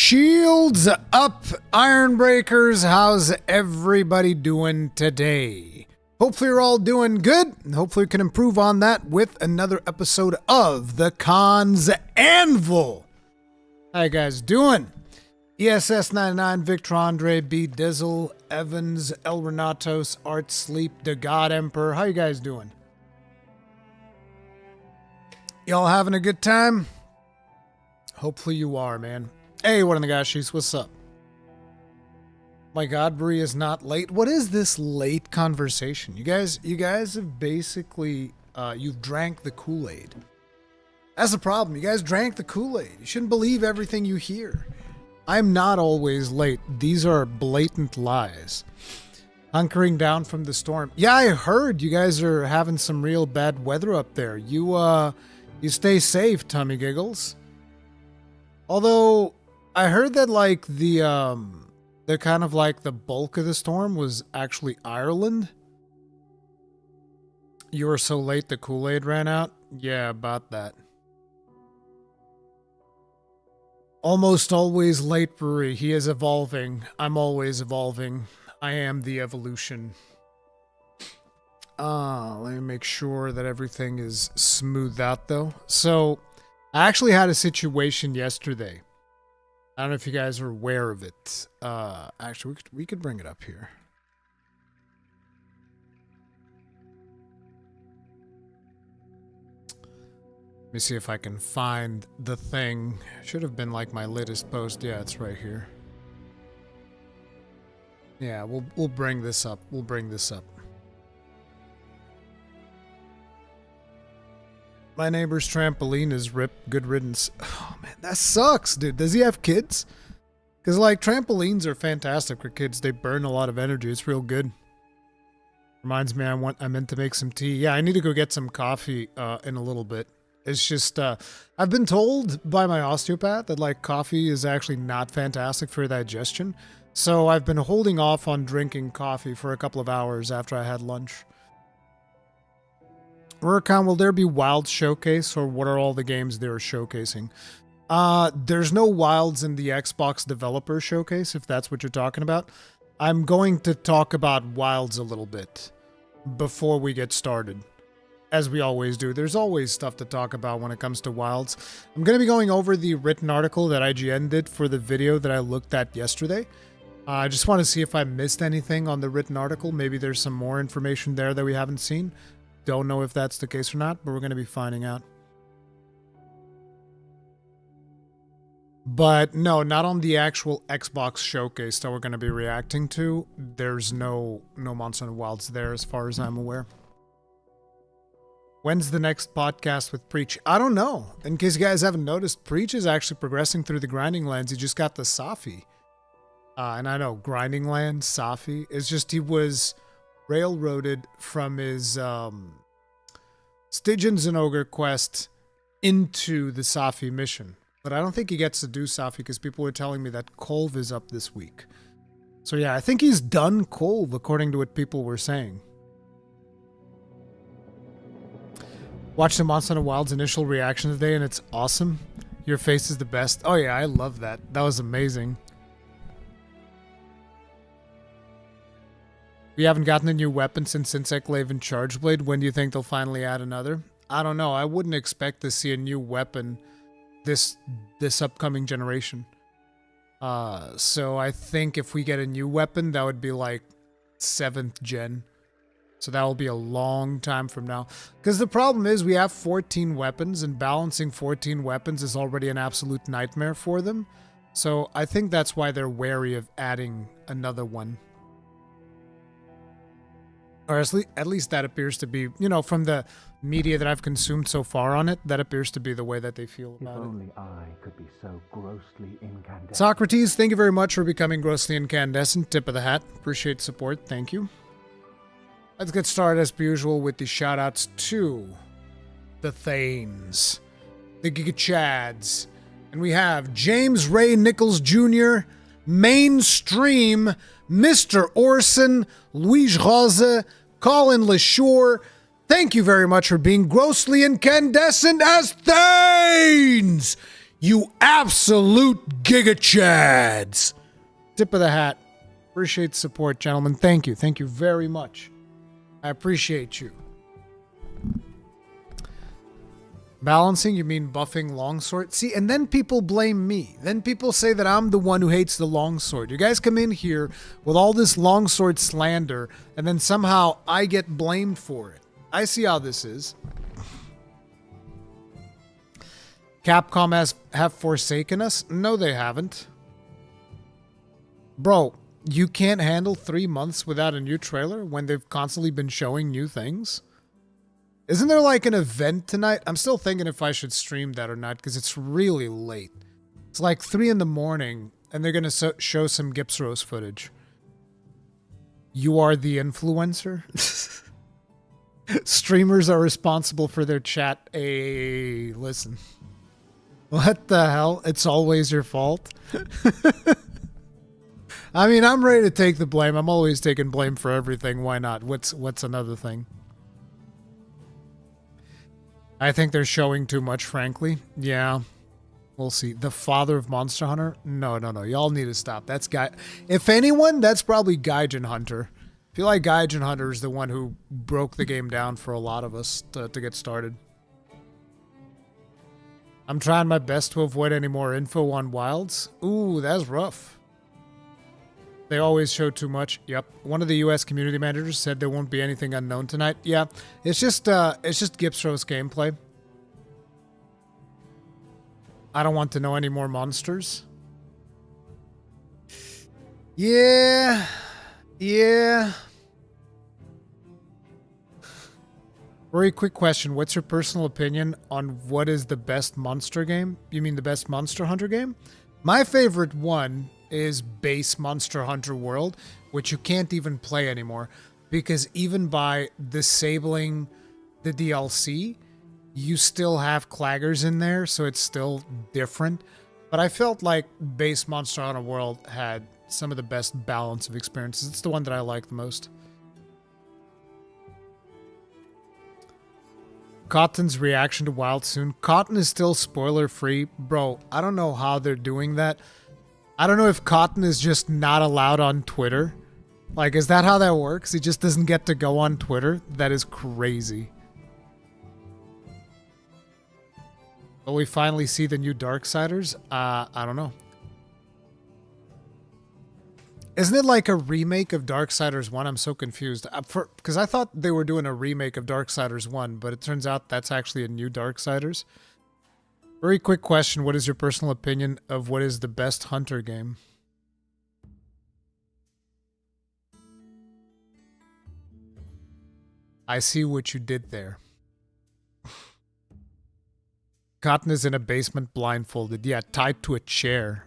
Shields up, Iron Breakers. How's everybody doing today? Hopefully you're all doing good, and hopefully we can improve on that with another episode of the Khan's Anvil. How you guys doing? ESS99, Victor Andre, B Dizzle, Evans, El Renatos, Art Sleep, The God Emperor. How you guys doing? Y'all having a good time? Hopefully you are, man. Hey, what in the gashies? What's up? My God, Brie is not late. What is this late conversation? You guys have basically, you've drank the Kool-Aid. That's the problem. You guys drank the Kool-Aid. You shouldn't believe everything you hear. I'm not always late. These are blatant lies. Hunkering down from the storm. Yeah, I heard you guys are having some real bad weather up there. You stay safe, Tummy Giggles. Although, I heard that, like, the kind of, like, the bulk of the storm was actually Ireland. You were so late the Kool-Aid ran out? Yeah, about that. Almost always late, Brewery. He is evolving. I'm always evolving. I am the evolution. Let me make sure that everything is smoothed out, though. So, I actually had a situation yesterday. I don't know if you guys are aware of it. Actually, we could bring it up here. Let me see if I can find the thing. Should have been like my latest post. Yeah, it's right here. Yeah, we'll bring this up. We'll bring this up. My neighbor's trampoline is ripped. Good riddance. Oh, man, that sucks, dude. Does he have kids? Because, like, trampolines are fantastic for kids. They burn a lot of energy. It's real good. Reminds me, I meant to make some tea. Yeah, I need to go get some coffee in a little bit. It's just, I've been told by my osteopath that, like, coffee is actually not fantastic for digestion. So I've been holding off on drinking coffee for a couple of hours after I had lunch. Rurikhan, will there be Wilds Showcase, or what are all the games they're showcasing? There's no Wilds in the Xbox Developer Showcase, if that's what you're talking about. I'm going to talk about Wilds a little bit before we get started. As we always do. There's always stuff to talk about when it comes to Wilds. I'm going to be going over the written article that IGN did for the video that I looked at yesterday. I just want to see if I missed anything on the written article. Maybe there's some more information there that we haven't seen. Don't know if that's the case or not, but we're going to be finding out. But no, not on the actual Xbox showcase that we're going to be reacting to. There's no Monster Hunter Wilds there as far as I'm aware. When's the next podcast with Preach? I don't know. In case you guys haven't noticed, Preach is actually progressing through the grinding lands. He just got the Safi. And I know, grinding land, Safi. It's just he was railroaded from his Stygian and Ogre quest into the Safi mission. But I don't think he gets to do Safi because people were telling me that Kolv is up this week. So yeah, I think he's done Kolv according to what people were saying. Watch the Monster Hunter Wilds initial reaction today and it's awesome. Your face is the best. Oh yeah, I love that. That was amazing. We haven't gotten a new weapon since Insect Glaive and Charge Blade. When do you think they'll finally add another? I don't know. I wouldn't expect to see a new weapon this upcoming generation. So I think if we get a new weapon, that would be like 7th gen. So that will be a long time from now. Because the problem is we have 14 weapons, and balancing 14 weapons is already an absolute nightmare for them. So I think that's why they're wary of adding another one. Or at least that appears to be, you know, from the media that I've consumed so far on it, that appears to be the way that they feel about it. If only I could be so grossly incandescent. Socrates, thank you very much for becoming grossly incandescent. Tip of the hat. Appreciate support. Thank you. Let's get started as per usual with the shoutouts to the Thanes, the Giga Chads, and we have James Ray Nichols Jr., Mainstream, Mr. Orson, Louis Rose, Colin LaSure. Thank you very much for being grossly incandescent as Thanes! You absolute giga chads. Tip of the hat. Appreciate the support, gentlemen. Thank you. Thank you very much. I appreciate you. Balancing, you mean buffing longsword? See, and then people blame me. Then people say that I'm the one who hates the longsword. You guys come in here with all this longsword slander, and then somehow I get blamed for it. I see how this is. Capcom have forsaken us? No, they haven't. Bro, you can't handle 3 months without a new trailer when they've constantly been showing new things? Isn't there like an event tonight? I'm still thinking if I should stream that or not because it's really late. It's like 3 in the morning and they're going to show some Gips Rose footage. You are the influencer? Streamers are responsible for their chat. Hey, listen. What the hell? It's always your fault? I mean, I'm ready to take the blame. I'm always taking blame for everything. Why not? What's another thing? I think they're showing too much, frankly. Yeah. We'll see. The father of Monster Hunter? No. Y'all need to stop. That's if anyone, that's probably Gaiden Hunter. I feel like Gaiden Hunter is the one who broke the game down for a lot of us to get started. I'm trying my best to avoid any more info on Wilds. Ooh, that's rough. They always show too much. Yep. One of the US community managers said there won't be anything unknown tonight. Yeah. It's just Gips Rose gameplay. I don't want to know any more monsters. Yeah. Very quick question. What's your personal opinion on what is the best monster game? You mean the best Monster Hunter game? My favorite one is base Monster Hunter World, which you can't even play anymore because even by disabling the DLC, you still have claggers in there, so it's still different. But I felt like base Monster Hunter World had some of the best balance of experiences. It's the one that I like the most. Cotton's reaction to Wild soon. Cotton is still spoiler free. Bro, I don't know how they're doing that. I don't know if Cotton is just not allowed on Twitter. Like, is that how that works? He just doesn't get to go on Twitter? That is crazy. Will we finally see the new Darksiders? I don't know. Isn't it like a remake of Darksiders 1? I'm so confused. Because I thought they were doing a remake of Darksiders 1, but it turns out that's actually a new Darksiders. Very quick question. What is your personal opinion of what is the best Hunter game? I see what you did there. Cotton is in a basement blindfolded. Yeah, tied to a chair.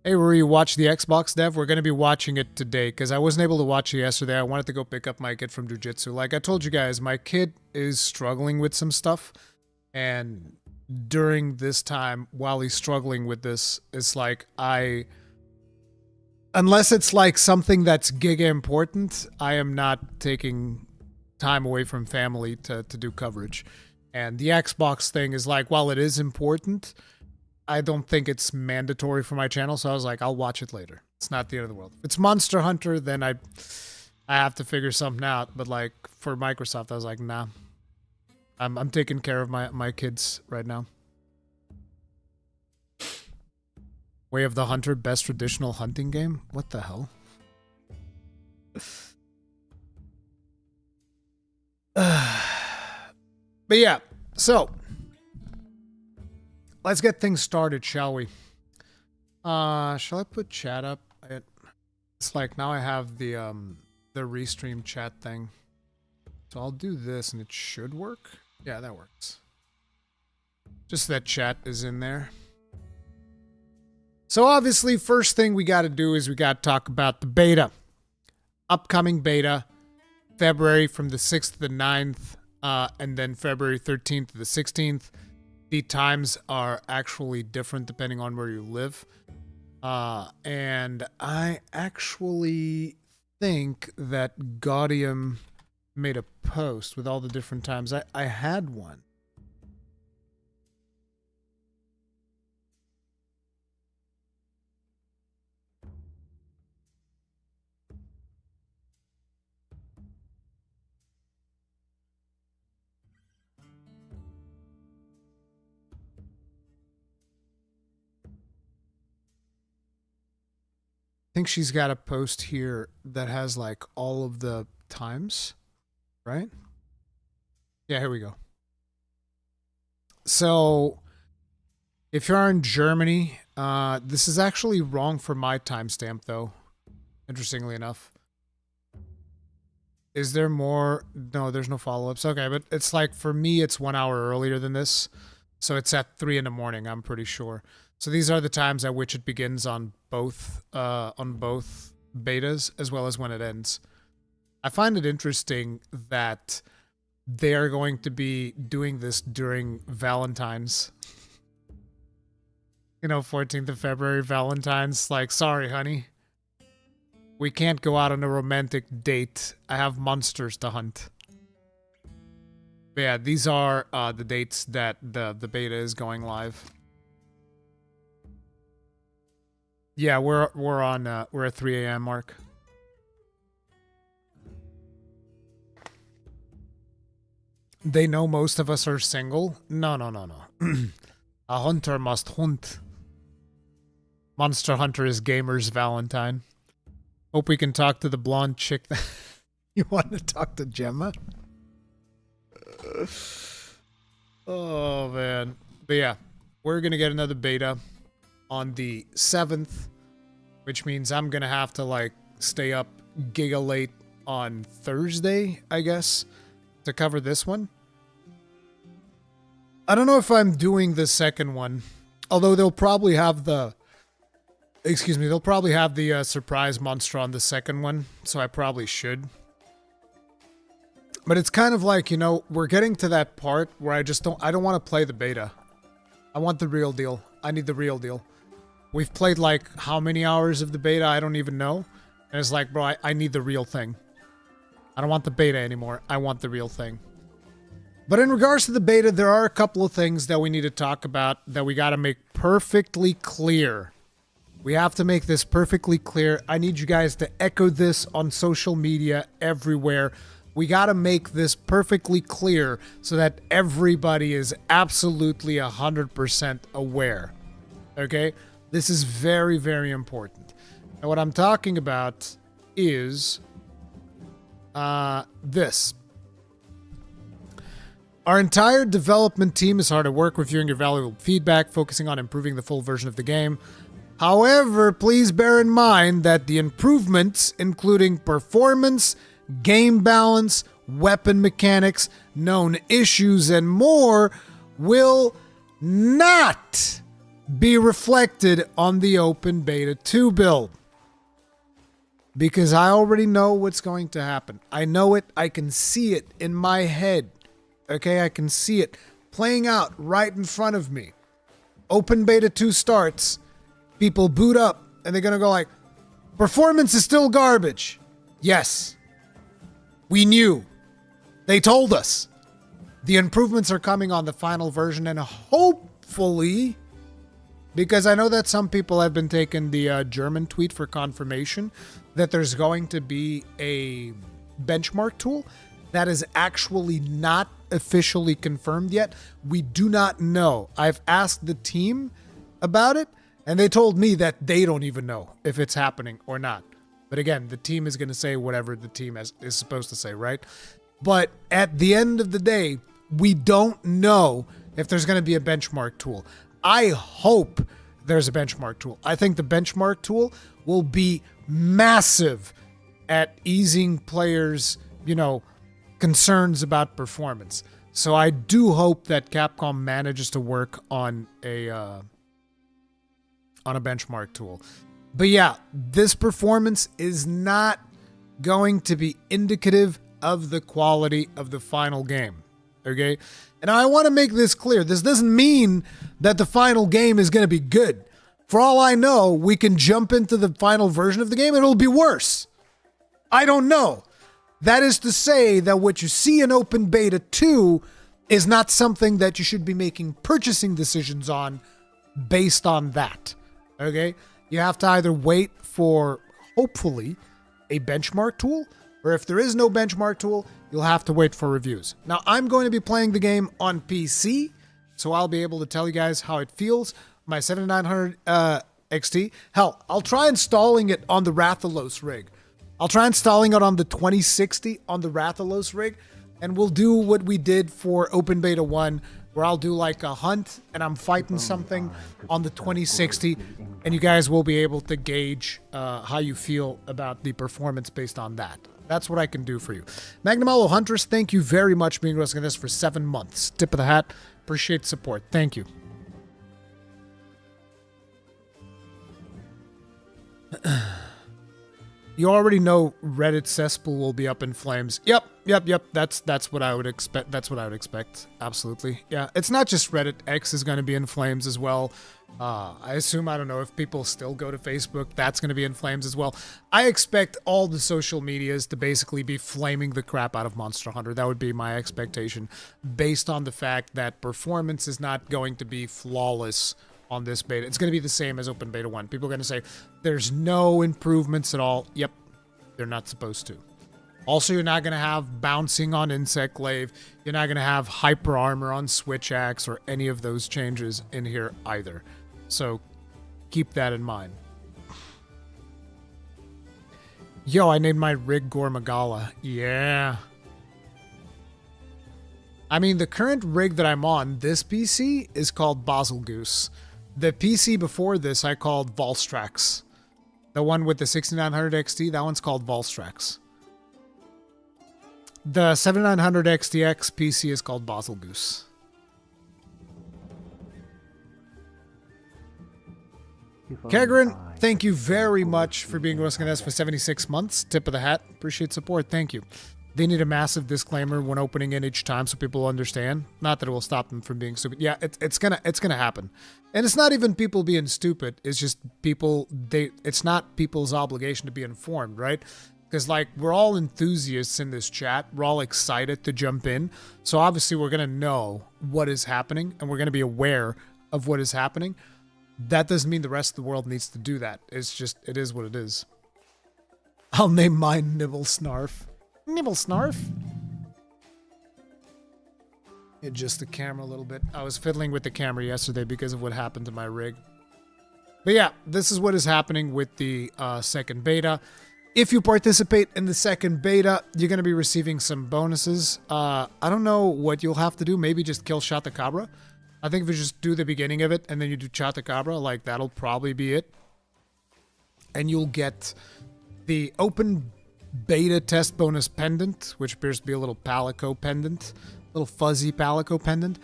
Hey, Ruri, watch the Xbox dev? We're going to be watching it today because I wasn't able to watch it yesterday. I wanted to go pick up my kid from jiu-jitsu. Like I told you guys, my kid is struggling with some stuff. And during this time, while he's struggling with this, it's like unless it's like something that's giga important, I am not taking time away from family to do coverage. And the Xbox thing is like, while it is important, I don't think it's mandatory for my channel, so I was like, I'll watch it later. It's not the end of the world. If it's Monster Hunter, then I have to figure something out. But like for Microsoft, I was like, nah. I'm taking care of my kids right now. Way of the Hunter, best traditional hunting game? What the hell? But yeah, so let's get things started, shall we? Shall I put chat up? It's like now I have the restream chat thing. So I'll do this and it should work. Yeah, that works. Just that chat is in there. So obviously, first thing we got to do is we got to talk about the beta. Upcoming beta, February from the 6th to the 9th, and then February 13th to the 16th. The times are actually different depending on where you live. And I actually think that Gaudium made a post with all the different times. I had one. think she's got a post here that has like all of the times, right? Yeah, here we go. So if you're in Germany, this is actually wrong for my timestamp though, interestingly enough. Is there more? No, there's no follow-ups. Okay, but it's like, for me, it's 1 hour earlier than this. So it's at 3 in the morning, I'm pretty sure. So these are the times at which it begins on both betas, as well as when it ends. I find it interesting that they are going to be doing this during Valentine's. You know, 14th of February, Valentine's. Like, sorry, honey. We can't go out on a romantic date. I have monsters to hunt. But yeah, these are the dates that the beta is going live. Yeah, we're at 3 a.m. mark. They know most of us are single. No. A hunter must hunt. Monster Hunter is gamer's Valentine. Hope we can talk to the blonde chick. You want to talk to Gemma? Oh, man. But yeah, we're going to get another beta on the 7th, which means I'm going to have to, like, stay up giga late on Thursday, I guess, to cover this one. I don't know if I'm doing the second one, although they'll probably have the... Excuse me, they'll probably have the surprise monster on the second one, so I probably should. But it's kind of like, you know, we're getting to that part where I don't want to play the beta. I want the real deal. I need the real deal. We've played like how many hours of the beta? I don't even know. And it's like, bro, I need the real thing. I don't want the beta anymore. I want the real thing. But in regards to the beta, there are a couple of things that we need to talk about that we got to make perfectly clear. We have to make this perfectly clear. I need you guys to echo this on social media everywhere. We got to make this perfectly clear so that everybody is absolutely 100% aware. Okay? This is very, very important. And what I'm talking about is this. Our entire development team is hard at work reviewing your valuable feedback, focusing on improving the full version of the game. However, please bear in mind that the improvements, including performance, game balance, weapon mechanics, known issues, and more, will not be reflected on the Open Beta 2 build. Because I already know what's going to happen. I know it. I can see it in my head. Okay, I can see it playing out right in front of me. Open Beta 2 starts. People boot up, and they're going to go like, performance is still garbage. Yes. We knew. They told us. The improvements are coming on the final version, and hopefully, because I know that some people have been taking the German tweet for confirmation that there's going to be a benchmark tool. That is actually not officially confirmed yet. We do not know. I've asked the team about it, and they told me that they don't even know if it's happening or not. But again, the team is going to say whatever the team is supposed to say, right? But at the end of the day, we don't know if there's going to be a benchmark tool. I hope there's a benchmark tool. I think the benchmark tool will be massive at easing players, you know, concerns about performance. So I do hope that Capcom manages to work on a benchmark tool. But yeah, this performance is not going to be indicative of the quality of the final game. Okay? And I want to make this clear. This doesn't mean that the final game is going to be good. For all I know, we can jump into the final version of the game and it'll be worse. I don't know. That is to say that what you see in Open Beta 2 is not something that you should be making purchasing decisions on based on that. Okay? You have to either wait for, hopefully, a benchmark tool, or if there is no benchmark tool, you'll have to wait for reviews. Now, I'm going to be playing the game on PC, so I'll be able to tell you guys how it feels. My 7900 XT. Hell, I'll try installing it on the Rathalos rig. I'll try installing it on the 2060 on the Rathalos rig, and we'll do what we did for Open Beta 1, where I'll do like a hunt and I'm fighting something on the 2060, and you guys will be able to gauge how you feel about the performance based on that. That's what I can do for you. Magnamallo Huntress, thank you very much for being with us this for 7 months. Tip of the hat. Appreciate support. Thank you. You already know Reddit cesspool will be up in flames. Yep. That's what I would expect. That's what I would expect. Absolutely. Yeah. It's not just Reddit. X is going to be in flames as well. I assume, I don't know, if people still go to Facebook, that's going to be in flames as well. I expect all the social medias to basically be flaming the crap out of Monster Hunter. That would be my expectation, based on the fact that performance is not going to be flawless on this beta. It's going to be the same as Open Beta 1. People are going to say, there's no improvements at all. Yep, they're not supposed to. Also, you're not going to have bouncing on Insect Glaive. You're not going to have Hyper Armor on Switch Axe or any of those changes in here either. So, keep that in mind. Yo, I named my rig Gormagala. Yeah. I mean, the current rig that I'm on, this PC, is called Basilgoose. The PC before this I called Volstrax. The one with the 6900 XT, that one's called Volstrax. The 7900 XTX PC is called Basilgoose. Kagrin, thank you very much for being with us for 76 months. Tip of the hat. Appreciate support. Thank you. They need a massive disclaimer when opening in each time so people understand. Not that it will stop them from being stupid. Yeah, it's gonna happen. And it's not even people being stupid. It's just people, it's not people's obligation to be informed, right? Because, like, we're all enthusiasts in this chat. We're all excited to jump in. So obviously we're gonna know what is happening and we're gonna be aware of what is happening. That doesn't mean the rest of the world needs to do that. It's just, it is what it is. I'll name mine Nibble Snarf. Nibble Snarf. Adjust the camera a little bit. I was fiddling with the camera yesterday because of what happened to my rig. But yeah, this is what is happening with the second beta. If you participate in the second beta, you're going to be receiving some bonuses. I don't know what you'll have to do. Maybe just kill Chattacabra. I think if you just do the beginning of it and then you do Chattacabra, like, that'll probably be it. And you'll get the open beta test bonus pendant, which appears to be a little palico pendant, little fuzzy palico pendant.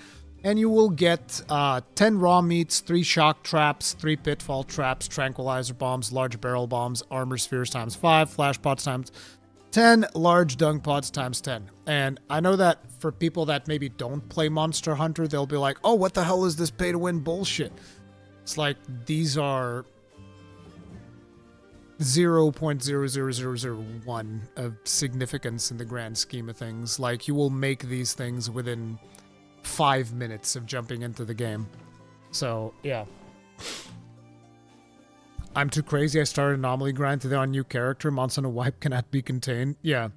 And you will get 10 raw meats, 3 shock traps, 3 pitfall traps, tranquilizer bombs, large barrel bombs, armor spheres times 5, flash pots times 10, large dung pods times 10. And I know that for people that maybe don't play Monster Hunter, they'll be like, oh, what the hell is this pay to win bullshit? It's like, these are 0.00001 of significance in the grand scheme of things. Like, you will make these things within 5 minutes of jumping into the game. So, yeah. I'm too crazy. I started Anomaly Grind today on new character. Months on a wipe cannot be contained. Yeah.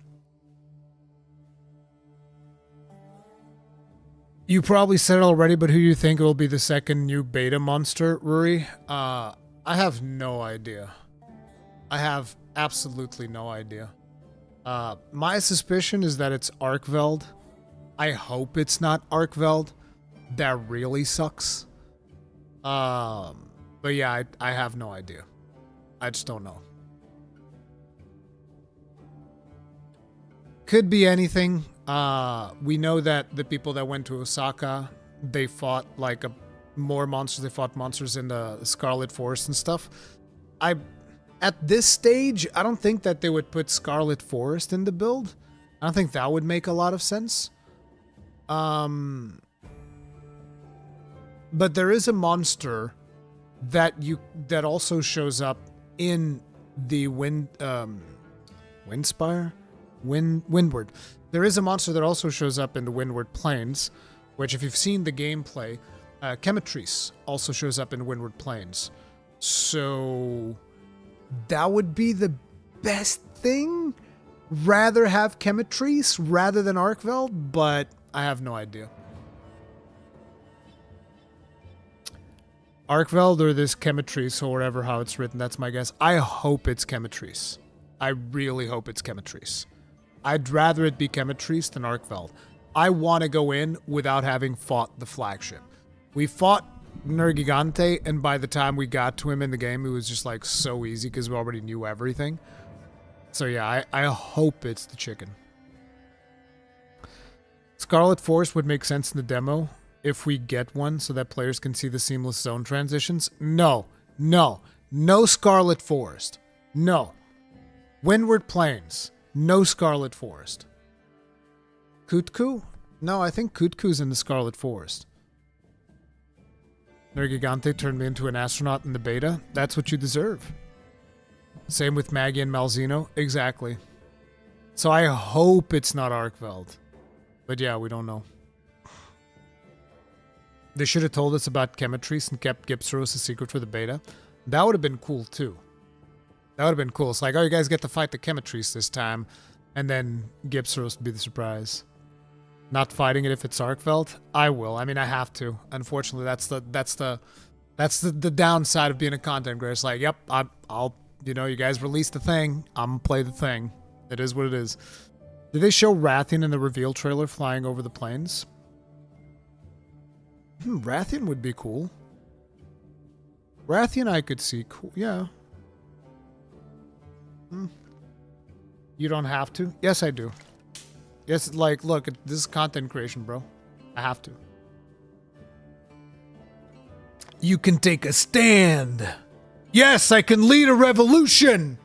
You probably said it already, but who do you think will be the second new beta monster, Ruri? I have no idea. I have absolutely no idea. My suspicion is that it's Arkveld. I hope it's not Arkveld. That really sucks. But yeah, I have no idea. I just don't know. Could be anything. We know that the people that went to Osaka, they fought like more monsters. They fought monsters in the Scarlet Forest and stuff. At this stage, I don't think that they would put Scarlet Forest in the build. I don't think that would make a lot of sense. But there is a monster that also shows up in the Windward. There is a monster that also shows up in the Windward Plains, which, if you've seen the gameplay, Chemitrice also shows up in Windward Plains. So that would be the best thing. Rather have Chemitrice rather than Arkveld, but I have no idea. Arkveld or this Chemitrice or whatever how it's written. That's my guess. I hope it's Chemitrice. I really hope it's Chemitrice. I'd rather it be Chemitrice than Arkveld. I want to go in without having fought the flagship. We fought Nergigante, and by the time we got to him in the game, it was just like so easy because we already knew everything. So yeah, I hope it's the chicken. Scarlet Forest would make sense in the demo if we get one so that players can see the seamless zone transitions. No, no, no Scarlet Forest. No. Windward Plains. No Scarlet Forest. Kutku? No, I think Kutku's in the Scarlet Forest. Nergigante turned me into an astronaut in the beta. That's what you deserve. Same with Maggie and Malzeno. Exactly. So I hope it's not Arkveld. But yeah, we don't know. They should have told us about Chemitrice and kept Gipsaros a secret for the beta. That would have been cool too. That would have been cool. It's like, oh, you guys get to fight the Chemitrice this time. And then Gipsaros would be the surprise. Not fighting it if it's Arkveld? I will. I mean, I have to. Unfortunately, that's the downside of being a content creator. It's like, yep, I'll you know, you guys released the thing. I'm gonna play the thing. It is what it is. Did they show Rathian in the reveal trailer flying over the plains? Rathian would be cool. Rathian I could see cool. Yeah. You don't have to? Yes, I do. Yes, like, look, this is content creation, bro. I have to. You can take a stand. Yes, I can lead a revolution.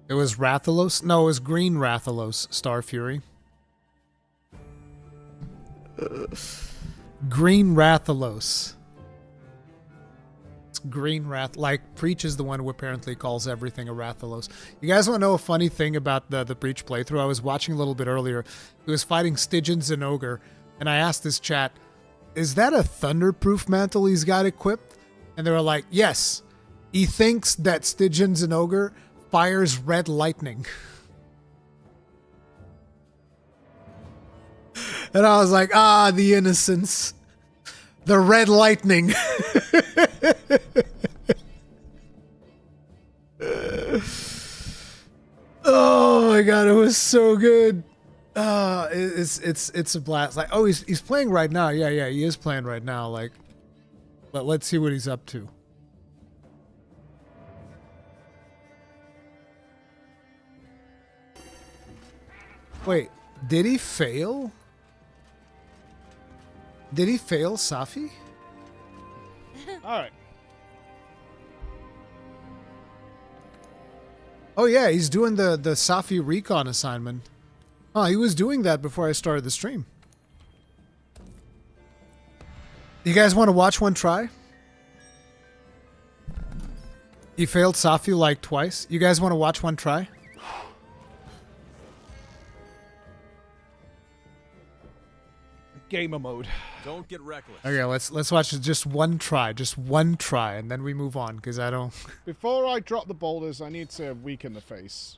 It was Rathalos? No, it was Green Rathalos, Star Fury. Green Rathalos. It's Green Wrath. Like, Preach is the one who apparently calls everything a Rathalos. You guys want to know a funny thing about the Preach playthrough? I was watching a little bit earlier. He was fighting Stygians and Ogre, and I asked this chat, is that a thunderproof mantle he's got equipped? And they were like, yes. He thinks that Stygians and Ogre fires red lightning. And I was like, ah, the innocence. The red lightning. Oh my god, it was so good. It's a blast. Like, oh, he's playing right now. Yeah, he is playing right now. Like, but let's see what he's up to. Wait, did he fail? Did he fail Safi? All right. Oh yeah, he's doing the Safi recon assignment. Oh, he was doing that before I started the stream. You guys want to watch one try? He failed Safi like twice. You guys want to watch one try? Gamer mode. Don't get reckless. Okay, let's watch just one try, and then we move on because I don't. Before I drop the boulders, I need to weaken the face.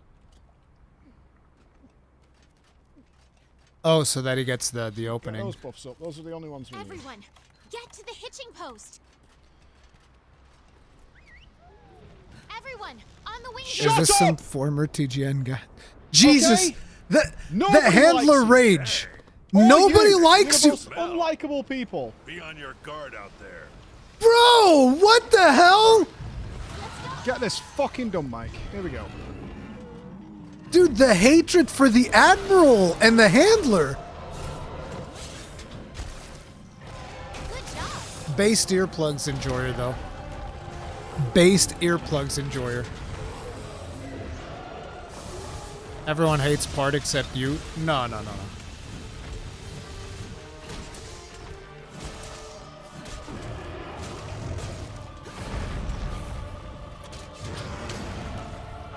Oh, so that he gets the Get opening. those buffs up. Those are the only ones we need. Everyone, get to the hitching post. Everyone, on the wing. Is this some former TGN guy? Jesus, Okay. the Nobody handler likes you. rage. Or Nobody you. likes You're you, the most unlikable people. Be on your guard out there. bro. What the hell, Get this fucking done, Mike. Here we go. dude? The hatred for the admiral and the handler. Good job. Based earplugs enjoyer though. Based earplugs enjoyer. Everyone hates part except you. No.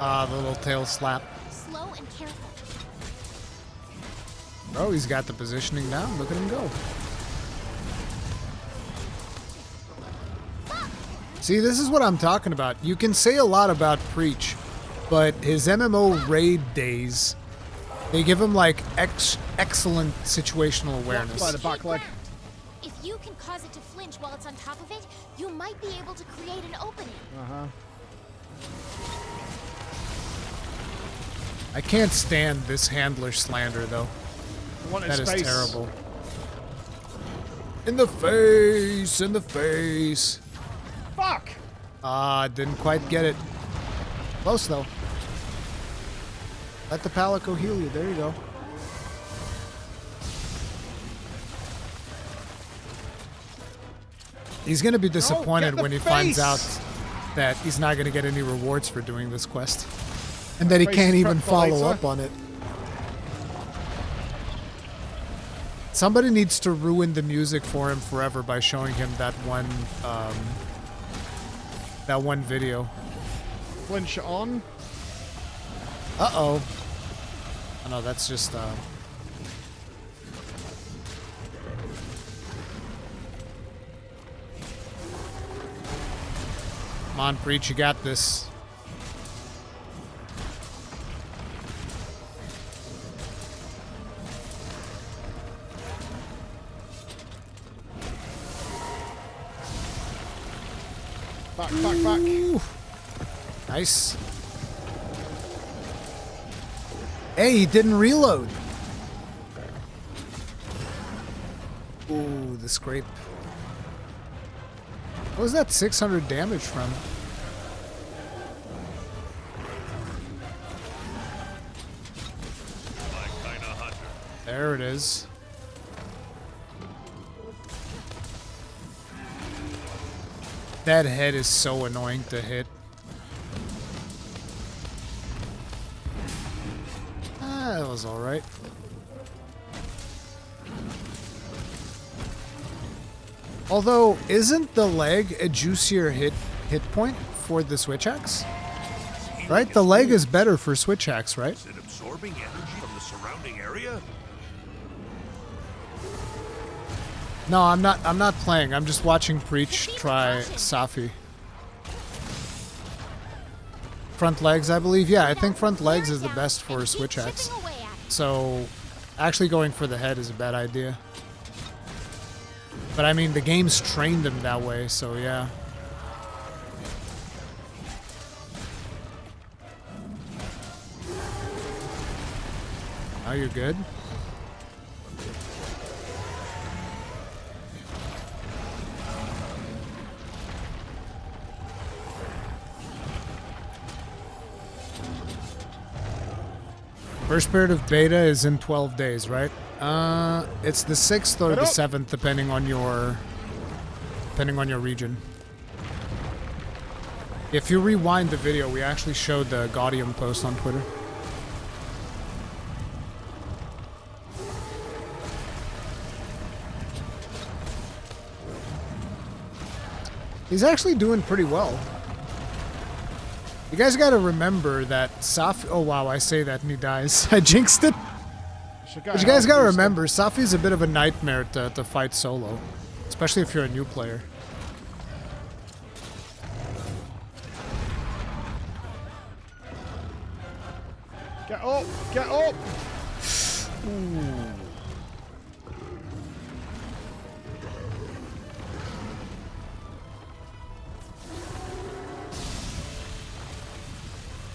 Ah, the little tail slap. Slow and careful. Oh, he's got the positioning down. Look at him go. See, this is what I'm talking about. You can say a lot about Preach, but his MMO raid days, they give him like excellent situational awareness. By the back leg. If you can cause it to flinch while it's on top of it, you might be able to create an opening. I can't stand this handler slander, though. That is terrible. In the face! In the face! Fuck! Ah, didn't quite get it. Close, though. Let the Palico heal you. There you go. He's going to be disappointed when he finds out that he's not going to get any rewards for doing this quest. And that he can't even follow up on it. Somebody needs to ruin the music for him forever by showing him that one video. Flinch on. Uh-oh. Oh, no, that's just, Come on, Preach, you got this. Back, back, back. Ooh. Nice. Hey, he didn't reload. Ooh, the scrape. What was that 600 damage from? There it is. That head is so annoying to hit. That was alright. Although, isn't the leg a juicier hit point for the switch axe? Right? The leg is better for switch axe, right? Is it absorbing energy from the surrounding area? No, I'm not playing. I'm just watching Preach try Safi. Front legs, I believe. Yeah, I think front legs is the best for switch axe. So, actually going for the head is a bad idea. But I mean, the game's trained him that way, so yeah. Now you're good. First period of beta is in 12 days, right? It's the 6th or the 7th, depending on your region. If you rewind the video, we actually showed the Gaudium post on Twitter. He's actually doing pretty well. You guys gotta remember that Safi... Oh wow, I say that and he dies. I jinxed it. But you guys gotta remember, Safi's a bit of a nightmare to fight solo. Especially if you're a new player. Get up! Get up! Ooh.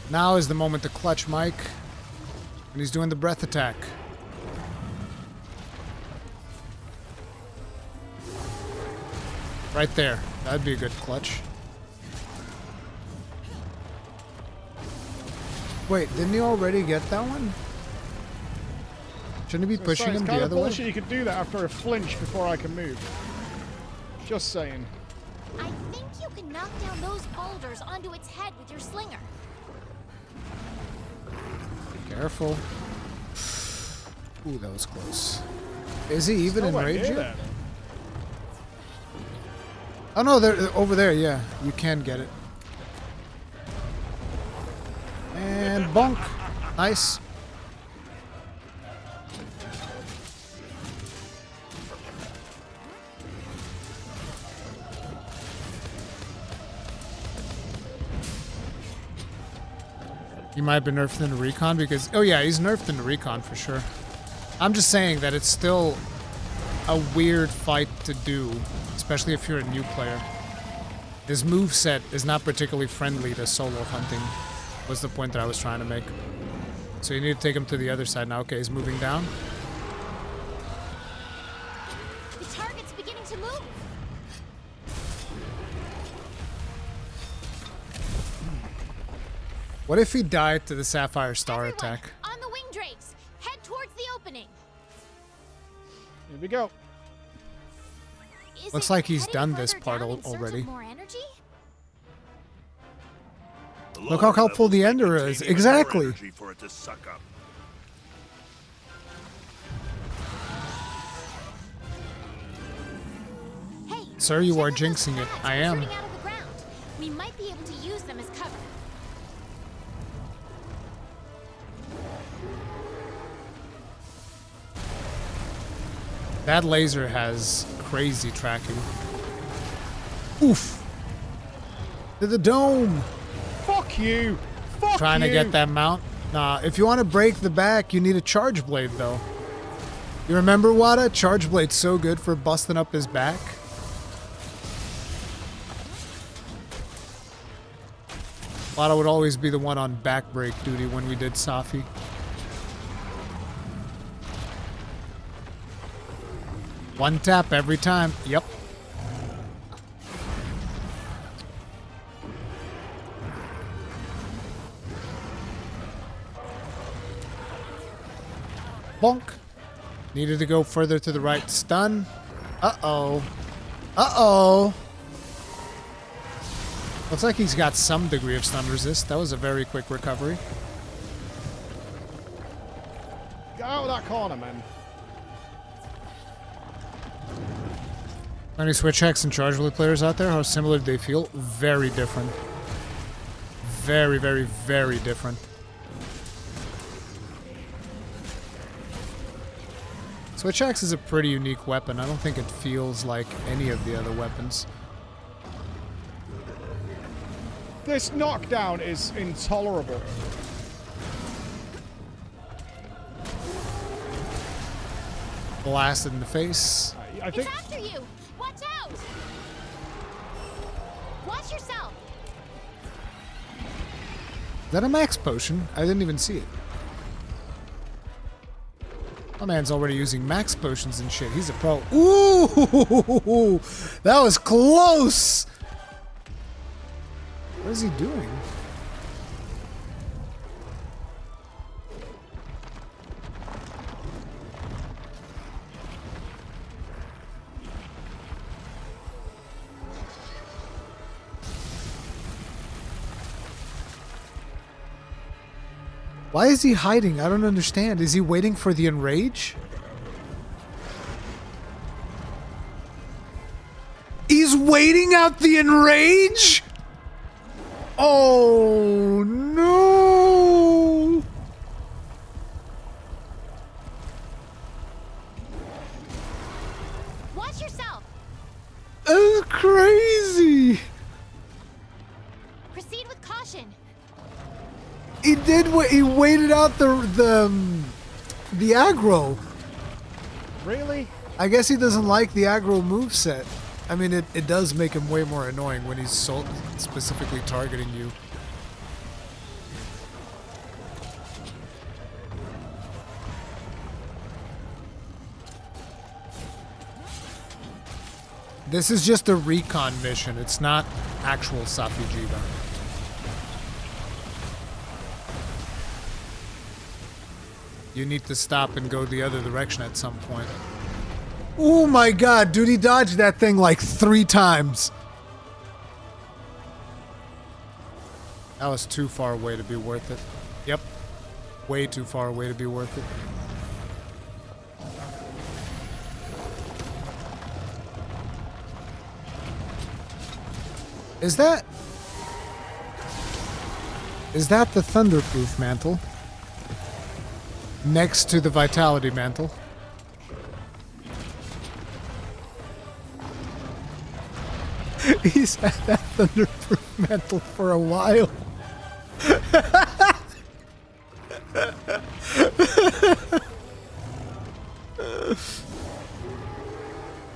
Now is the moment to clutch Mike. And he's doing the breath attack. Right there. That'd be a good clutch. Wait, didn't he already get that one? Shouldn't he be pushing him the other way? You could do that after a flinch before I can move. Just saying. I think you can knock down those boulders onto its head with your slinger. Careful. Ooh, that was close. Is he even in rage yet? Oh no, they're over there, yeah. You can get it. And bonk. Nice. He might have been nerfed in the recon because... Oh yeah, he's nerfed in the recon for sure. I'm just saying that it's still a weird fight to do, especially if you're a new player. His moveset is not particularly friendly to solo hunting, was the point that I was trying to make. So you need to take him to the other side now. Okay, he's moving down. The target's beginning to move. What if he died to the Sapphire Star Everyone, attack? on the wing drakes. Head towards the opening. Here we go. Is Looks it like he's heading done this further part down in search of already. more energy? Look how helpful the Ender is. Exactly. Energy for it to suck up. Hey, Sir, you check are out those jinxing it. pads I am. protruding out of the ground. We might be able to use them as cover. That laser has crazy tracking. Oof. To the dome. Fuck you. Fuck Trying you. to get that mount. Nah, if you want to break the back, you need a charge blade, though. You remember, Wada? Charge blade's so good for busting up his back. Wada would always be the one on back break duty when we did Safi. One tap every time. Yep. Bonk. Needed to go further to the right. Stun. Uh-oh. Uh-oh. Looks like he's got some degree of stun resist. That was a very quick recovery. Get out of that corner, man. Any Switch hacks and Charge Blade players out there? How similar do they feel? Very different. Very, very, very different. Switch axe is a pretty unique weapon. I don't think it feels like any of the other weapons. This knockdown is intolerable. Blasted in the face. I think It's after you! Watch out! Watch yourself! Is that a max potion? I didn't even see it. My man's already using max potions and shit. He's a pro. Ooh! That was close! What is he doing? Why is he hiding? I don't understand. Is he waiting for the enrage? He's waiting out the enrage? Oh no! Watch yourself! That's crazy! Proceed with caution. He did what he waited out the aggro. really. I guess he doesn't like the aggro moveset. I mean, it does make him way more annoying when he's so specifically targeting you. This is just a recon mission. It's not actual Safi Jiva. You need to stop and go the other direction at some point. Oh my god, dude, he dodged that thing like 3 times. That was too far away to be worth it. Yep. Way too far away to be worth it. Is that the Thunderproof mantle? Next to the Vitality mantle. He's had that Thunderproof mantle for a while.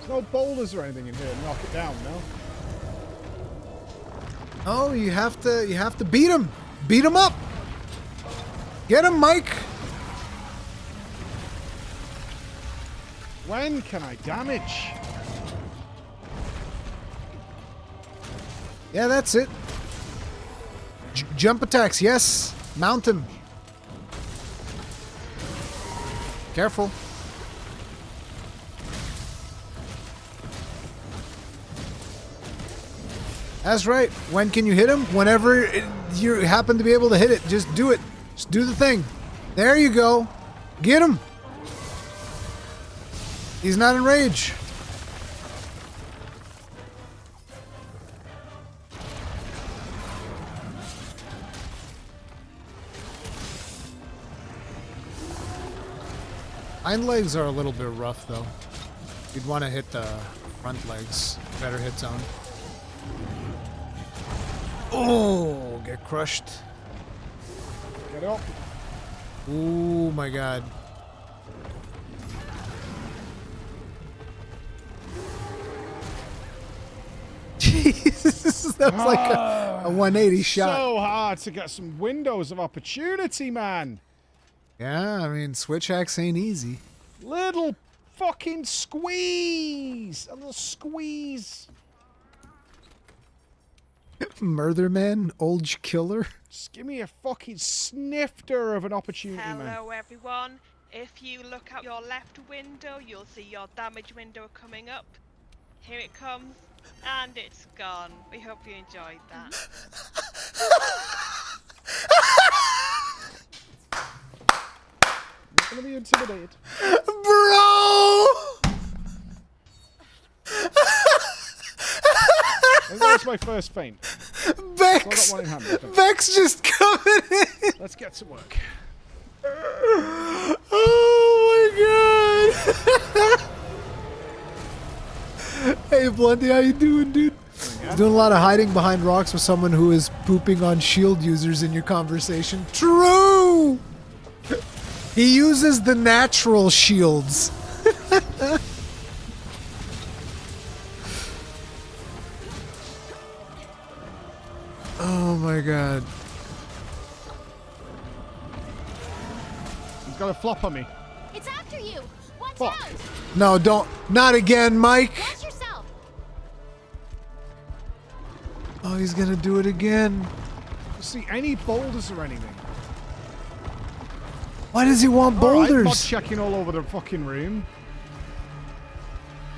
No boulders or anything in here to knock it down, no? Oh, you have to beat him. Beat him up. Get him, Mike. When can I damage? Yeah, that's it. Jump attacks, yes. Mount him. Careful. That's right. When can you hit him? Whenever you happen to be able to hit it, just do it. Just do the thing. There you go. Get him. He's not in rage. Hind legs are a little bit rough, though. You'd want to hit the front legs. Better hit zone. Oh, get crushed. Get up. Oh my god. Jesus, that was like a 180 shot. So hard to get some windows of opportunity, man. Yeah, I mean, switch axe ain't easy. Little fucking squeeze. A little squeeze. Murder man, old killer. Just give me a fucking snifter of an opportunity, man. Hello everyone. If you look out your left window, you'll see your damage window coming up. Here it comes, and it's gone. We hope you enjoyed that. I'm gonna be intimidated. Bro! That was my first feint. Vex! So I got one in hand, I think. Vex just coming in! Let's get to work. Oh my god! Hey Blundy, how you doing, dude? He's doing a lot of hiding behind rocks with someone who is pooping on shield users in your conversation. True! He uses the natural shields. Oh my god. He's got a flop on me. It's after you. Watch Fuck. out. No, don't. Not again, Mike. Watch yourself. Oh, he's gonna do it again. You see any boulders or anything? Why does he want Alright, mod boulders? checking all over the fucking room.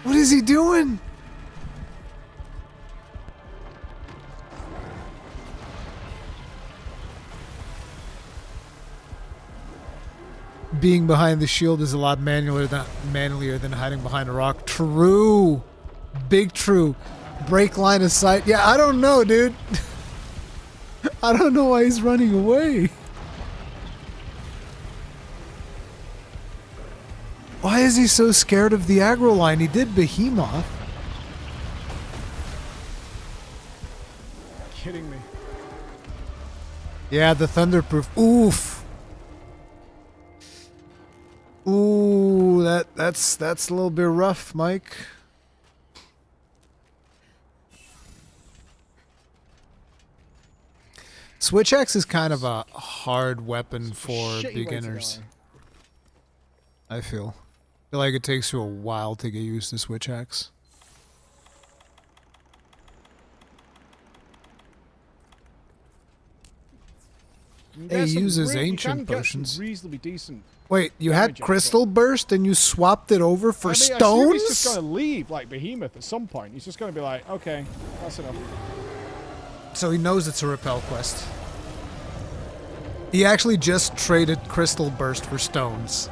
What is he doing? Being behind the shield is a lot manlier than hiding behind a rock. True. Big true. Break line of sight. Yeah, I don't know, dude. I don't know why he's running away. Why is he so scared of the aggro line? He did Behemoth. Kidding me. Yeah, the Thunderproof. Oof. Ooh, that's a little bit rough, Mike. Switch axe is kind of a hard weapon for Shitty way to beginners. die. I feel like it takes you a while to get used to switch axe. You Hey, get he some uses you ancient can get some potions. reasonably decent. Wait, you Damage had on it, crystal burst and you swapped it over for I assume stones? he's just going to leave like Behemoth at some point. He's just going to be like, okay, that's enough. So he knows it's a repel quest. He actually just traded crystal burst for stones.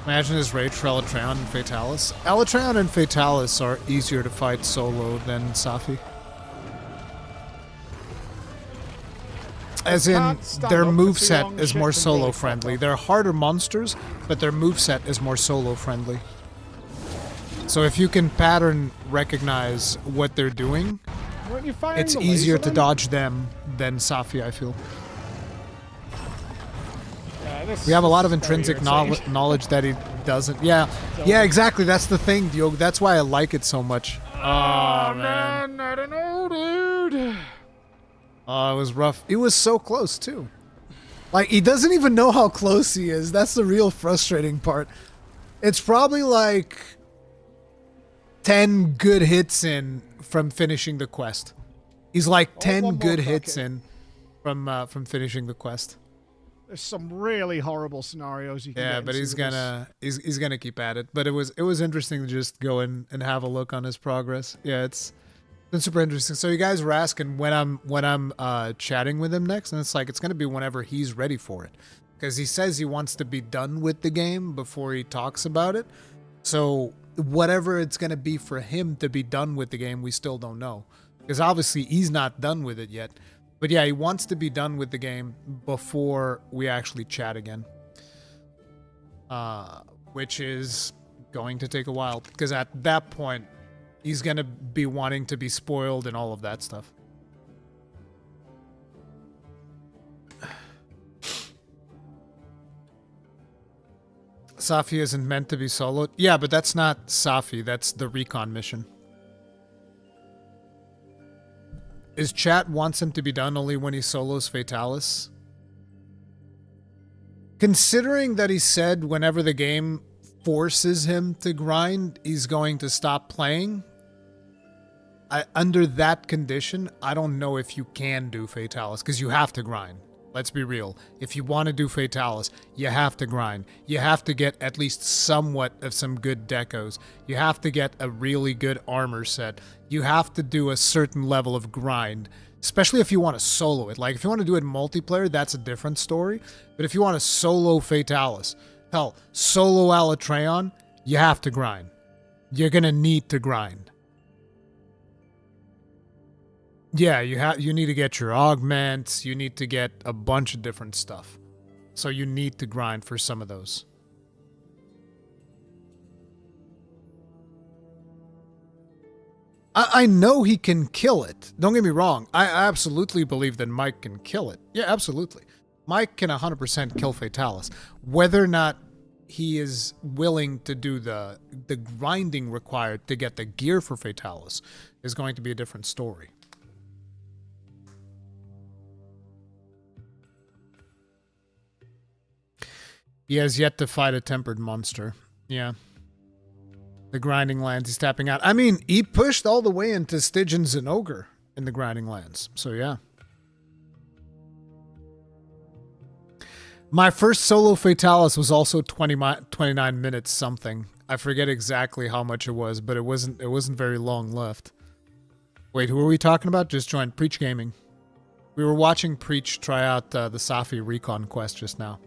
Imagine his rage for Elatreon and Fatalis. Elatreon and Fatalis are easier to fight solo than Safi. As in, Can't stand their up for too moveset long, is shit more can solo really friendly. fuck up. They're harder monsters, but their moveset is more solo friendly. So if you can pattern recognize what they're doing, Weren't you firing it's the easier laser to then? dodge them than Safi, I feel. Yeah, this- We have a this lot of is very intrinsic irritating. knowledge that he doesn't. Yeah, yeah, exactly. That's the thing, Diogo. That's why I like it so much. Oh, man. I don't know, dude. Oh, it was rough. It was so close, too. Like, he doesn't even know how close he is. That's the real frustrating part. It's probably like 10 good hits in from finishing the quest. He's like Oh, 10 one more good crack hits in. in from finishing the quest. There's some really horrible scenarios you can Yeah, get but into he's with this. gonna he's gonna keep at it. But it was interesting to just go in and have a look on his progress. Yeah, it's been super interesting. So you guys were asking when I'm chatting with him next, and it's like it's gonna be whenever he's ready for it, because he says he wants to be done with the game before he talks about it. So whatever it's gonna be for him to be done with the game, we still don't know, because obviously he's not done with it yet. But yeah, he wants to be done with the game before we actually chat again. Which is going to take a while, because at that point, he's going to be wanting to be spoiled and all of that stuff. Safi isn't meant to be soloed. Yeah, but that's not Safi. That's the recon mission. Is chat wants him to be done only when he solos Fatalis? Considering that he said whenever the game forces him to grind, he's going to stop playing. Under that condition, I don't know if you can do Fatalis, because you have to grind. Let's be real. If you want to do Fatalis, you have to grind. You have to get at least somewhat of some good decos. You have to get a really good armor set. You have to do a certain level of grind, especially if you want to solo it. Like, if you want to do it multiplayer, that's a different story. But if you want to solo Fatalis, hell, solo Alatreon, you have to grind. You're going to need to grind. Yeah, you need to get your augments, you need to get a bunch of different stuff. So you need to grind for some of those. I know he can kill it. Don't get me wrong. I absolutely believe that Mike can kill it. Yeah, absolutely. Mike can 100% kill Fatalis. Whether or not he is willing to do the grinding required to get the gear for Fatalis is going to be a different story. He has yet to fight a tempered monster. Yeah. The grinding lands he's tapping out. I mean, he pushed all the way into Stygians and Ogre in the grinding lands. So yeah. My first solo Fatalis was also 29 minutes something. I forget exactly how much it was, but it wasn't very long left. Wait, who are we talking about? Just joined Preach Gaming. We were watching Preach try out the Safi recon quest just now.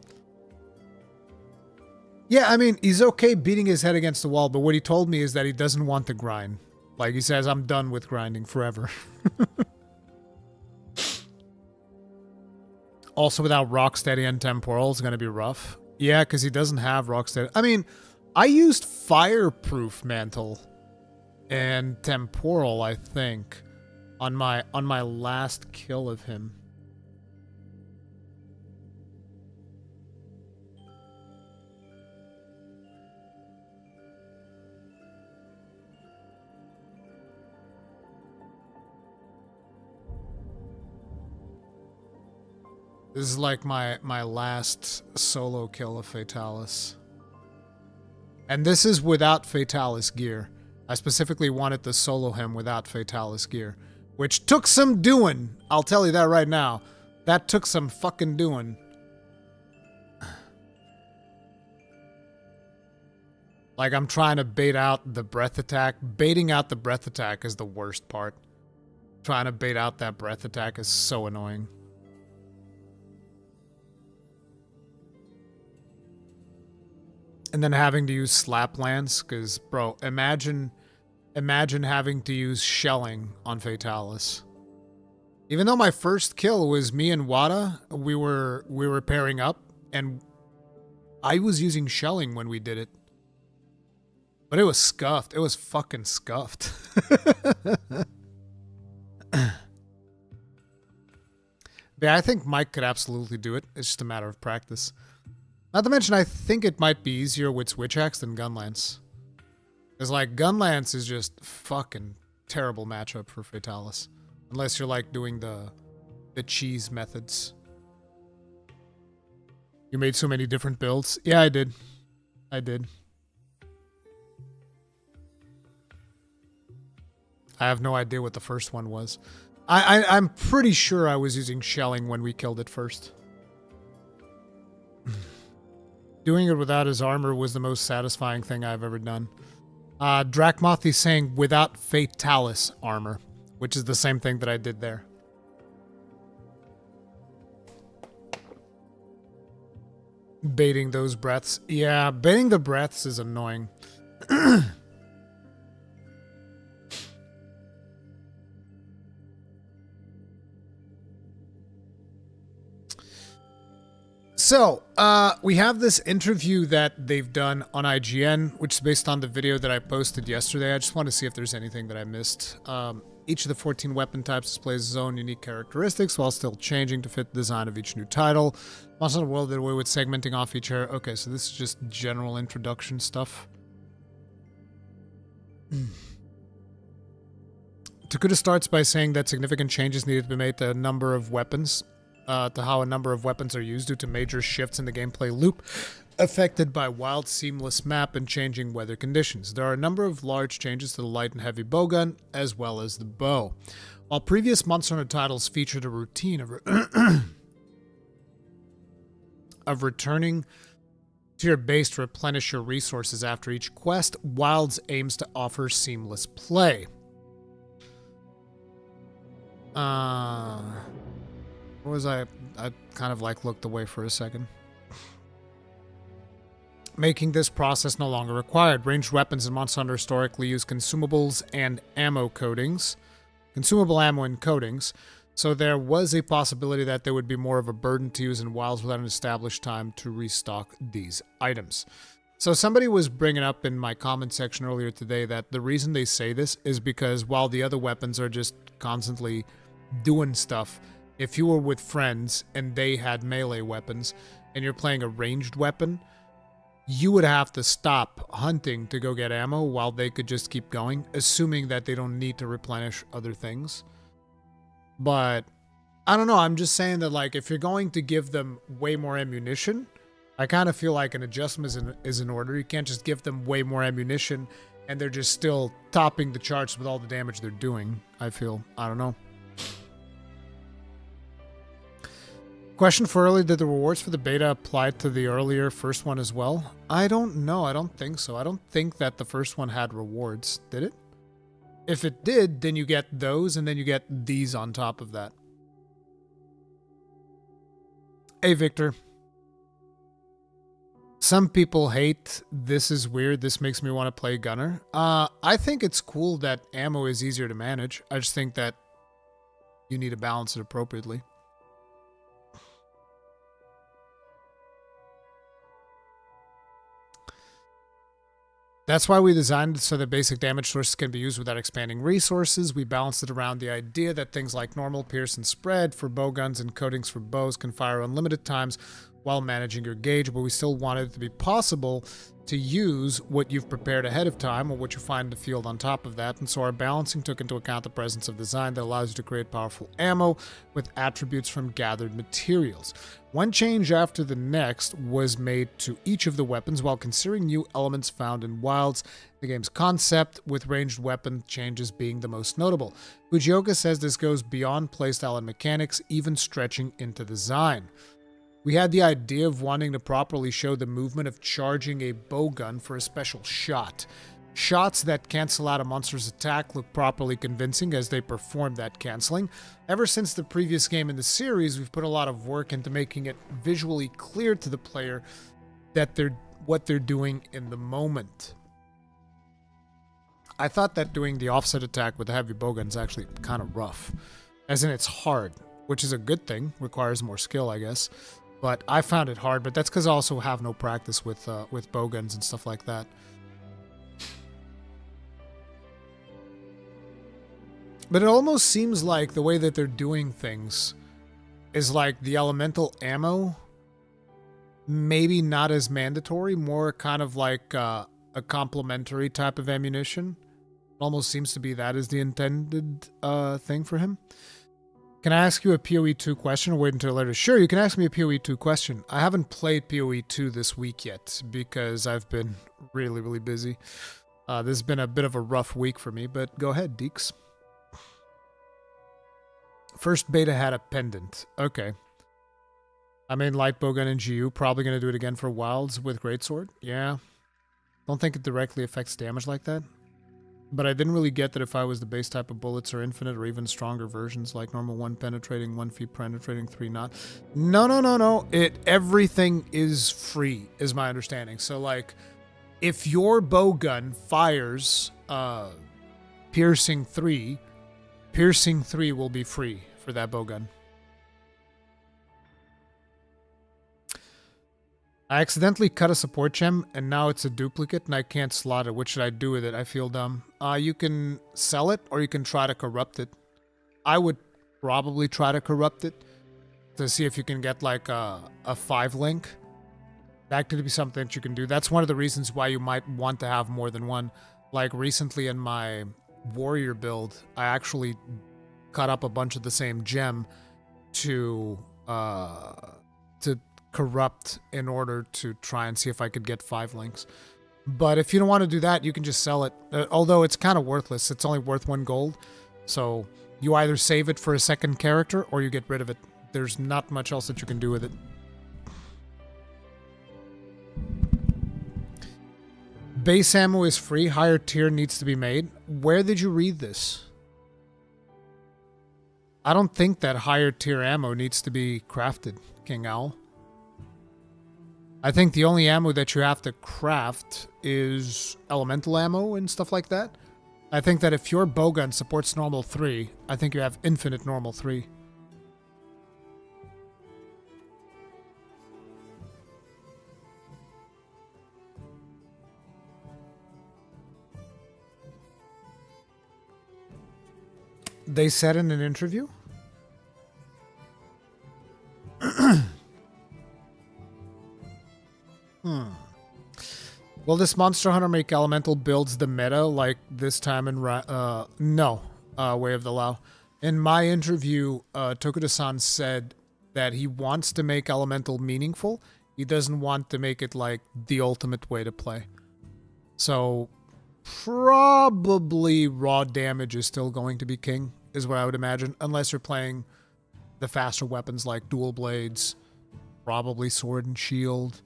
Yeah, I mean, he's okay beating his head against the wall, but what he told me is that he doesn't want to grind. Like, he says, I'm done with grinding forever. Also, without Rocksteady and Temporal, it's going to be rough. Yeah, because he doesn't have Rocksteady. I mean, I used Fireproof Mantle and Temporal, I think, on my last kill of him. This is like my last solo kill of Fatalis. And this is without Fatalis gear. I specifically wanted to solo him without Fatalis gear. Which took some doing. I'll tell you that right now. That took some fucking doing. Like, I'm trying to bait out the breath attack. Baiting out the breath attack is the worst part. Trying to bait out that breath attack is so annoying. And then having to use slap lance, because, bro, imagine having to use shelling on Fatalis. Even though my first kill was me and Wada, we were pairing up, and I was using shelling when we did it. But it was scuffed. It was fucking scuffed. Yeah, I think Mike could absolutely do it. It's just a matter of practice. Not to mention, I think it might be easier with Switch Axe than Gunlance. Because, like, Gunlance is just fucking terrible matchup for Fatalis. Unless you're, like, doing the cheese methods. You made so many different builds? Yeah, I did. I did. I have no idea what the first one was. I'm pretty sure I was using shelling when we killed it first. Doing it without his armor was the most satisfying thing I've ever done. Drakmoth is saying without Fatalis armor, which is the same thing that I did there. Baiting those breaths. Yeah, baiting the breaths is annoying. So, we have this interview that they've done on IGN, which is based on the video that I posted yesterday. I just want to see if there's anything that I missed. Each of the 14 weapon types displays its own unique characteristics while still changing to fit the design of each new title. Monster Hunter World did away with segmenting off each area. Okay, so this is just general introduction stuff. Takuda starts by saying that significant changes needed to be made to a number of weapons. To how a number of weapons are used due to major shifts in the gameplay loop affected by wild, seamless map and changing weather conditions. There are a number of large changes to the light and heavy bowgun, as well as the bow. While previous Monster Hunter titles featured a routine of returning to your base to replenish your resources after each quest, Wilds aims to offer seamless play. What was I kind of like looked away for a second. Making this process no longer required. Ranged weapons in Monster Hunter historically use consumables and ammo coatings. Consumable ammo and coatings. So there was a possibility that there would be more of a burden to use in Wilds without an established time to restock these items. So somebody was bringing up in my comment section earlier today that the reason they say this is because while the other weapons are just constantly doing stuff, if you were with friends and they had melee weapons and you're playing a ranged weapon, you would have to stop hunting to go get ammo while they could just keep going, assuming that they don't need to replenish other things. But I don't know, I'm just saying that, like, if you're going to give them way more ammunition, I kind of feel like an adjustment is in order. You can't just give them way more ammunition and they're just still topping the charts with all the damage they're doing, I feel. I don't know. Question for early, did the rewards for the beta apply to the earlier first one as well? I don't know. I don't think so. I don't think that the first one had rewards. Did it? If it did, then you get those and then you get these on top of that. Hey, Victor. Some people hate, this is weird, this makes me want to play Gunner. I think it's cool that ammo is easier to manage. I just think that you need to balance it appropriately. That's why we designed it so that basic damage sources can be used without expanding resources. We balanced it around the idea that things like normal, pierce, and spread for bowguns and coatings for bows can fire unlimited times while managing your gauge, but we still wanted it to be possible to use what you've prepared ahead of time or what you find in the field on top of that, and so our balancing took into account the presence of design that allows you to create powerful ammo with attributes from gathered materials. One change after the next was made to each of the weapons while considering new elements found in Wilds, the game's concept, with ranged weapon changes being the most notable. Fujioka says this goes beyond playstyle and mechanics, even stretching into design. We had the idea of wanting to properly show the movement of charging a bowgun for a special shot. Shots that cancel out a monster's attack look properly convincing as they perform that canceling. Ever since the previous game in the series, we've put a lot of work into making it visually clear to the player that what they're doing in the moment. I thought that doing the offset attack with a heavy bowgun is actually kind of rough. As in, it's hard, which is a good thing, requires more skill, I guess. But I found it hard, but that's because I also have no practice with bowguns and stuff like that. But it almost seems like the way that they're doing things is like the elemental ammo, maybe not as mandatory, more kind of like a complementary type of ammunition. It almost seems to be that is the intended thing for him. Can I ask you a PoE 2 question or wait until later? Sure, you can ask me a PoE 2 question. I haven't played PoE 2 this week yet because I've been really, really busy. This has been a bit of a rough week for me, but go ahead, Deeks. First beta had a pendant. Okay. I mean, light bowgun and GU. Probably going to do it again for wilds with greatsword. Yeah. Don't think it directly affects damage like that. But I didn't really get that if I was the base type of bullets or infinite or even stronger versions like normal 1 penetrating, 1 feet penetrating, 3 not. No. Everything is free, is my understanding. So, like, if your bowgun fires piercing 3 will be free for that bowgun. I accidentally cut a support gem, and now it's a duplicate, and I can't slot it. What should I do with it? I feel dumb. You can sell it, or you can try to corrupt it. I would probably try to corrupt it to see if you can get, like, a 5-link. That could be something that you can do. That's one of the reasons why you might want to have more than one. Like, recently in my warrior build, I actually cut up a bunch of the same gem to corrupt in order to try and see if I could get 5 links. But if you don't want to do that, you can just sell it. Although it's kind of worthless. It's only worth 1 gold. So you either save it for a second character or you get rid of it. There's not much else that you can do with it. Base ammo is free. Higher tier needs to be made. Where did you read this? I don't think that higher tier ammo needs to be crafted, King Owl. I think the only ammo that you have to craft is elemental ammo and stuff like that. I think that if your bowgun supports normal 3, I think you have infinite normal 3. They said in an interview? Will this Monster Hunter make elemental builds the meta like this time in no, Way of the Lao. In my interview, Tokuda-san said that he wants to make elemental meaningful. He doesn't want to make it like the ultimate way to play. So probably raw damage is still going to be king, is what I would imagine, unless you're playing the faster weapons like dual blades, probably sword and shield,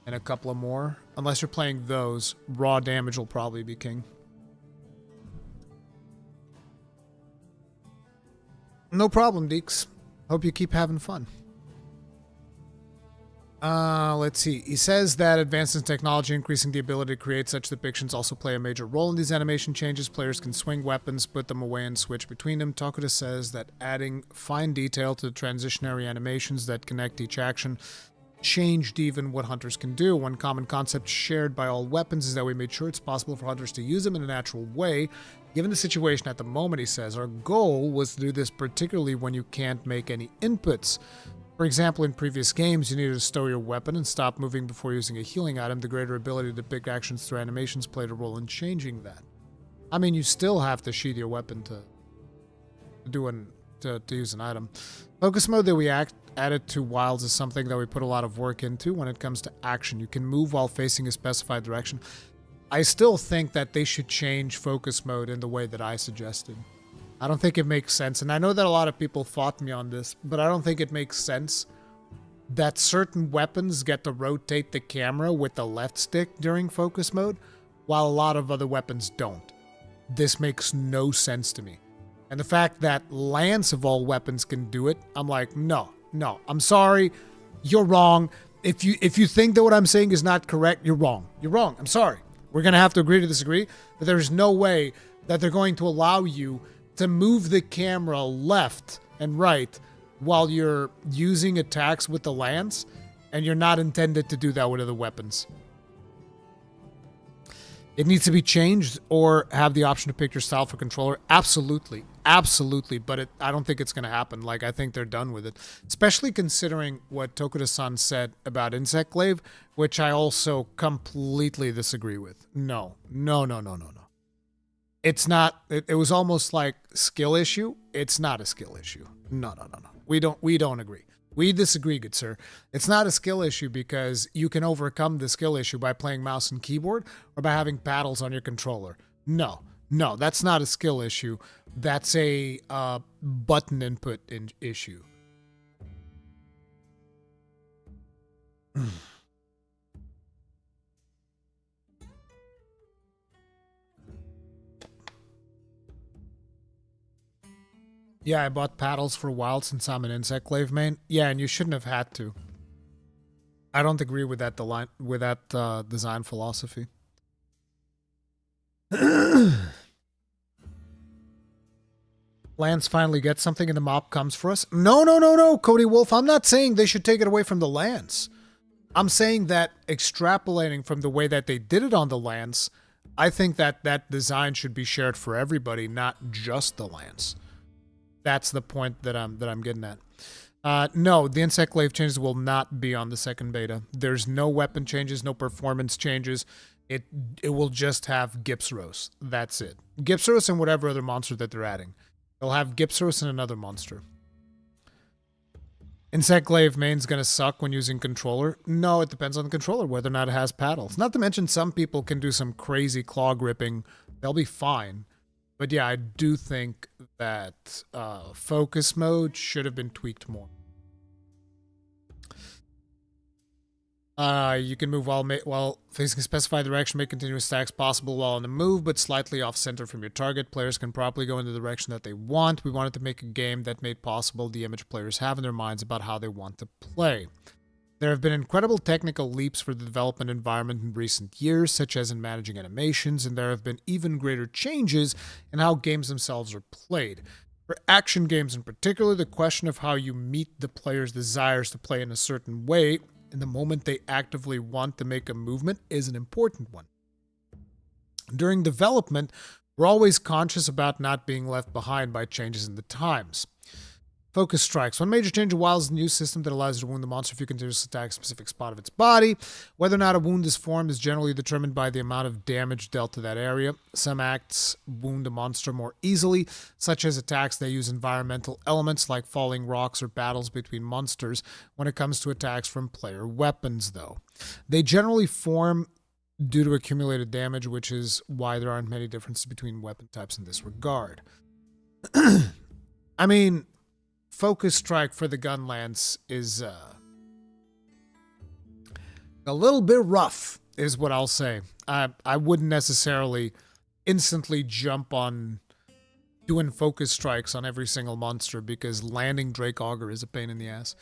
and a couple of more. Unless you're playing those, raw damage will probably be king. No problem, Deeks. Hope you keep having fun. Let's see. He says that advances in technology increasing the ability to create such depictions also play a major role in these animation changes. Players can swing weapons, put them away, and switch between them. Tokuda says that adding fine detail to the transitionary animations that connect each action changed even what hunters can do. One common concept shared by all weapons is that we made sure it's possible for hunters to use them in a natural way. Given the situation at the moment, he says, our goal was to do this particularly when you can't make any inputs. For example, in previous games, you needed to stow your weapon and stop moving before using a healing item. The greater ability to depict actions through animations played a role in changing that. I mean, you still have to sheath your weapon to use an item. Focus mode that we added to wilds is something that we put a lot of work into when it comes to action. You can move while facing a specified direction. I still think that they should change focus mode in the way that I suggested. I don't think it makes sense, and I know that a lot of people fought me on this, but I don't think it makes sense that certain weapons get to rotate the camera with the left stick during focus mode, while a lot of other weapons don't. This makes no sense to me. And the fact that Lance of all weapons can do it, I'm like, no, I'm sorry, you're wrong. If you think that what I'm saying is not correct, you're wrong. You're wrong, I'm sorry. We're going to have to agree to disagree, but there's no way that they're going to allow you to move the camera left and right while you're using attacks with the lance, and you're not intended to do that with other weapons. It needs to be changed or have the option to pick your style for controller. Absolutely. absolutely, but I don't think it's going to happen. Like, I think they're done with it, especially considering what Tokuda-san said about Insect Glaive, which I also completely disagree with. No. It's not. It was almost like skill issue. It's not a skill issue. No. We don't agree. We disagree, good sir. It's not a skill issue because you can overcome the skill issue by playing mouse and keyboard or by having paddles on your controller. No, that's not a skill issue. That's a button input issue. Yeah, I bought paddles for a while since I'm an Insect Glaive main. Yeah, and you shouldn't have had to. I don't agree with that design philosophy. Lance finally gets something and the mop comes for us. No, Cody Wolf. I'm not saying they should take it away from the Lance. I'm saying that extrapolating from the way that they did it on the Lance, I think that design should be shared for everybody, not just the Lance. That's the point that I'm getting at. No, the Insect Glaive changes will not be on the second beta. There's no weapon changes, no performance changes. It will just have Gypsaros. That's it. Gypsaros and whatever other monster that they're adding. They'll have Gypsaros and another monster. Insect Glaive main's gonna suck when using controller. No, it depends on the controller, whether or not it has paddles. Not to mention some people can do some crazy claw gripping. They'll be fine. But yeah, I do think that focus mode should have been tweaked more. You can move while facing a specified direction, make continuous stacks possible while on the move, but slightly off center from your target. Players can properly go in the direction that they want. We wanted to make a game that made possible the image players have in their minds about how they want to play. There have been incredible technical leaps for the development environment in recent years, such as in managing animations, and there have been even greater changes in how games themselves are played. For action games in particular, the question of how you meet the player's desires to play in a certain way in the moment they actively want to make a movement is an important one. During development, we're always conscious about not being left behind by changes in the times. Focus strikes. One major change of WoW is a new system that allows you to wound the monster if you continuously attack a specific spot of its body. Whether or not a wound is formed is generally determined by the amount of damage dealt to that area. Some acts wound a monster more easily, such as attacks that use environmental elements like falling rocks or battles between monsters. When it comes to attacks from player weapons, though, they generally form due to accumulated damage, which is why there aren't many differences between weapon types in this regard. I mean, Focus Strike for the gun lance is a little bit rough, is what I'll say. I wouldn't necessarily instantly jump on doing focus strikes on every single monster because landing Drake Augur is a pain in the ass.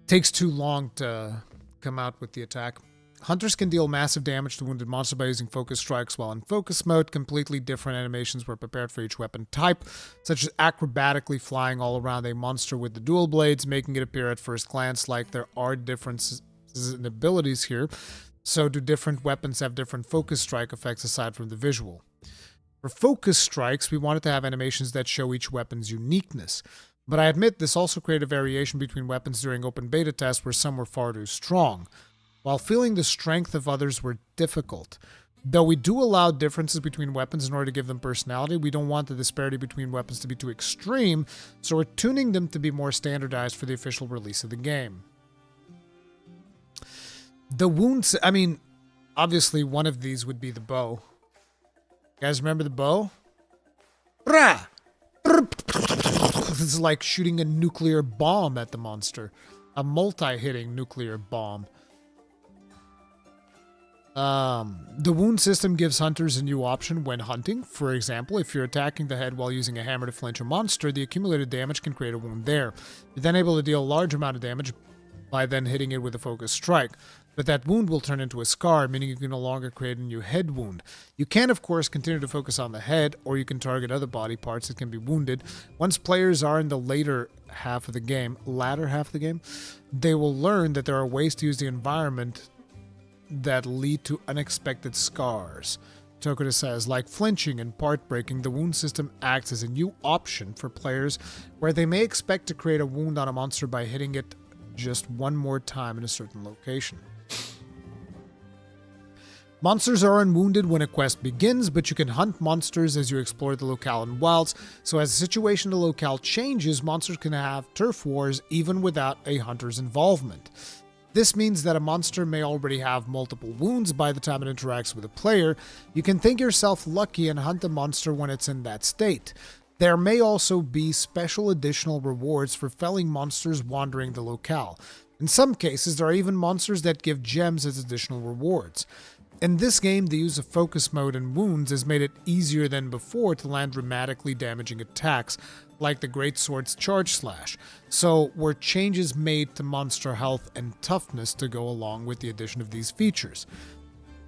Takes too long to come out with the attack. Hunters can deal massive damage to wounded monsters by using focus strikes while in focus mode. Completely different animations were prepared for each weapon type, such as acrobatically flying all around a monster with the dual blades, making it appear at first glance like there are differences in abilities here. So do different weapons have different focus strike effects aside from the visual? For focus strikes, we wanted to have animations that show each weapon's uniqueness. But I admit this also created a variation between weapons during open beta tests where some were far too strong, while feeling the strength of others were difficult. Though we do allow differences between weapons in order to give them personality, we don't want the disparity between weapons to be too extreme, so we're tuning them to be more standardized for the official release of the game. The wounds, I mean, obviously one of these would be the bow. You guys remember the bow? Rah! This is like shooting a nuclear bomb at the monster. A multi-hitting nuclear bomb. The wound system gives hunters a new option when hunting. For example, if you're attacking the head while using a hammer to flinch a monster, the accumulated damage can create a wound there. You're then able to deal a large amount of damage by then hitting it with a focused strike. But that wound will turn into a scar, meaning you can no longer create a new head wound. You can, of course, continue to focus on the head, or you can target other body parts that can be wounded. Once players are in the latter half of the game, they will learn that there are ways to use the environment that lead to unexpected scars. Tokuda says, like flinching and part breaking, the wound system acts as a new option for players where they may expect to create a wound on a monster by hitting it just one more time in a certain location. Monsters are unwounded when a quest begins, but you can hunt monsters as you explore the locale in wilds, so as the situation in the locale changes, monsters can have turf wars even without a hunter's involvement. This means that a monster may already have multiple wounds by the time it interacts with a player. You can think yourself lucky and hunt a monster when it's in that state. There may also be special additional rewards for felling monsters wandering the locale. In some cases, there are even monsters that give gems as additional rewards. In this game, the use of focus mode and wounds has made it easier than before to land dramatically damaging attacks, like the Greatsword's Charge Slash, so were changes made to monster health and toughness to go along with the addition of these features.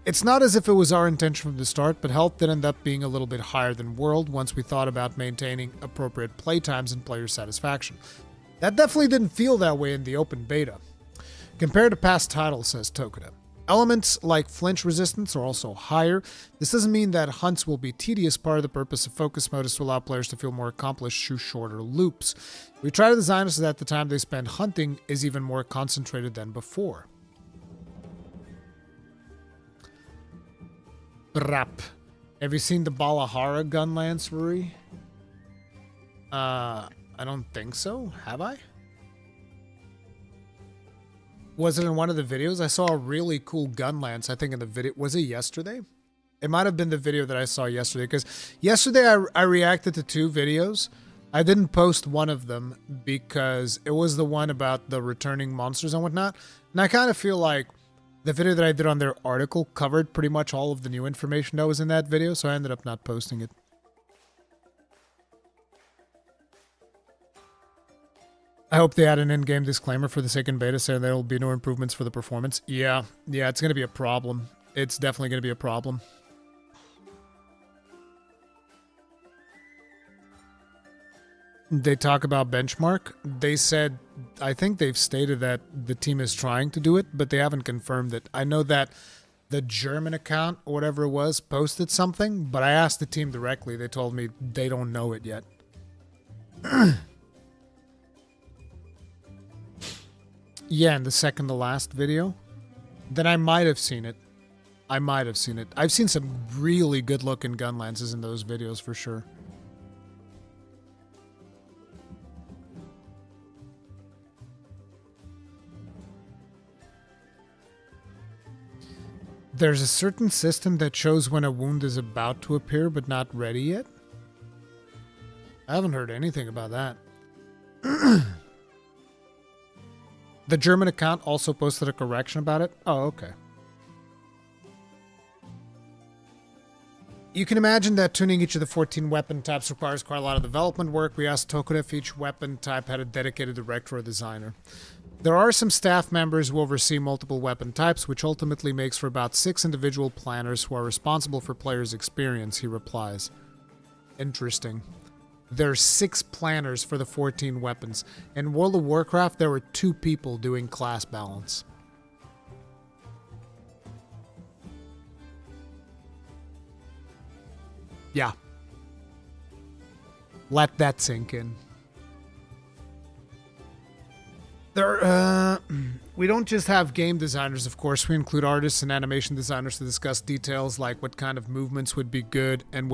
It's not as if it was our intention from the start, but health did end up being a little bit higher than World once we thought about maintaining appropriate playtimes and player satisfaction. That definitely didn't feel that way in the open beta. Compared to past titles, says Tokuda. Elements like flinch resistance are also higher. This doesn't mean that hunts will be tedious. Part of the purpose of focus mode is to allow players to feel more accomplished through shorter loops. We try to design it so that the time they spend hunting is even more concentrated than before. Brap. Have you seen the Balahara gun lance, Ruri? I don't think so. Have I? Was it in one of the videos? I saw a really cool gun lance, I think in the video. Was it yesterday? It might have been the video that I saw yesterday, because yesterday I reacted to 2 videos. I didn't post one of them because it was the one about the returning monsters and whatnot. And I kind of feel like the video that I did on their article covered pretty much all of the new information that was in that video, so I ended up not posting it. I hope they add an in-game disclaimer for the second beta saying there will be no improvements for the performance. Yeah, it's going to be a problem. It's definitely going to be a problem. They talk about benchmark. They said, I think they've stated that the team is trying to do it, but they haven't confirmed it. I know that the German account, or whatever it was, posted something, but I asked the team directly. They told me they don't know it yet. Yeah, in the second to last video. Then I might have seen it. I've seen some really good looking gun lances in those videos for sure. There's a certain system that shows when a wound is about to appear but not ready yet. I haven't heard anything about that. The German account also posted a correction about it. Oh, okay. You can imagine that tuning each of the 14 weapon types requires quite a lot of development work. We asked Tokuda if each weapon type had a dedicated director or designer. There are some staff members who oversee multiple weapon types, which ultimately makes for about 6 individual planners who are responsible for players' experience, he replies. Interesting. There's 6 planners for the 14 weapons. In World of Warcraft, there were 2 people doing class balance. Yeah. Let that sink in. We don't just have game designers, of course. We include artists and animation designers to discuss details like what kind of movements would be good and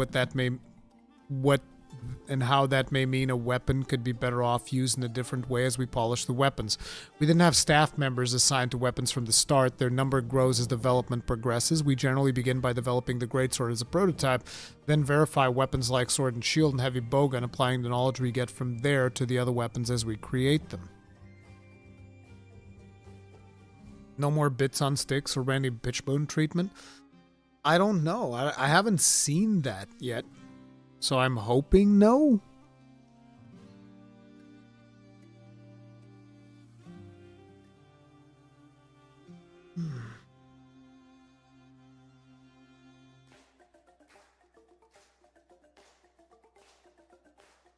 how that may mean a weapon could be better off used in a different way as we polish the weapons. We didn't have staff members assigned to weapons from the start. Their number grows as development progresses. We generally begin by developing the greatsword as a prototype, then verify weapons like sword and shield and heavy bowgun, applying the knowledge we get from there to the other weapons as we create them. No more bits on sticks or any pitchbone treatment? I don't know. I haven't seen that yet. So I'm hoping no.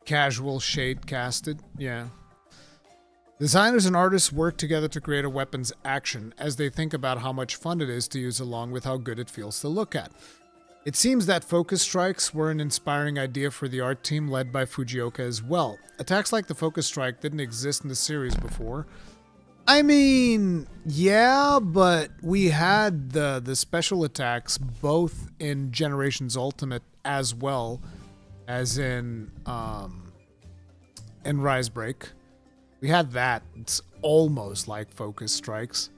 Casual shade casted, yeah. Designers and artists work together to create a weapon's action as they think about how much fun it is to use along with how good it feels to look at. It seems that focus strikes were an inspiring idea for the art team led by Fujioka as well. Attacks like the focus strike didn't exist in the series before. I mean, yeah, but we had the special attacks both in Generations Ultimate as well as in Rise Break. We had that. It's almost like focus strikes.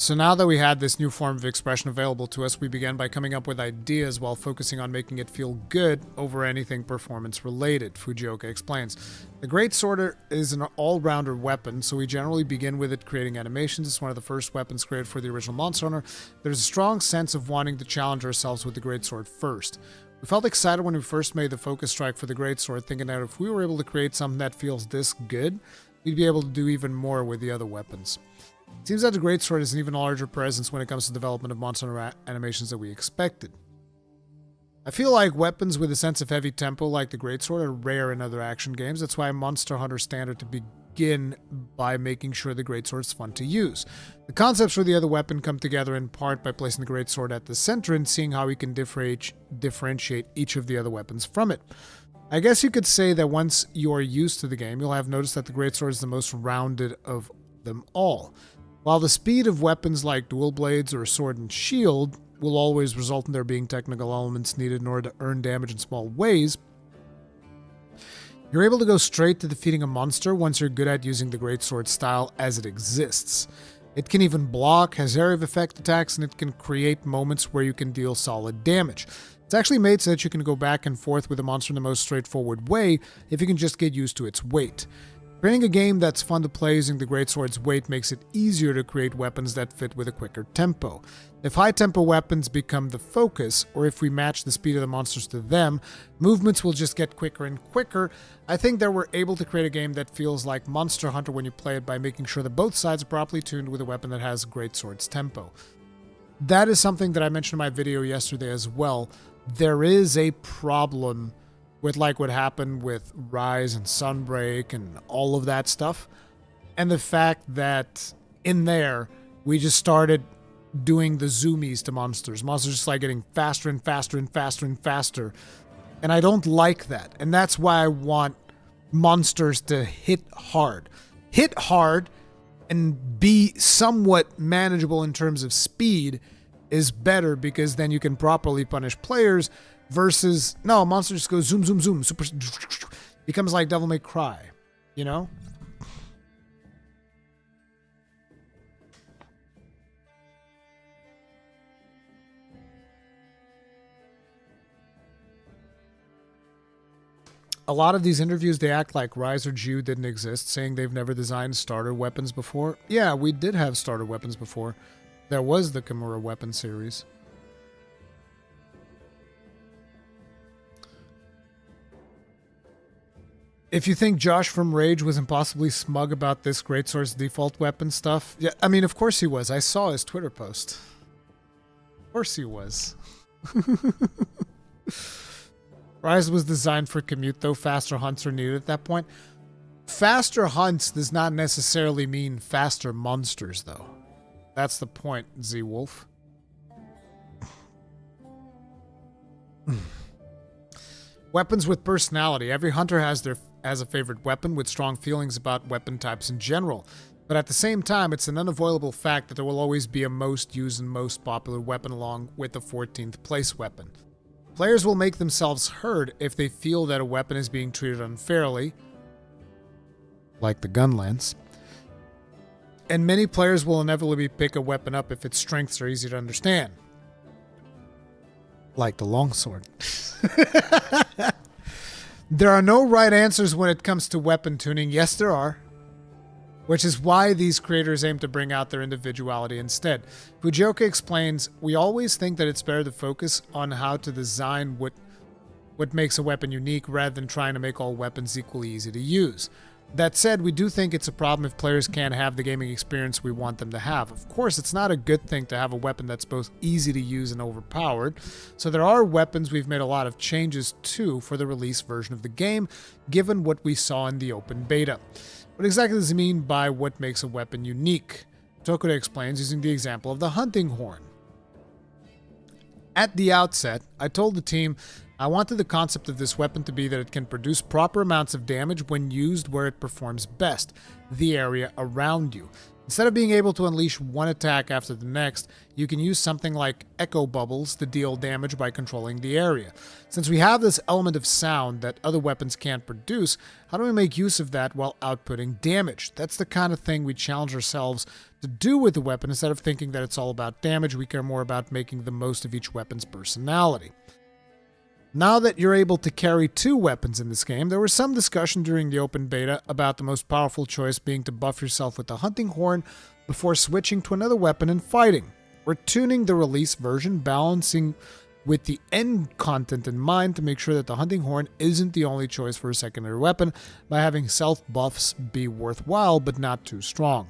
So now that we had this new form of expression available to us, we began by coming up with ideas while focusing on making it feel good over anything performance related, Fujioka explains. The Great Sword is an all-rounder weapon, so we generally begin with it creating animations. It's one of the first weapons created for the original Monster Hunter. There's a strong sense of wanting to challenge ourselves with the Great Sword first. We felt excited when we first made the focus strike for the Great Sword, thinking that if we were able to create something that feels this good, we'd be able to do even more with the other weapons. It seems that the Great Sword is an even larger presence when it comes to development of Monster Hunter animations than we expected. I feel like weapons with a sense of heavy tempo like the Great Sword are rare in other action games. That's why Monster Hunter standard to begin by making sure the Great Sword is fun to use. The concepts for the other weapon come together in part by placing the Great Sword at the center and seeing how we can differentiate each of the other weapons from it. I guess you could say that once you are used to the game, you'll have noticed that the Great Sword is the most rounded of them all. While the speed of weapons like dual blades or sword and shield will always result in there being technical elements needed in order to earn damage in small ways, you're able to go straight to defeating a monster once you're good at using the Great Sword style as it exists. It can even block, has area of effect attacks, and it can create moments where you can deal solid damage. It's actually made so that you can go back and forth with the monster in the most straightforward way if you can just get used to its weight. Creating a game that's fun to play using the Great Sword's weight makes it easier to create weapons that fit with a quicker tempo. If high-tempo weapons become the focus, or if we match the speed of the monsters to them, movements will just get quicker and quicker. I think that we're able to create a game that feels like Monster Hunter when you play it by making sure that both sides are properly tuned with a weapon that has Great Sword's tempo. That is something that I mentioned in my video yesterday as well. There is a problem with like what happened with Rise and Sunbreak and all of that stuff. And the fact that in there, we just started doing the zoomies to monsters. Monsters just like getting faster and faster and faster and faster. And I don't like that. And that's why I want monsters to hit hard. Hit hard and be somewhat manageable in terms of speed is better, because then you can properly punish players. Versus, no, monster just goes zoom, zoom, zoom, super, becomes like Devil May Cry, you know? A lot of these interviews, they act like Rise or Jew didn't exist, saying they've never designed starter weapons before. Yeah, we did have starter weapons before. There was the Kimura weapon series. If you think Josh from Rage was impossibly smug about this Great Sword's default weapon stuff, yeah, I mean, of course he was. I saw his Twitter post. Of course he was. Rise was designed for commute, though faster hunts are needed at that point. Faster hunts does not necessarily mean faster monsters, though. That's the point, Z-Wolf. Weapons with personality. Every hunter has a favorite weapon with strong feelings about weapon types in general. But at the same time, it's an unavoidable fact that there will always be a most used and most popular weapon along with the 14th place weapon. Players will make themselves heard if they feel that a weapon is being treated unfairly, like the gun lance. And many players will inevitably pick a weapon up if its strengths are easy to understand, like the longsword. There are no right answers when it comes to weapon tuning. Yes, there are. Which is why these creators aim to bring out their individuality instead. Fujioka explains, we always think that it's better to focus on how to design what makes a weapon unique rather than trying to make all weapons equally easy to use. That said, we do think it's a problem if players can't have the gaming experience we want them to have. Of course, it's not a good thing to have a weapon that's both easy to use and overpowered, so there are weapons we've made a lot of changes to for the release version of the game, given what we saw in the open beta. What exactly does it mean by what makes a weapon unique? Tokuda explains using the example of the hunting horn. At the outset, I told the team I wanted the concept of this weapon to be that it can produce proper amounts of damage when used where it performs best, the area around you. Instead of being able to unleash one attack after the next, you can use something like echo bubbles to deal damage by controlling the area. Since we have this element of sound that other weapons can't produce, how do we make use of that while outputting damage? That's the kind of thing we challenge ourselves to do with the weapon. Instead of thinking that it's all about damage, we care more about making the most of each weapon's personality. Now that you're able to carry 2 weapons in this game, there was some discussion during the open beta about the most powerful choice being to buff yourself with the hunting horn before switching to another weapon and fighting. We're tuning the release version, balancing with the end content in mind to make sure that the hunting horn isn't the only choice for a secondary weapon by having self buffs be worthwhile but not too strong.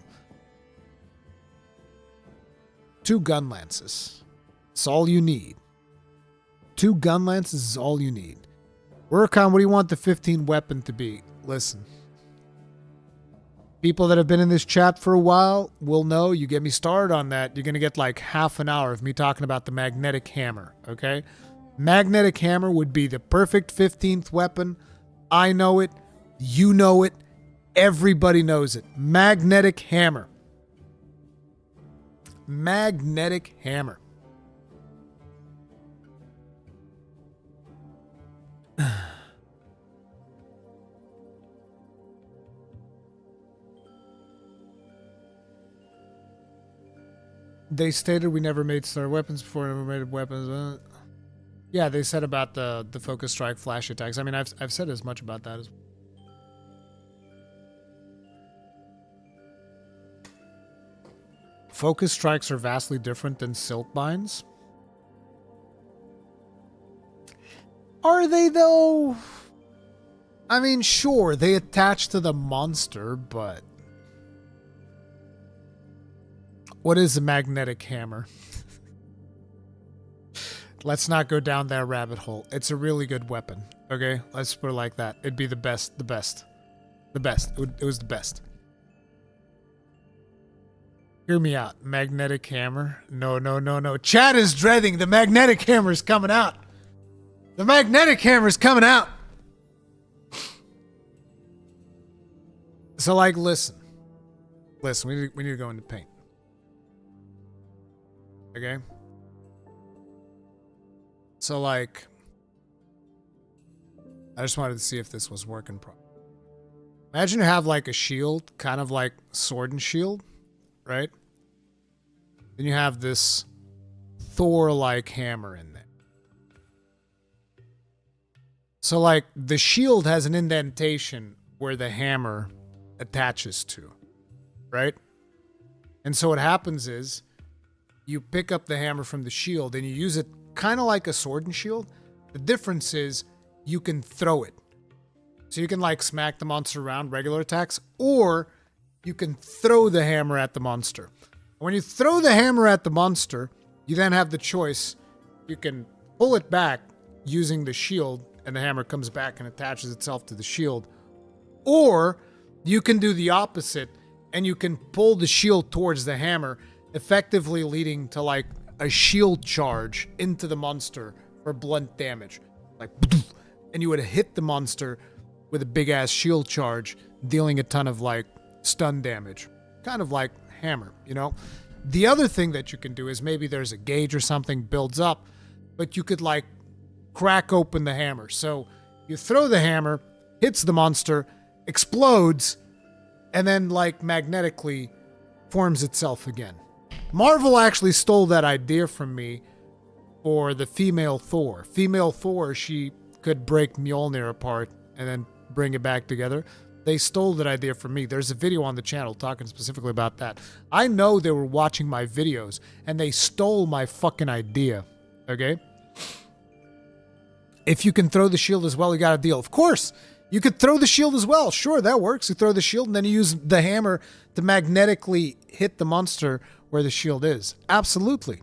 2 gun lances. It's all you need. 2 gun lances is all you need. Rurikhan, what do you want the 15 weapon to be? Listen. People that have been in this chat for a while will know you get me started on that. You're going to get like half an hour of me talking about the magnetic hammer, okay? Magnetic hammer would be the perfect 15th weapon. I know it. You know it. Everybody knows it. Magnetic hammer. Magnetic hammer. They stated we never made star weapons before, never made weapons. Yeah, they said about the focus strike flash attacks. I mean, I've said as much about that as well. Focus strikes are vastly different than silk binds. Are they though? I mean, sure, they attach to the monster, but what is a magnetic hammer? Let's not go down that rabbit hole. It's a really good weapon. Okay, let's put it like that. It'd be the best. The best. It was the best. Hear me out. Magnetic hammer. No. Chad is dreading. The magnetic hammer is coming out. The magnetic hammer is coming out. So, like, listen. We need to go into paint. Okay? So, like, I just wanted to see if this was working properly. Imagine you have, like, a shield, kind of like sword and shield, right? Then you have this Thor-like hammer in there. So, like, the shield has an indentation where the hammer attaches to, right? And so what happens is you pick up the hammer from the shield and you use it kind of like a sword and shield. The difference is you can throw it. So you can, like, smack the monster around, regular attacks, or you can throw the hammer at the monster. When you throw the hammer at the monster, you then have the choice. You can pull it back using the shield, and the hammer comes back and attaches itself to the shield. Or you can do the opposite, and you can pull the shield towards the hammer, effectively leading to, like, a shield charge into the monster for blunt damage. Like, and you would hit the monster with a big-ass shield charge, dealing a ton of, like, stun damage. Kind of like hammer, you know? The other thing that you can do is maybe there's a gauge or something builds up, but you could, like, crack open the hammer. So you throw the hammer, hits the monster, explodes, and then, like, magnetically forms itself again. Marvel actually stole that idea from me for the female Thor. Female Thor, she could break Mjolnir apart and then bring it back together. They stole that idea from me. There's a video on the channel talking specifically about that. I know they were watching my videos and they stole my fucking idea. Okay? If you can throw the shield as well, you got a deal. Of course, you could throw the shield as well. Sure, that works. You throw the shield and then you use the hammer to magnetically hit the monster where the shield is. Absolutely.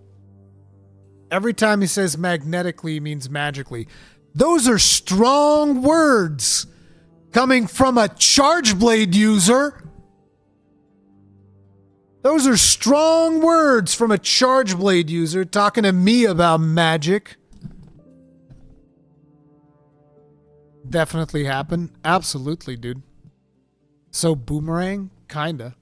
Every time he says magnetically, he means magically. Those are strong words coming from a Charge Blade user. Those are strong words from a Charge Blade user talking to me about magic. Definitely happen. Absolutely, dude. So boomerang? Kinda.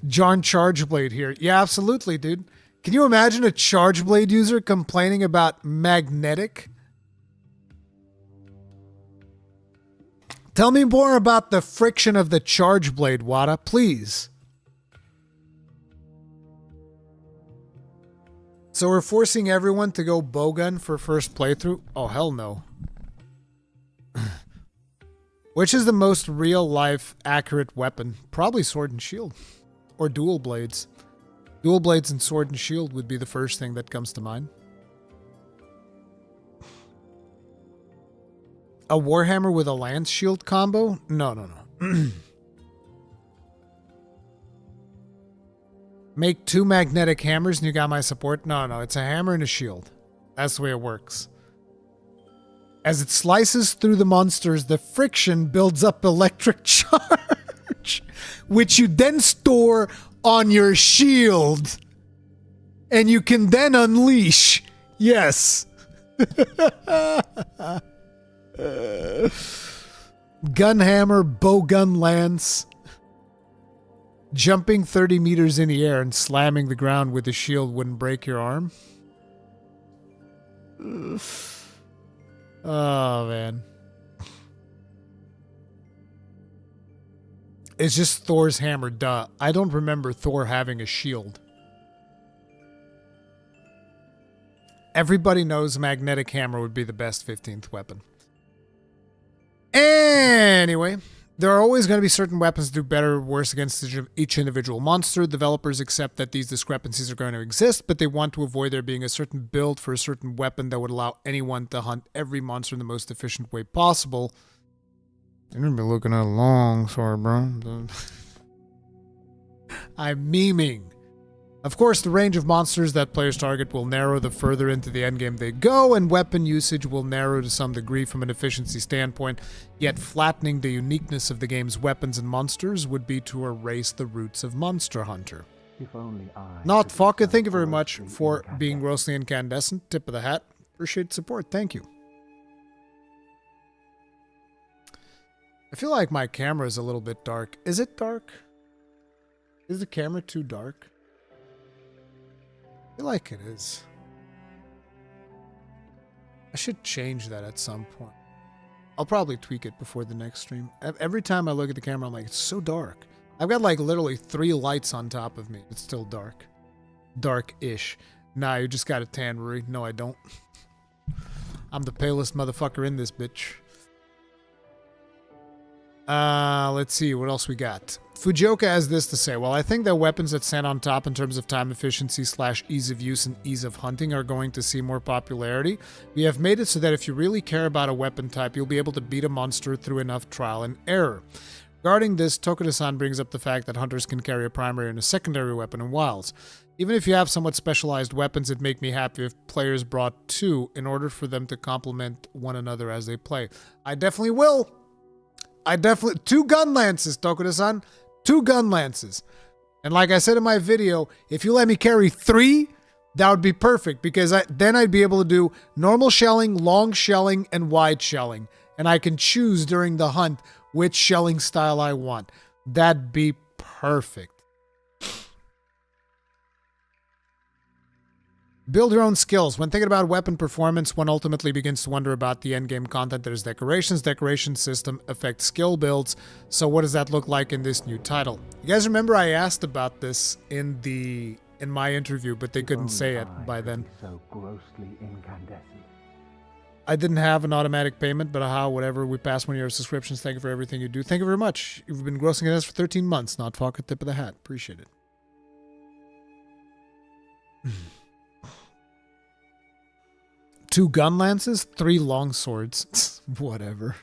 John Charge Blade here. Yeah, absolutely, dude. Can you imagine a Charge Blade user complaining about magnetic? Tell me more about the friction of the Charge Blade, Wada, please. So we're forcing everyone to go bowgun for first playthrough? Oh, hell no. Which is the most real-life accurate weapon? Probably sword and shield. Or dual blades. Dual blades and sword and shield would be the first thing that comes to mind. A Warhammer with a lance shield combo? No. Make 2 magnetic hammers and you got my support? No, it's a hammer and a shield. That's the way it works. As it slices through the monsters, the friction builds up electric charge, which you then store on your shield. And you can then unleash. Yes. Gun hammer, bow gun lance. Jumping 30 meters in the air and slamming the ground with the shield wouldn't break your arm? Oh, man. It's just Thor's hammer, duh. I don't remember Thor having a shield. Everybody knows magnetic hammer would be the best 15th weapon. Anyway, there are always going to be certain weapons that do better or worse against each individual monster. Developers accept that these discrepancies are going to exist, but they want to avoid there being a certain build for a certain weapon that would allow anyone to hunt every monster in the most efficient way possible. You're going to be looking at a long sword, bro. I'm memeing. Of course, the range of monsters that players target will narrow the further into the endgame they go, and weapon usage will narrow to some degree from an efficiency standpoint, yet flattening the uniqueness of the game's weapons and monsters would be to erase the roots of Monster Hunter. If only I Not could Falca, be thank you so very much grossly for incandescent. being grossly incandescent. Tip of the hat. Appreciate the support. Thank you. I feel like my camera is a little bit dark. Is it dark? Is the camera too dark? I feel like it is. I should change that at some point. I'll probably tweak it before the next stream. Every time I look at the camera, I'm like, it's so dark. I've got like literally 3 lights on top of me. It's still dark. Dark-ish. Nah, you just got a tan, Ruri. No, I don't. I'm the palest motherfucker in this bitch. Let's see, what else we got? Fujioka has this to say. Well, I think that weapons that stand on top in terms of time efficiency / ease of use and ease of hunting are going to see more popularity. We have made it so that if you really care about a weapon type, you'll be able to beat a monster through enough trial and error. Regarding this, Tokuda-san brings up the fact that hunters can carry a primary and a secondary weapon in wilds. Even if you have somewhat specialized weapons, it'd make me happy if players brought 2 in order for them to complement one another as they play. I definitely will. 2 gun lances, Tokuda-san. 2 gun lances. And like I said in my video, if you let me carry 3, that would be perfect, because then I'd be able to do normal shelling, long shelling, and wide shelling. And I can choose during the hunt which shelling style I want. That'd be perfect. Build your own skills. When thinking about weapon performance, one ultimately begins to wonder about the endgame content that is decorations. Decoration system affects skill builds. So what does that look like in this new title? You guys remember I asked about this in my interview, but they couldn't say it by then. So grossly incandescent. I didn't have an automatic payment, but aha, whatever. We passed 1 year of subscriptions. Thank you for everything you do. Thank you very much. You've been grossing us for 13 months. Not Falca, tip of the hat. Appreciate it. 2 gun lances, 3 long swords. Whatever.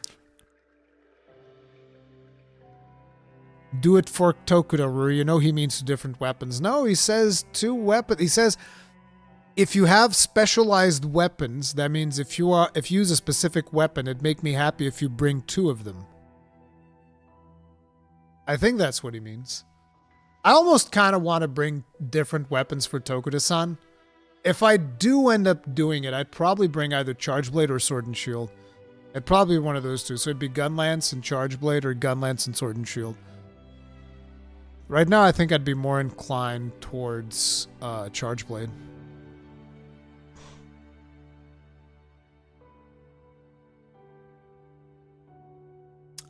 Do it for Tokuda, Ruri. You know he means 2 different weapons. No, he says 2 weapons. He says if you have specialized weapons, that means if you use a specific weapon, it'd make me happy if you bring 2 of them. I think that's what he means. I almost kind of want to bring different weapons for Tokuda-san. If I do end up doing it, I'd probably bring either Charge Blade or Sword and Shield. It'd probably be one of those two. So it'd be Gun Lance and Charge Blade, or Gun Lance and Sword and Shield. Right now, I think I'd be more inclined towards Charge Blade.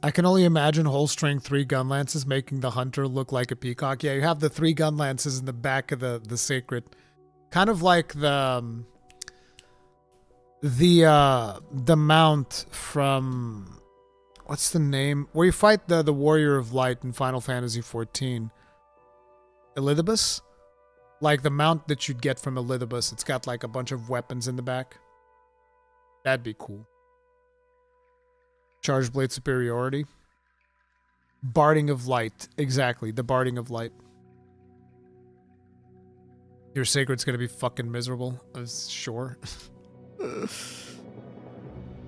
I can only imagine holstering 3 gun lances, making the hunter look like a peacock. Yeah, you have the 3 gun lances in the back of the sacred, kind of like the mount from, what's the name? Where you fight the Warrior of Light in Final Fantasy XIV. Elidibus? Like the mount that you'd get from Elidibus. It's got like a bunch of weapons in the back. That'd be cool. Charge Blade superiority. Barding of Light. Exactly, the Barding of Light. Your sacred's gonna be fucking miserable. Sure.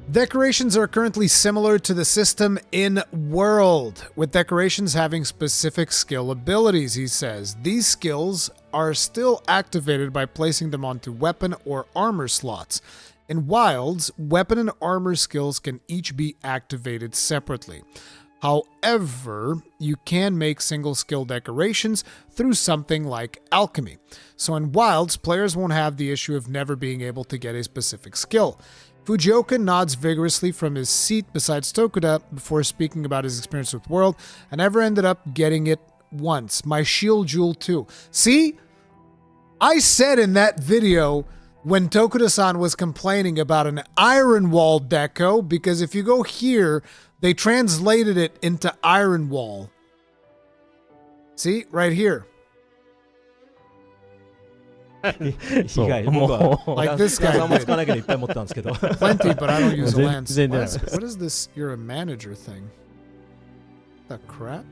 Decorations are currently similar to the system in World, with decorations having specific skill abilities, he says. These skills are still activated by placing them onto weapon or armor slots. In Wilds, weapon and armor skills can each be activated separately. However, you can make single skill decorations through something like alchemy. So in Wilds, players won't have the issue of never being able to get a specific skill. Fujioka nods vigorously from his seat beside Tokuda before speaking about his experience with World. I never ended up getting it once. My shield jewel too. See? I said in that video when Tokuda-san was complaining about an Iron Wall deco, because if you go here, they translated it into Iron Wall. See? Right here. 被害僕は Like this guy も使わなきゃいっぱい持ってたんですけど Plenty, but I don't use a lance. 全然 What is this? You're a manager thing. The crap?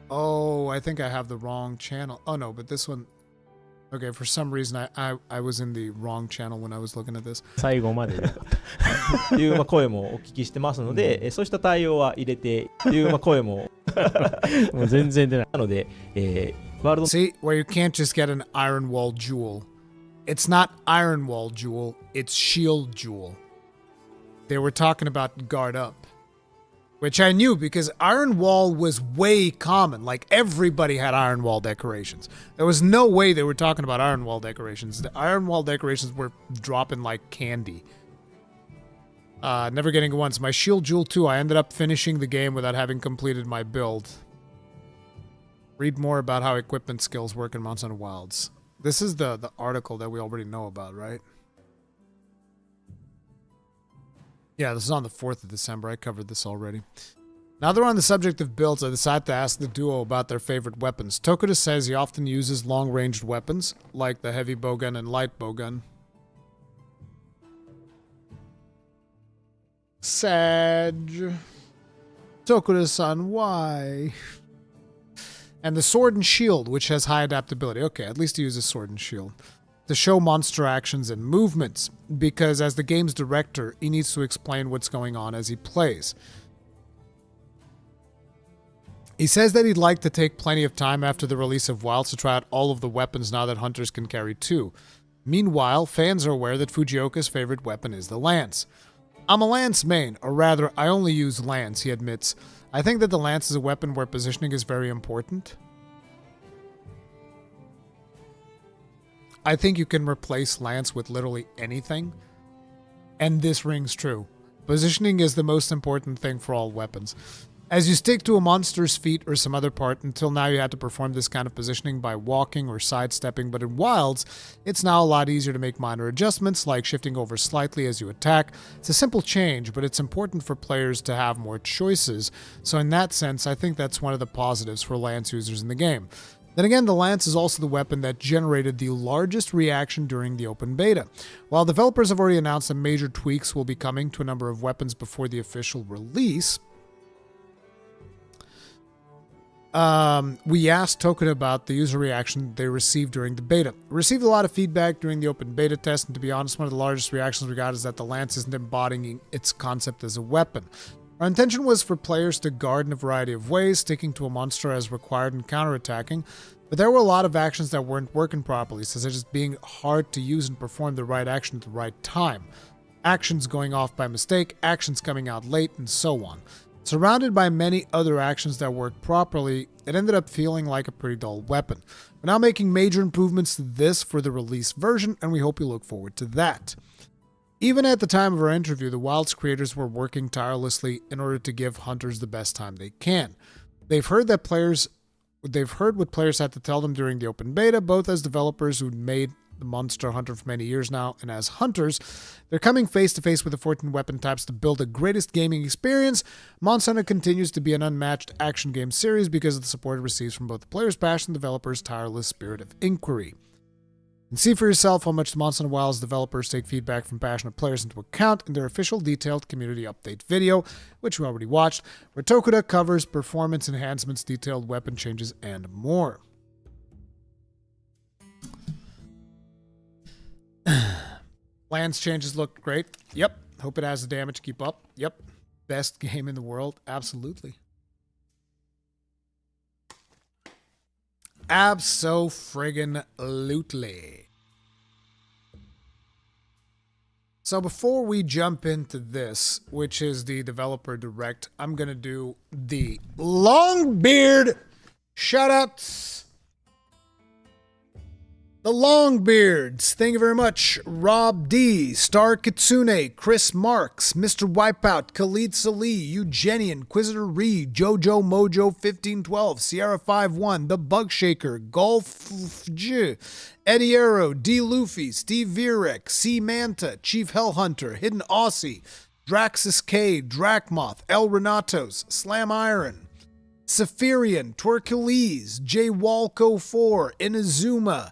Oh, I think I have the wrong channel. Oh no, but this one. Okay, for some reason I was in the wrong channel when I was looking at this. 最後までという声もお聞きしてますので、そうした対応は入れてという声ももう全然出ないなので、ワールド See, where you can't just get an Iron Wall jewel. It's not Iron Wall jewel, it's Shield jewel. They were talking about Guard Up, which I knew because Iron Wall was way common. Like everybody had Iron Wall decorations. There was no way they were talking about Iron Wall decorations. The Iron Wall decorations were dropping like candy. Never getting it once. My Shield Jewel 2, I ended up finishing the game without having completed my build. Read more about how equipment skills work in Monster Hunter Wilds. This is the article that we already know about, right? Yeah, this is on the 4th of December. I covered this already. Now they're on the subject of builds, I decided to ask the duo about their favorite weapons. Tokuda says he often uses long-ranged weapons, like the heavy bowgun and light bowgun. Sag. Tokuda-san, why? And the sword and shield, which has high adaptability. Okay, at least he uses sword and shield. To show monster actions and movements, because as the game's director, he needs to explain what's going on as he plays. He says that he'd like to take plenty of time after the release of Wilds to try out all of the weapons now that hunters can carry 2. Meanwhile, fans are aware that Fujioka's favorite weapon is the lance. I'm a lance main, or rather, I only use lance, he admits. I think that the lance is a weapon where positioning is very important. I think you can replace lance with literally anything, and this rings true. Positioning is the most important thing for all weapons. As you stick to a monster's feet or some other part, until now you had to perform this kind of positioning by walking or sidestepping, but in Wilds, it's now a lot easier to make minor adjustments, like shifting over slightly as you attack. It's a simple change, but it's important for players to have more choices, so in that sense, I think that's one of the positives for lance users in the game. Then again, the lance is also the weapon that generated the largest reaction during the open beta. While developers have already announced that major tweaks will be coming to a number of weapons before the official release, we asked Tokuda about the user reaction they received during the beta. We received a lot of feedback during the open beta test, and to be honest, one of the largest reactions we got is that the lance isn't embodying its concept as a weapon. Our intention was for players to guard in a variety of ways, sticking to a monster as required and counterattacking, but there were a lot of actions that weren't working properly, such as being hard to use and perform the right action at the right time, actions going off by mistake, actions coming out late, and so on. Surrounded by many other actions that worked properly, it ended up feeling like a pretty dull weapon. We're now making major improvements to this for the release version, and we hope you look forward to that. Even at the time of our interview, the Wild's creators were working tirelessly in order to give hunters the best time they can. They've heard what players had to tell them during the open beta, both as developers who made the Monster Hunter for many years now, and as hunters. They're coming face to face with the 14 weapon types to build the greatest gaming experience. Monster Hunter continues to be an unmatched action game series because of the support it receives from both the players' passion and developers' tireless spirit of inquiry. And see for yourself how much the Monster Hunter Wilds developers take feedback from passionate players into account in their official detailed community update video, which we already watched, where Tokuda covers performance enhancements, detailed weapon changes, and more. Lance changes look great. Yep. Hope it has the damage. Keep up. Yep. Best game in the world. Absolutely. Abso-friggin-lutely. So before we jump into this, which is the developer direct, I'm going to do the Longbeard shoutouts. The Longbeards, thank you very much. Rob D, Star Kitsune, Chris Marks, Mr. Wipeout, Khalid Salih, Eugenian, Inquisitor Reed, Jojo Mojo 1512, Sierra 51, The Bug Shaker, Golf J, Eddie Arrow, D Luffy, Steve Virek, C Manta, Chief Hellhunter, Hidden Aussie, Draxus K, Dracmoth, El Renatos, Slam Iron, Saphirian, Twerkules, J Walco 4, Inazuma,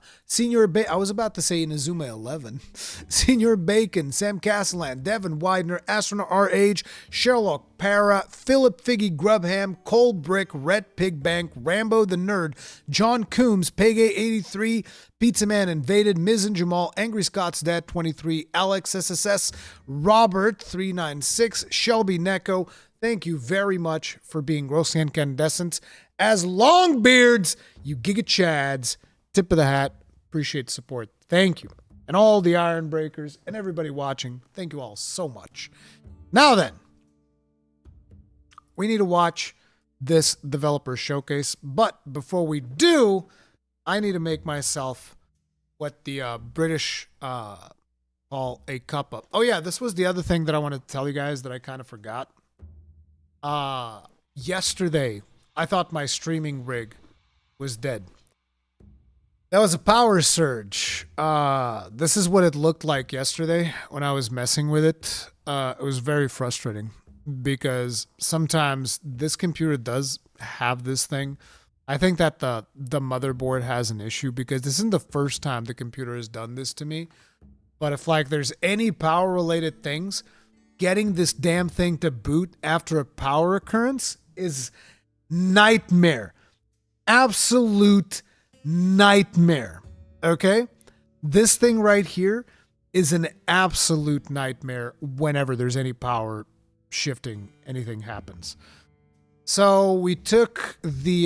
I was about to say Inazuma 11, Senior Bacon, Sam Castellan, Devin Widener, Astronaut RH, Sherlock Para, Philip Figgy Grubham, Cold Brick, Red Pig Bank, Rambo the Nerd, John Coombs, Peggy 83, Pizza Man Invaded, Miz and Jamal, Angry Scott's Dad 23, Alex SSS, Robert 396, Shelby Neko. Thank you very much for being grossly incandescent. As Longbeards, you Giga Chads, tip of the hat. Appreciate the support. Thank you. And all the Iron Breakers and everybody watching. Thank you all so much. Now then, we need to watch this developer showcase. But before we do, I need to make myself what the British call a cup up. Oh yeah, this was the other thing that I wanted to tell you guys that I kind of forgot. Yesterday, I thought my streaming rig was dead. That was a power surge. This is what it looked like yesterday when I was messing with it. It was very frustrating because sometimes this computer does have this thing. I think that the motherboard has an issue because this isn't the first time the computer has done this to me. But if like there's any power related things, getting this damn thing to boot after a power occurrence is nightmare. Absolute nightmare. Okay? This thing right here is an absolute nightmare whenever there's any power shifting, anything happens. So we took the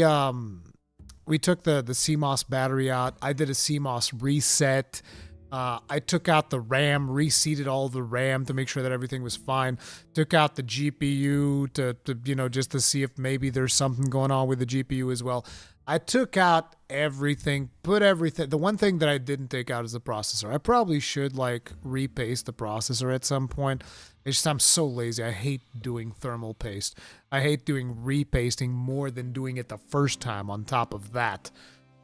CMOS battery out. I did a CMOS reset. I took out the RAM, reseated all the RAM to make sure that everything was fine. Took out the GPU to just to see if maybe there's something going on with the GPU as well. I took out everything, put everything. The one thing that I didn't take out is the processor. I probably should like repaste the processor at some point. It's just I'm so lazy. I hate doing thermal paste. I hate doing repasting more than doing it the first time on top of that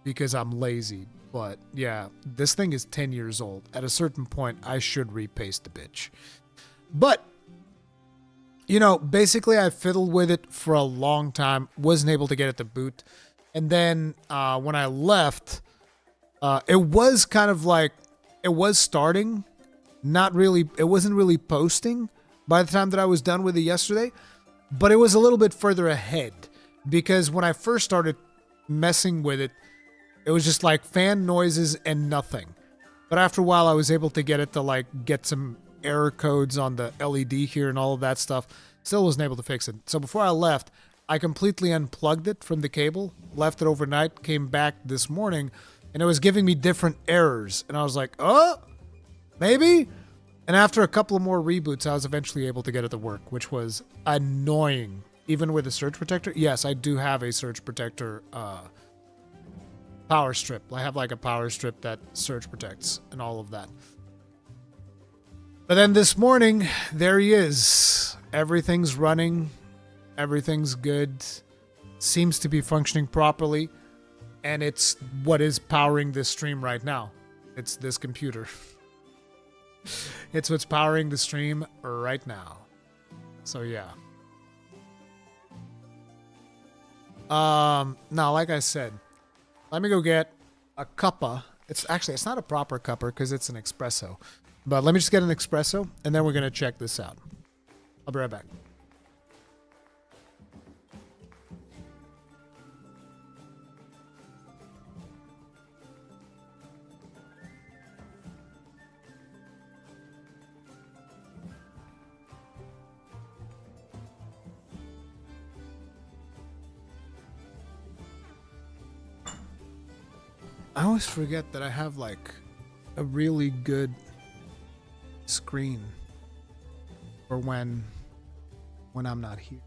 because I'm lazy. But yeah, this thing is 10 years old. At a certain point, I should repaste the bitch. But, basically I fiddled with it for a long time. Wasn't able to get it to boot. And then when I left, it was kind of like, it was starting. It wasn't really posting by the time that I was done with it yesterday. But it was a little bit further ahead. Because when I first started messing with it, it was just like fan noises and nothing. But after a while, I was able to get it to like get some error codes on the LED here and all of that stuff. Still wasn't able to fix it. So before I left, I completely unplugged it from the cable, left it overnight, came back this morning, and it was giving me different errors. And I was like, oh, maybe? And after a couple of more reboots, I was eventually able to get it to work, which was annoying. Even with a surge protector. Yes, I do have a surge protector power strip. I have like a power strip that surge protects and all of that. But then this morning, there he is. Everything's running. Everything's good. Seems to be functioning properly. And it's what is powering this stream right now. It's this computer. It's what's powering the stream right now. So yeah. Now, like I said, let me go get a cuppa. It's not a proper cuppa because it's an espresso. But let me just get an espresso, and then we're going to check this out. I'll be right back. I always forget that I have like a really good screen for when I'm not here.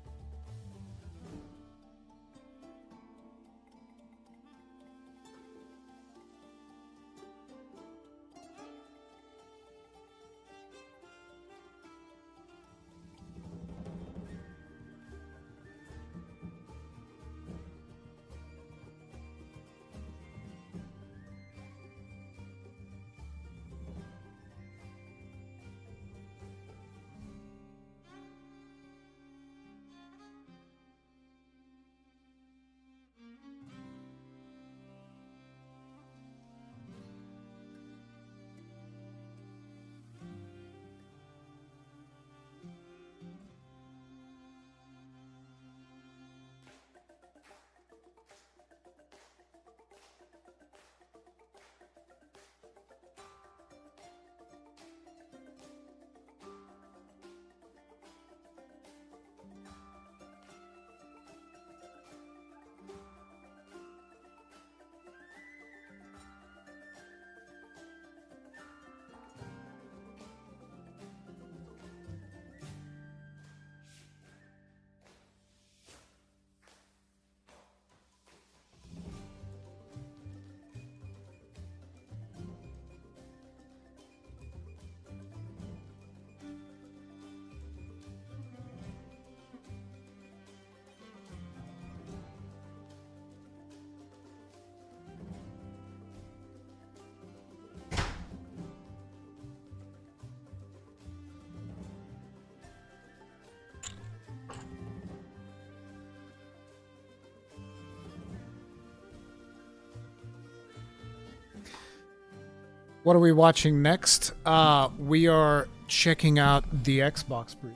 What are we watching next? We are checking out the Xbox brief.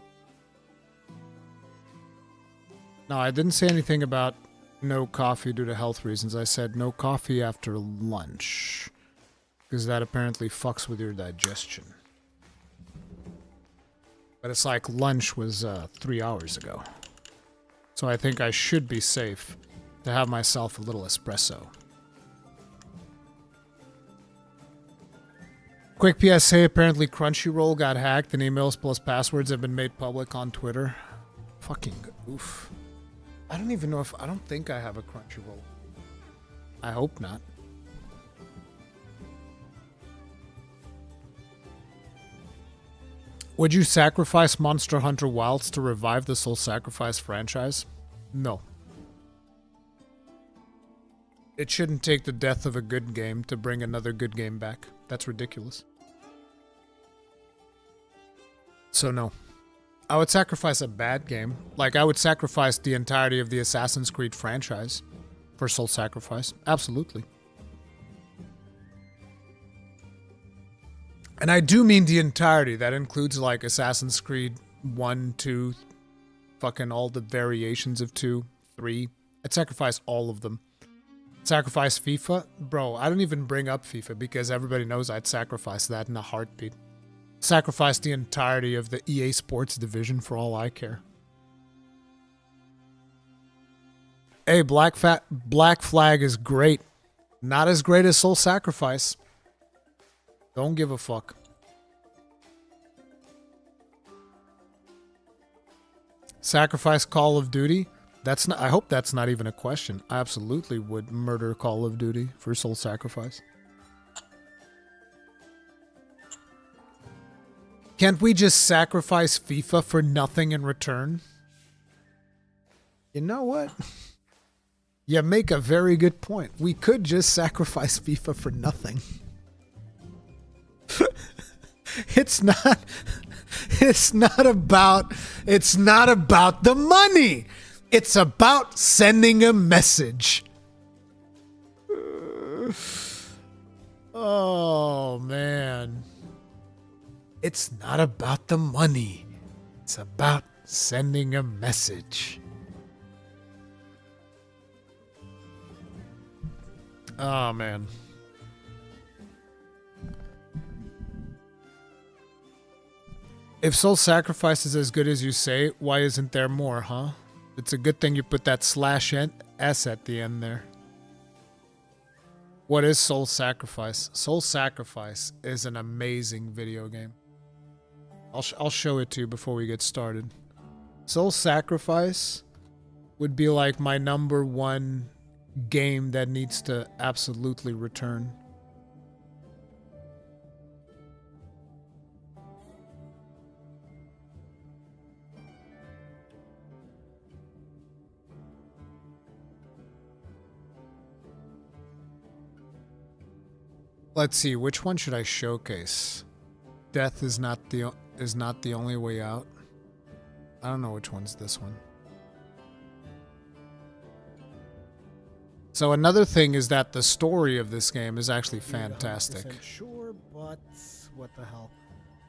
No, I didn't say anything about no coffee due to health reasons. I said no coffee after lunch. Because that apparently fucks with your digestion. But it's like lunch was 3 hours ago. So I think I should be safe to have myself a little espresso. Quick PSA, apparently Crunchyroll got hacked and emails plus passwords have been made public on Twitter. Fucking oof. I don't even know if... I don't think I have a Crunchyroll. I hope not. Would you sacrifice Monster Hunter Wilds to revive the Soul Sacrifice franchise? No. It shouldn't take the death of a good game to bring another good game back. That's ridiculous. So no. I would sacrifice a bad game. Like, I would sacrifice the entirety of the Assassin's Creed franchise for Soul Sacrifice. Absolutely. And I do mean the entirety. That includes, like, Assassin's Creed 1, 2, fucking all the variations of 2, 3. I'd sacrifice all of them. Sacrifice FIFA? Bro, I don't even bring up FIFA because everybody knows I'd sacrifice that in a heartbeat. Sacrifice the entirety of the EA Sports division for all I care. Hey, Black Flag is great. Not as great as Soul Sacrifice. Don't give a fuck. Sacrifice Call of Duty. That's not. I hope that's not even a question. I absolutely would murder Call of Duty for Soul Sacrifice. Can't we just sacrifice FIFA for nothing in return? You know what? You make a very good point. We could just sacrifice FIFA for nothing. It's not about the money. It's about sending a message. Oh man. It's not about the money. It's about sending a message. Oh, man. If Soul Sacrifice is as good as you say, why isn't there more, huh? It's a good thing you put that /s at the end there. What is Soul Sacrifice? Soul Sacrifice is an amazing video game. I'll show it to you before we get started. Soul Sacrifice would be like my #1 game that needs to absolutely return. Let's see, which one should I showcase? Death is not the only way out. I don't know which one's this one. So another thing is that the story of this game is actually fantastic. 100% sure, but what the hell?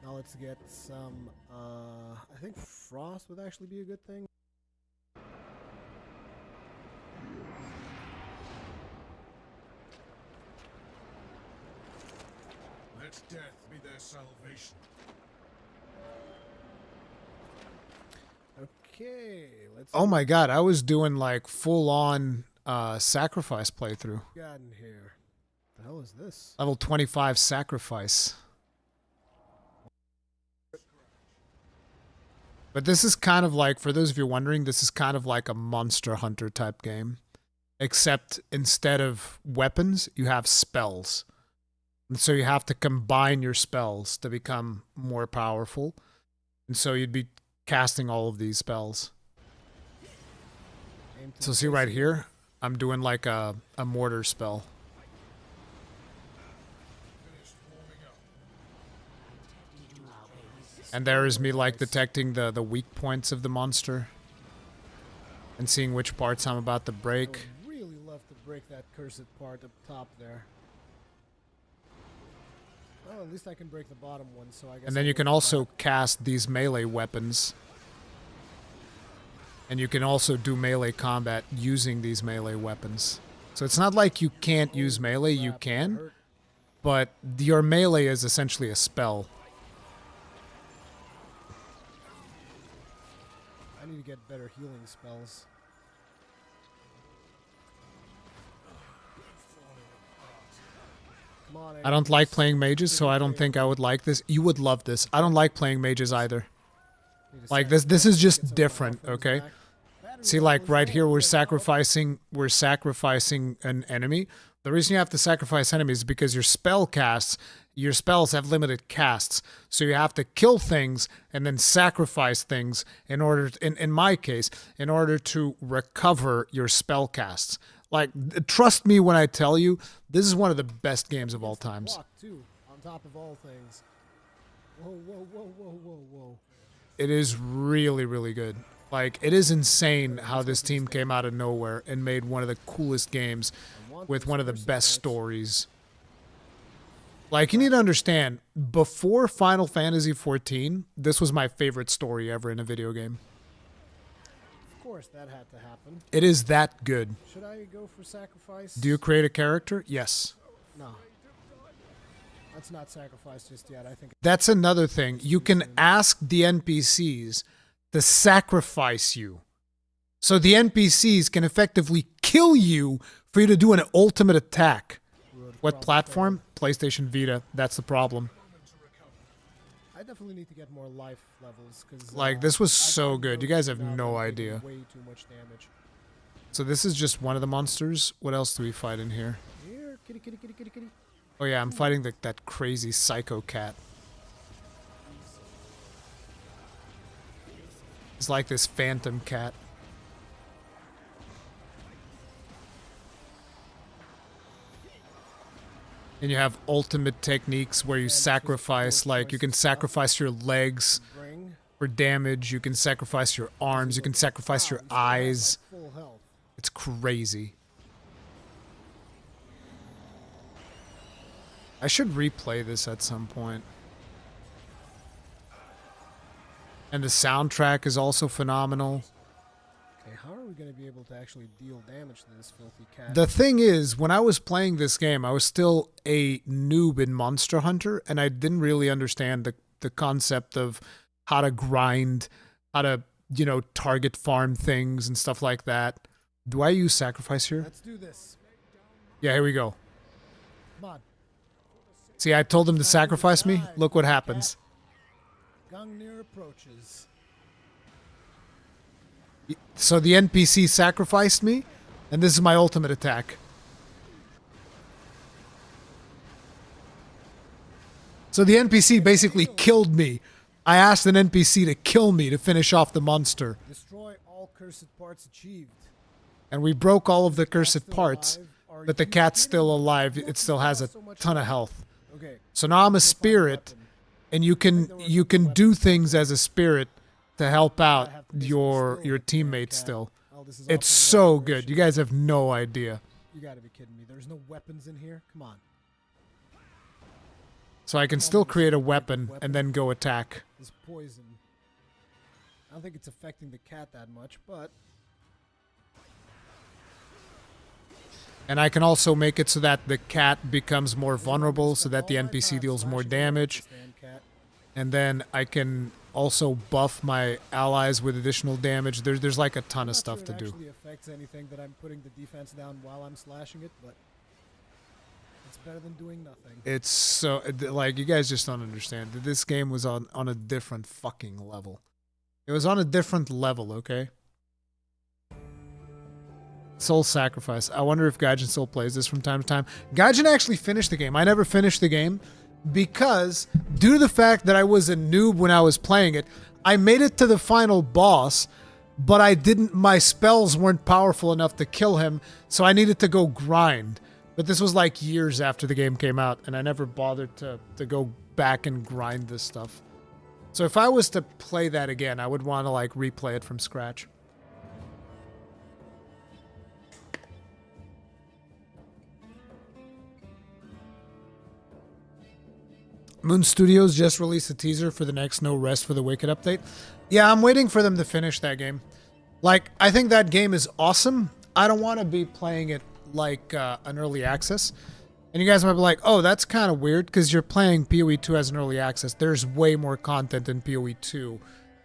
Now let's get some. I think frost would actually be a good thing. Let death be their salvation. Okay, let's. Oh my god, I was doing like full-on sacrifice playthrough. Got in here. The hell is this? Level 25 sacrifice. But this is kind of like, for those of you wondering, this is kind of like a Monster Hunter type game. Except instead of weapons, you have spells. And so you have to combine your spells to become more powerful. And so you'd be casting all of these spells. So see right here, I'm doing like a mortar spell. And there is me like detecting the weak points of the monster. And seeing which parts I'm about to break. I would really love to break that cursed part up top there. Well, at least I can break the bottom one, so I guess. And then you can also cast these melee weapons. And you can also do melee combat using these melee weapons. So it's not like you can't use melee, you can. But your melee is essentially a spell. I need to get better healing spells. Come on, I don't like playing mages, so I don't think I would like this. You would love this. I don't like playing mages either. Like this is just different, okay? See, like right here, we're sacrificing an enemy. The reason you have to sacrifice enemies is because your spells have limited casts. So you have to kill things and then sacrifice things in order, in my case, in order to recover your spell casts. Like, trust me when I tell you, this is one of the best games of all times. Too, on top of all things. Whoa, whoa, whoa, whoa, whoa, whoa. It is really, really good. Like, it is insane how this team came out of nowhere and made one of the coolest games with one of the best stories. Like, you need to understand, before Final Fantasy XIV, this was my favorite story ever in a video game. Of course, that had to happen. It is that good. Should I go for sacrifice? Do you create a character? Yes. No. Let's not sacrifice just yet. I think that's another thing. You can ask the NPCs to sacrifice you So the NPCs can effectively kill you for you to do an ultimate attack. What platform? PlayStation Vita. That's the problem. I definitely need to get more life levels because Like, this was so good. You guys have no idea. Way too much damage. So this is just one of the monsters. What else do we fight in here? Here, kitty, kitty, kitty, kitty, kitty. Oh yeah, I'm fighting that crazy psycho cat. It's like this phantom cat. And you have ultimate techniques where you sacrifice, like you can sacrifice your legs Bring. for damage, you can sacrifice your arms, you can sacrifice your eyes. Full health. It's crazy. I should replay this at some point. And the soundtrack is also phenomenal. Okay, how are we going to be able to actually deal damage to this filthy cat? The thing is, when I was playing this game, I was still a noob in Monster Hunter, and I didn't really understand the concept of how to grind, how to, you know, target farm things and stuff like that. Do I use sacrifice here? Let's do this. Yeah, here we go. Come on. See, I told him to sacrifice me. Look what happens. Gungnir approaches. So the NPC sacrificed me, and this is my ultimate attack. So the NPC basically killed me. I asked an NPC to kill me to finish off the monster. Destroy all cursed parts achieved. And we broke all of the cursed parts, but the cat's still alive. It still has a ton of health. Okay. So now I'm a spirit, and you can do things as a spirit to help out your teammates still. It's so good. You guys have no idea. You gotta be kidding me. There's no weapons in here? Come on. So I can still create a weapon and then go attack. This poison. I don't think it's affecting the cat that much, but... And I can also make it so that the cat becomes more vulnerable so that the NPC deals more damage. And then I can also buff my allies with additional damage. There's like a ton of stuff to do. Actually affects anything that I'm putting the defense down while I'm slashing it, but it's better than doing nothing. It's so, like, you guys just don't understand. This game was on a different fucking level. It was on a different level, okay? Soul Sacrifice. I wonder if Gaijin still plays this from time to time. Gaijin actually finished the game. I never finished the game because due to the fact that I was a noob when I was playing it, I made it to the final boss, but my spells weren't powerful enough to kill him, so I needed to go grind. But this was like years after the game came out, and I never bothered to go back and grind this stuff. So if I was to play that again, I would want to like replay it from scratch. Moon Studios just released a teaser for the next No Rest for the Wicked update. Yeah, I'm waiting for them to finish that game. Like, I think that game is awesome. I don't want to be playing it like an early access. And you guys might be like, oh, that's kind of weird because you're playing PoE 2 as an early access. There's way more content in PoE 2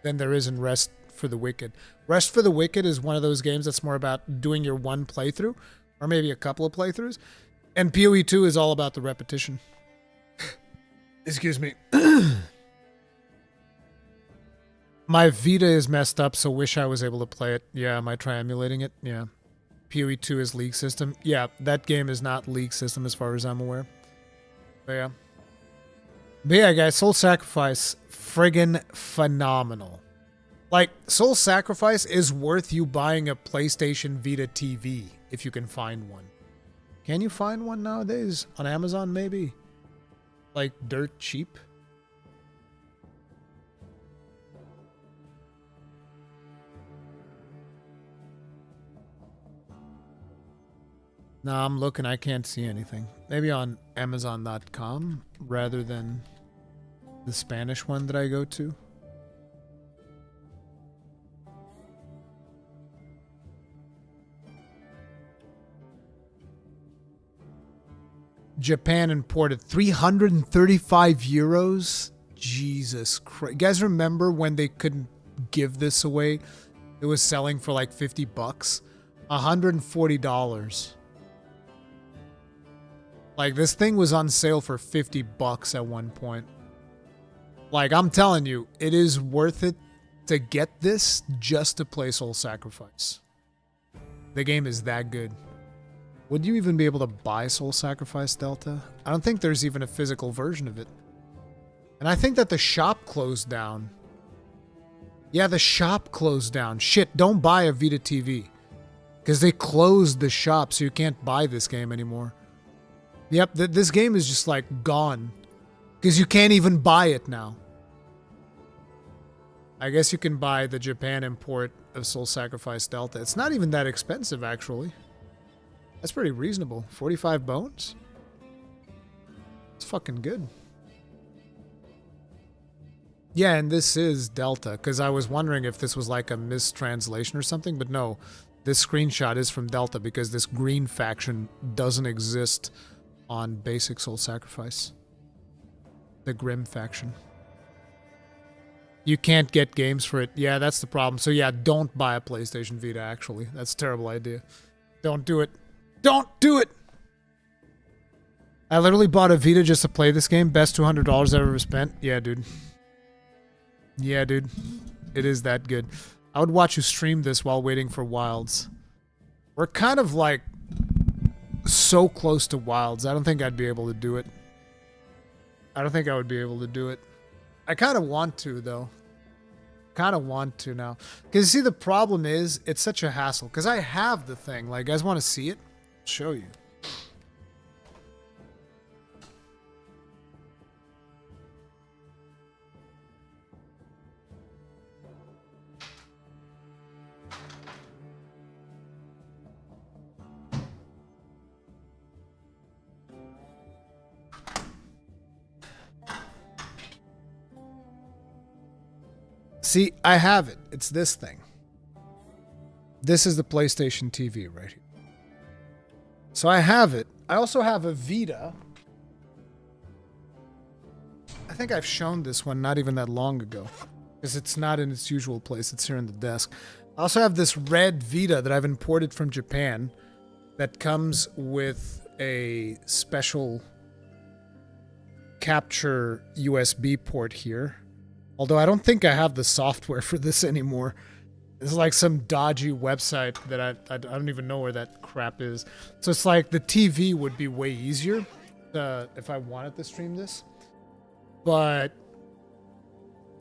than there is in Rest for the Wicked. Rest for the Wicked is one of those games that's more about doing your one playthrough or maybe a couple of playthroughs. And PoE 2 is all about the repetition. Excuse me. My Vita is messed up, so wish I was able to play it. Yeah, I might try emulating it. Yeah. PoE 2 is League System. Yeah, that game is not League System as far as I'm aware. But yeah. But yeah, guys, Soul Sacrifice, friggin' phenomenal. Like, Soul Sacrifice is worth you buying a PlayStation Vita TV if you can find one. Can you find one nowadays? On Amazon, maybe? Like, dirt cheap? No, I'm looking. I can't see anything. Maybe on Amazon.com rather than the Spanish one that I go to. Japan imported 335 euros. Jesus Christ. You guys remember when they couldn't give this away It was selling for like $50. $140. Like, this thing was on sale for $50 at one point. Like, I'm telling you, it is worth it to get this just to play Soul Sacrifice. The game is that good. Would you even be able to buy Soul Sacrifice Delta? I don't think there's even a physical version of it. And I think that the shop closed down. Yeah, the shop closed down. Shit, don't buy a Vita TV. Because they closed the shop, so you can't buy this game anymore. Yep, this game is just like gone. Because you can't even buy it now. I guess you can buy the Japan import of Soul Sacrifice Delta. It's not even that expensive, actually. That's pretty reasonable. 45 bones? It's fucking good. Yeah, and this is Delta, because I was wondering if this was like a mistranslation or something, but no. This screenshot is from Delta, because this green faction doesn't exist on basic Soul Sacrifice. The Grim faction. You can't get games for it. Yeah, that's the problem. So yeah, don't buy a PlayStation Vita, actually. That's a terrible idea. Don't do it. Don't do it! I literally bought a Vita just to play this game. Best $200 I've ever spent. Yeah, dude. Yeah, dude. It is that good. I would watch you stream this while waiting for Wilds. We're kind of like so close to Wilds. I don't think I'd be able to do it. I don't think I would be able to do it. I kind of want to, though. Kind of want to now. Because, see, the problem is, it's such a hassle. Because I have the thing. Like, you guys want to see it? I'll show you. See, I have it. It's this thing. This is the PlayStation TV right here. So I have it. I also have a Vita. I think I've shown this one not even that long ago. Because it's not in its usual place. It's here in the desk. I also have this red Vita that I've imported from Japan that comes with a special capture USB port here. Although I don't think I have the software for this anymore. It's like some dodgy website that I don't even know where that crap is. So it's like the TV would be way easier if I wanted to stream this. But,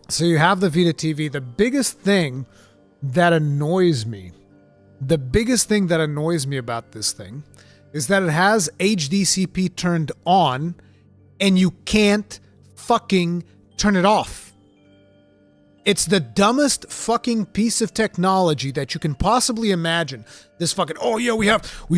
so you have the Vita TV. The biggest thing that annoys me about this thing is that it has HDCP turned on and you can't fucking turn it off. It's the dumbest fucking piece of technology that you can possibly imagine. This fucking, oh yeah, we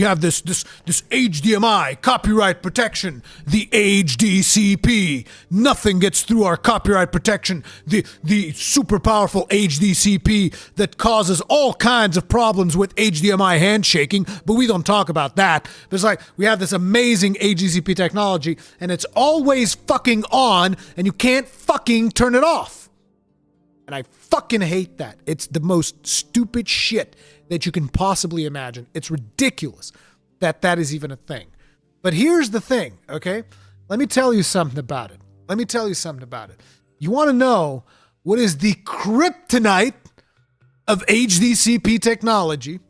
have this HDMI, copyright protection, the HDCP. Nothing gets through our copyright protection. The super powerful HDCP that causes all kinds of problems with HDMI handshaking, but we don't talk about that. It's like, we have this amazing HDCP technology, and it's always fucking on, and you can't fucking turn it off. And I fucking hate that. It's the most stupid shit that you can possibly imagine. It's ridiculous that that is even a thing. But here's the thing, okay? Let me tell you something about it. You want to know what is the kryptonite of HDCP technology?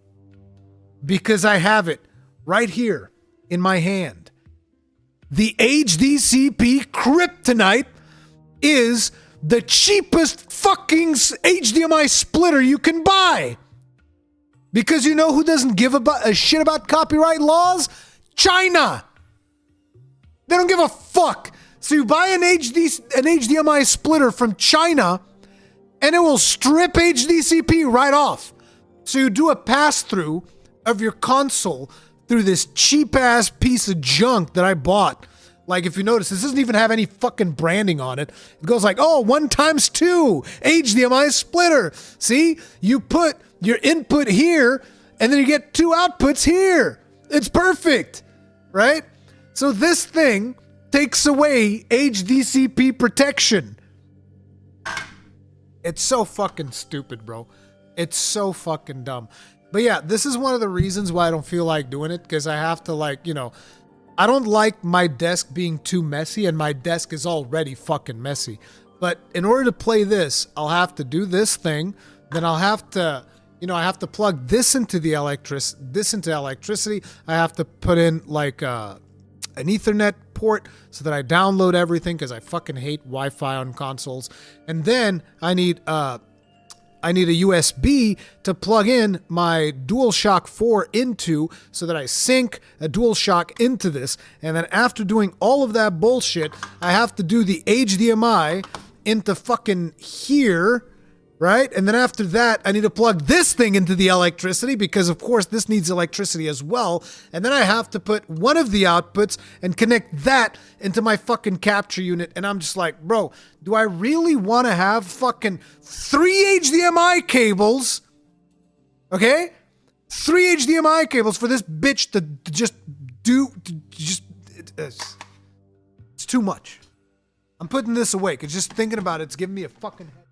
Because I have it right here in my hand. The HDCP kryptonite is the cheapest fucking HDMI splitter you can buy. Because you know who doesn't give a shit about copyright laws? China. They don't give a fuck. So you buy an HDMI splitter from China and it will strip HDCP right off. So you do a pass-through of your console through this cheap-ass piece of junk that I bought. Like, if you notice, this doesn't even have any fucking branding on it. It goes like, oh, 1x2 HDMI splitter. See? You put your input here, and then you get two outputs here. It's perfect, right? So this thing takes away HDCP protection. It's so fucking stupid, bro. It's so fucking dumb. But yeah, this is one of the reasons why I don't feel like doing it, because I have to, like, you know, I don't like my desk being too messy, and my desk is already fucking messy. But in order to play this, I'll have to do this thing, then I'll have to, you know, I have to plug this into the electricity. I have to put in like an Ethernet port so that I download everything, because I fucking hate Wi-Fi on consoles. And then I need a USB to plug in my DualShock 4 into, so that I sync a DualShock into this. And then after doing all of that bullshit, I have to do the HDMI into fucking here, right? And then after that, I need to plug this thing into the electricity, because of course this needs electricity as well. And then I have to put one of the outputs and connect that into my fucking capture unit. And I'm just like, bro, do I really want to have fucking 3 HDMI cables? Okay? 3 HDMI cables for this bitch to just do, it's too much. I'm putting this away, because just thinking about it's giving me a fucking head.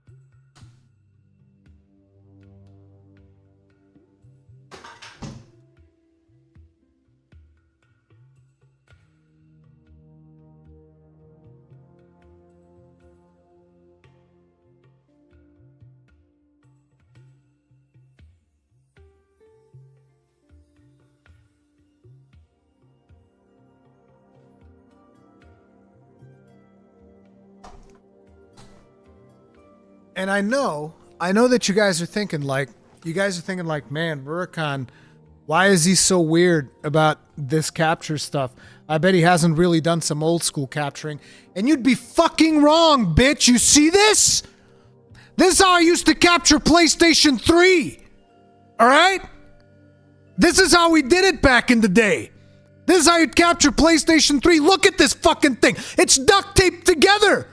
And I know that you guys are thinking like, man, Rurikhan, why is he so weird about this capture stuff? I bet he hasn't really done some old school capturing. And you'd be fucking wrong, bitch. You see this? This is how I used to capture PlayStation 3. All right? This is how we did it back in the day. This is how you'd capture PlayStation 3. Look at this fucking thing. It's duct taped together.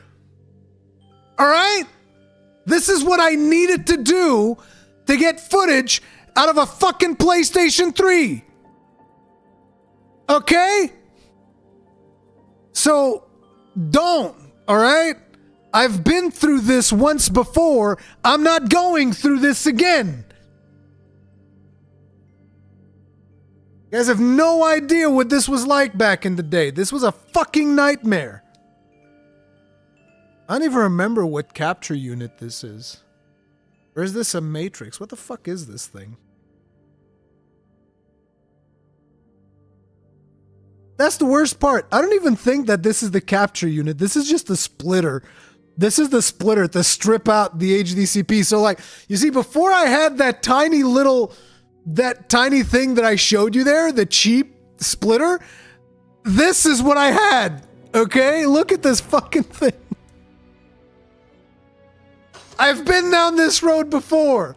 All right? This is what I needed to do to get footage out of a fucking PlayStation 3. Okay? So, don't, all right? I've been through this once before. I'm not going through this again. You guys have no idea what this was like back in the day. This was a fucking nightmare. I don't even remember what capture unit this is. Or is this a matrix? What the fuck is this thing? That's the worst part. I don't even think that this is the capture unit. This is just the splitter. This is the splitter to strip out the HDCP. So like, you see, before I had that tiny thing that I showed you there, the cheap splitter, this is what I had. Okay? Look at this fucking thing. I've been down this road before.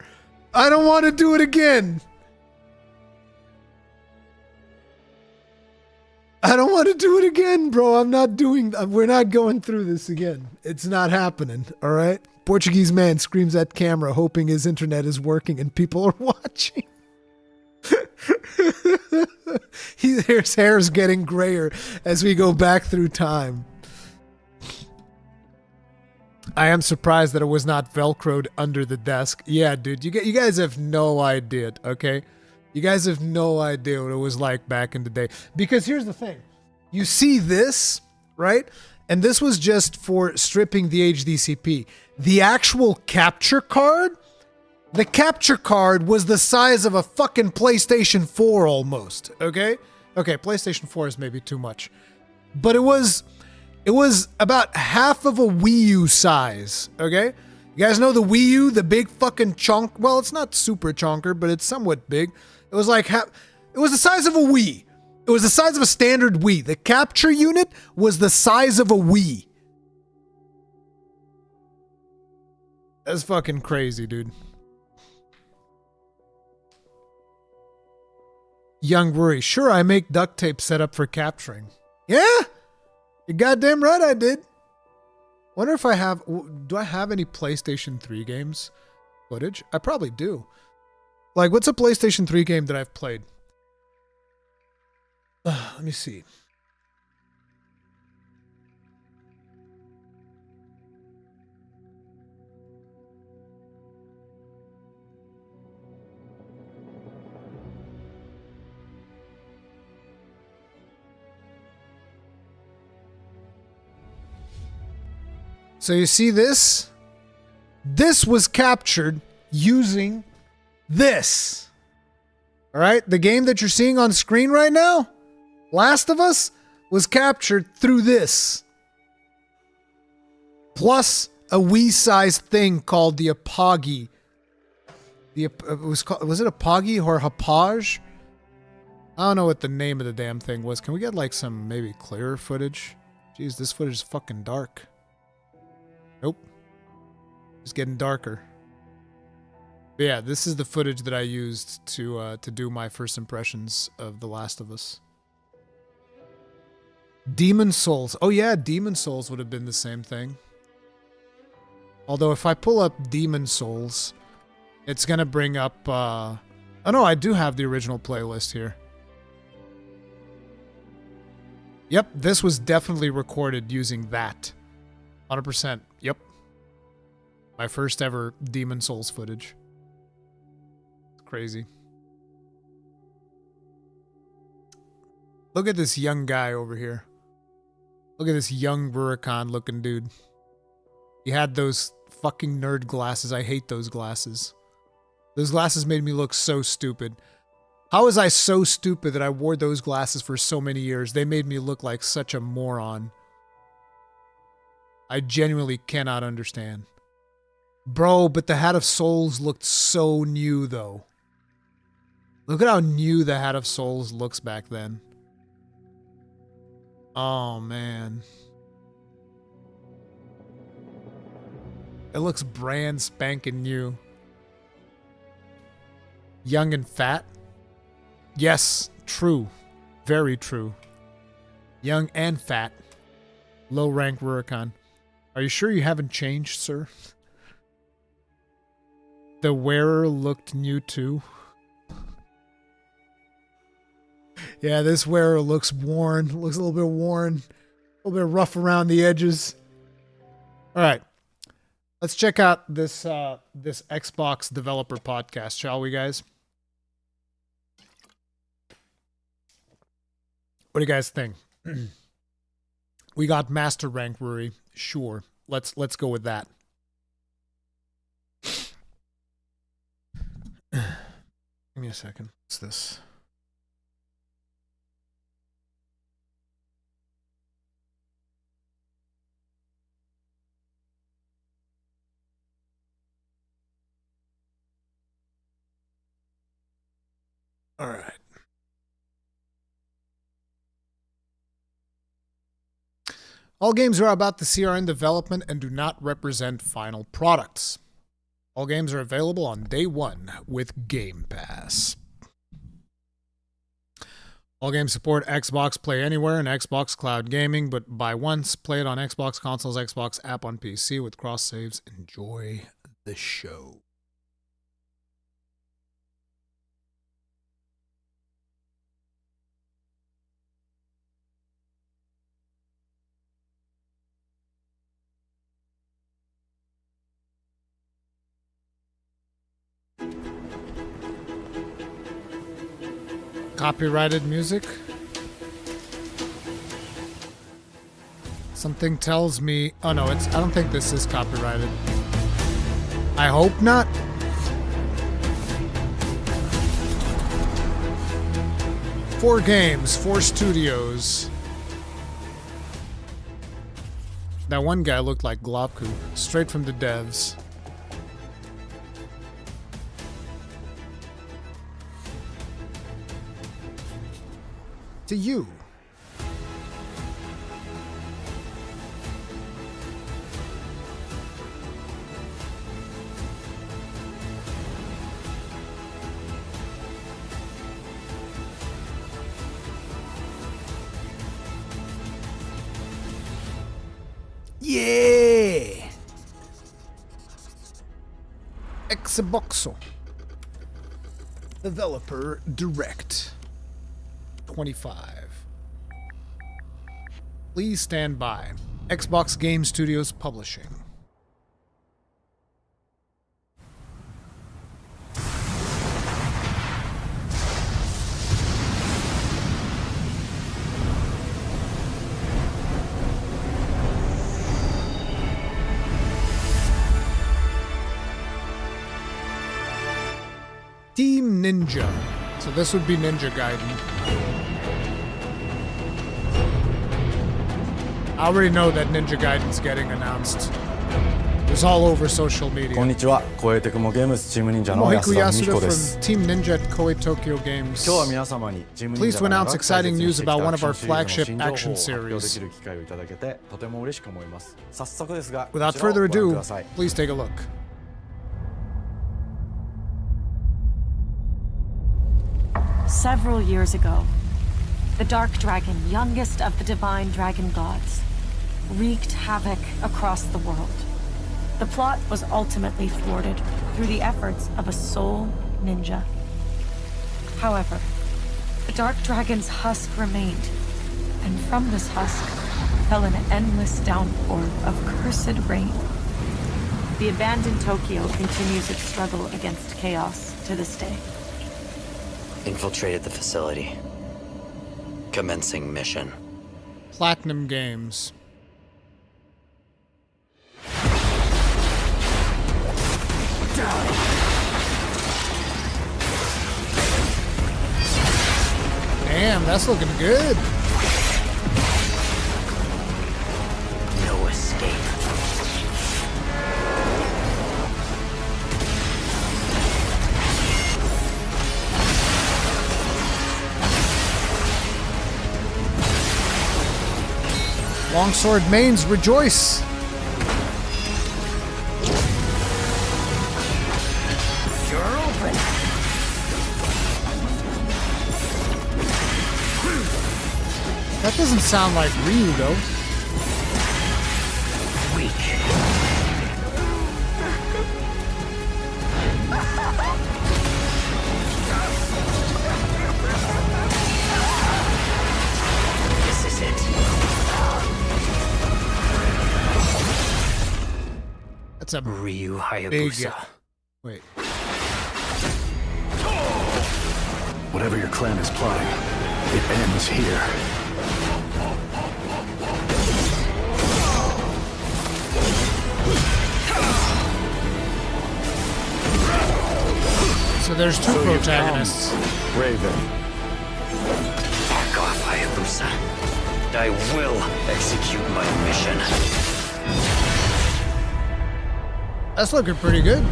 I don't want to do it again. I don't want to do it again, bro. We're not going through this again. It's not happening, all right? Portuguese man screams at camera hoping his internet is working and people are watching. His hair's getting grayer as we go back through time. I am surprised that it was not Velcroed under the desk. Yeah, dude, you guys have no idea, okay? You guys have no idea what it was like back in the day. Because here's the thing. You see this, right? And this was just for stripping the HDCP. The actual capture card, the capture card was the size of a fucking PlayStation 4 almost, okay? Okay, PlayStation 4 is maybe too much. But it was about half of a Wii U size, okay? You guys know the Wii U, the big fucking chunk? Well, it's not super chunker, but it's somewhat big. It was like it was the size of a Wii. It was the size of a standard Wii. The capture unit was the size of a Wii. That's fucking crazy, dude. Young Ruri, sure, I make duct tape set up for capturing. Yeah? You're goddamn right I did. Wonder if do I have any PlayStation 3 games footage? I probably do. Like, what's a PlayStation 3 game that I've played? Let me see. So you see this? This was captured using this. All right? The game that you're seeing on screen right now, Last of Us, was captured through this. Plus a Wii-sized thing called the Apogee. Was it Apogee or Hapage? I don't know what the name of the damn thing was. Can we get like some maybe clearer footage? Jeez, this footage is fucking dark. Nope. It's getting darker. But yeah, this is the footage that I used to do my first impressions of The Last of Us. Demon Souls. Oh yeah, Demon Souls would have been the same thing. Although if I pull up Demon Souls, it's gonna bring up, oh no, I do have the original playlist here. Yep, this was definitely recorded using that. 100%, yep. My first ever Demon Souls footage. It's crazy. Look at this young guy over here. Look at this young Rurikhan looking dude. He had those fucking nerd glasses. I hate those glasses. Those glasses made me look so stupid. How was I so stupid that I wore those glasses for so many years? They made me look like such a moron. I genuinely cannot understand. Bro, but the Hat of Souls looked so new, though. Look at how new the Hat of Souls looks back then. Oh, man. It looks brand spanking new. Young and fat? Yes, true. Very true. Young and fat. Low rank Rurikhan. Are you sure you haven't changed, sir? The wearer looked new too. Yeah, this wearer looks worn. Looks a little bit worn. A little bit rough around the edges. Alright. Let's check out this this Xbox developer podcast, shall we, guys? What do you guys think? We got master rank, Ruri. Sure. Let's go with that. Give me a second. What's this? All right. All games are about the CRN development and do not represent final products. All games are available on day one with Game Pass. All games support Xbox Play Anywhere and Xbox Cloud Gaming, but buy once, play it on Xbox consoles, Xbox app on PC with cross saves. Enjoy the show. Copyrighted music? Something tells me... Oh no, I don't think this is copyrighted. I hope not. Four games, 4 studios. That one guy looked like Globku, straight from the devs. To you. Yeah. Xboxo. Developer Direct. 25. Please stand by. Xbox Game Studios Publishing. Team Ninja. So this would be Ninja Gaiden. I already know that Ninja Gaiden's getting announced. It's all over social media. こんにちは、コエテクモゲームズチーム忍者の Mohiku 安田美 Yasuda 彦で from す。 Team Ninja at Koei Tokyo Games. 今日は皆様にチーム忍 Pleased 者 to が announce 長く exciting 大切に news してきた about one アク of ショ our ンシリーズの flagship 新情報を action 発表で series. きる機会をいただけてとても嬉しく思います。早速ですが、 Without こちらを further ご覧く ado, ださい。 please take a look. Several years ago, the Dark Dragon, youngest of the divine dragon gods, wreaked havoc across the world. The plot was ultimately thwarted through the efforts of a sole ninja. However, the Dark Dragon's husk remained, and from this husk fell an endless downpour of cursed rain. The abandoned Tokyo continues its struggle against chaos to this day. Infiltrated the facility. Commencing mission. Platinum Games. Damn, that's looking good. No escape. Longsword mains rejoice. You're open. That doesn't sound like Ryu though. Weak. This is it. That's a Ryu big. Hayabusa. Wait. Whatever your clan is plotting, it ends here. So there's two protagonists. Raven. Back off, Hayabusa. I will execute my mission. That's looking pretty good.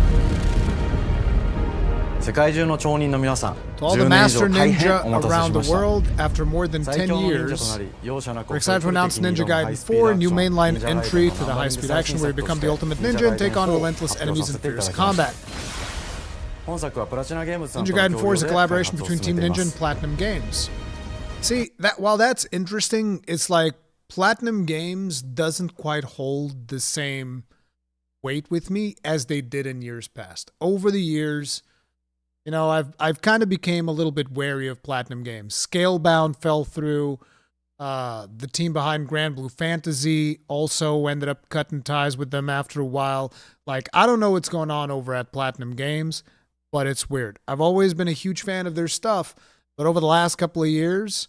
世界中の町人の皆さん、 To all the 10年以 master 上大変 ninja お待たせ around し the ました。 world, after more than 最 10 強の忍者と years, なり、容赦なく we're excited to announce Ninja Gaiden 4, new mainline entry to the high-speed action where you become the ultimate ninja and take on relentless enemies in fierce combat. 本作はプラチナゲームズさん Ninja との Gaiden 4 is a 協業で開 collaboration 発を between 進 Team めていま Ninja and す。 Platinum Games. See, that while that's interesting, it's like Platinum Games doesn't quite hold the same weight with me as they did in years past. Over the years, you know, I've kind of became a little bit wary of Platinum Games. Scalebound fell through. The team behind Grand Blue Fantasy also ended up cutting ties with them after a while. Like, I don't know what's going on over at Platinum Games, but it's weird. I've always been a huge fan of their stuff, but over the last couple of years,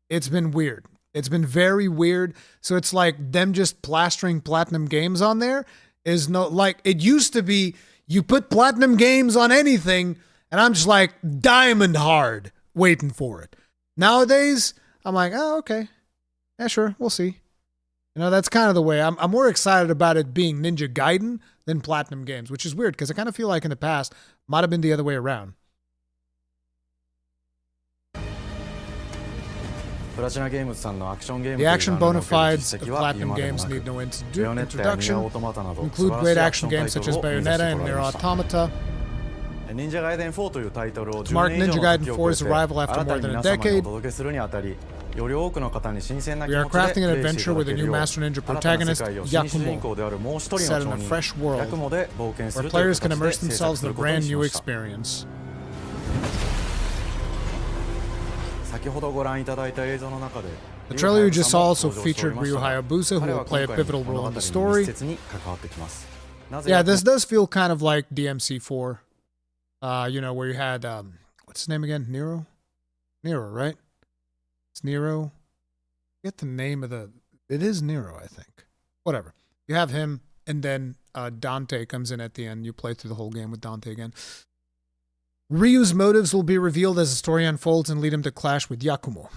it's been weird. It's been very weird. So it's like them just plastering Platinum Games on there is no, like, it used to be you put Platinum Games on anything, and I'm just like diamond hard waiting for it. Nowadays, I'm like, oh, okay. Yeah, sure. We'll see. You know, that's kind of the way. I'm more excited about it being Ninja Gaiden than Platinum Games, which is weird because I kind of feel like in the past might have been the other way around. The action bona fides of Platinum Games need no introduction. Include great action games such as Bayonetta and Nier Automata. To mark Ninja Gaiden 4's arrival after more than a decade, we are crafting an adventure with a new Master Ninja protagonist, Yakumo, set in a fresh world, where players can immerse themselves in a brand new experience. The trailer you just saw also featured Ryu Hayabusa, who will play a pivotal role in the story. Yeah, this does feel kind of like DMC4. You know, where you had, what's his name again? Nero? Nero, right? It's Nero. Get the name of the... It is Nero, I think. Whatever. You have him, and then Dante comes in at the end. You play through the whole game with Dante again. Ryu's motives will be revealed as the story unfolds and lead him to clash with Yakumo.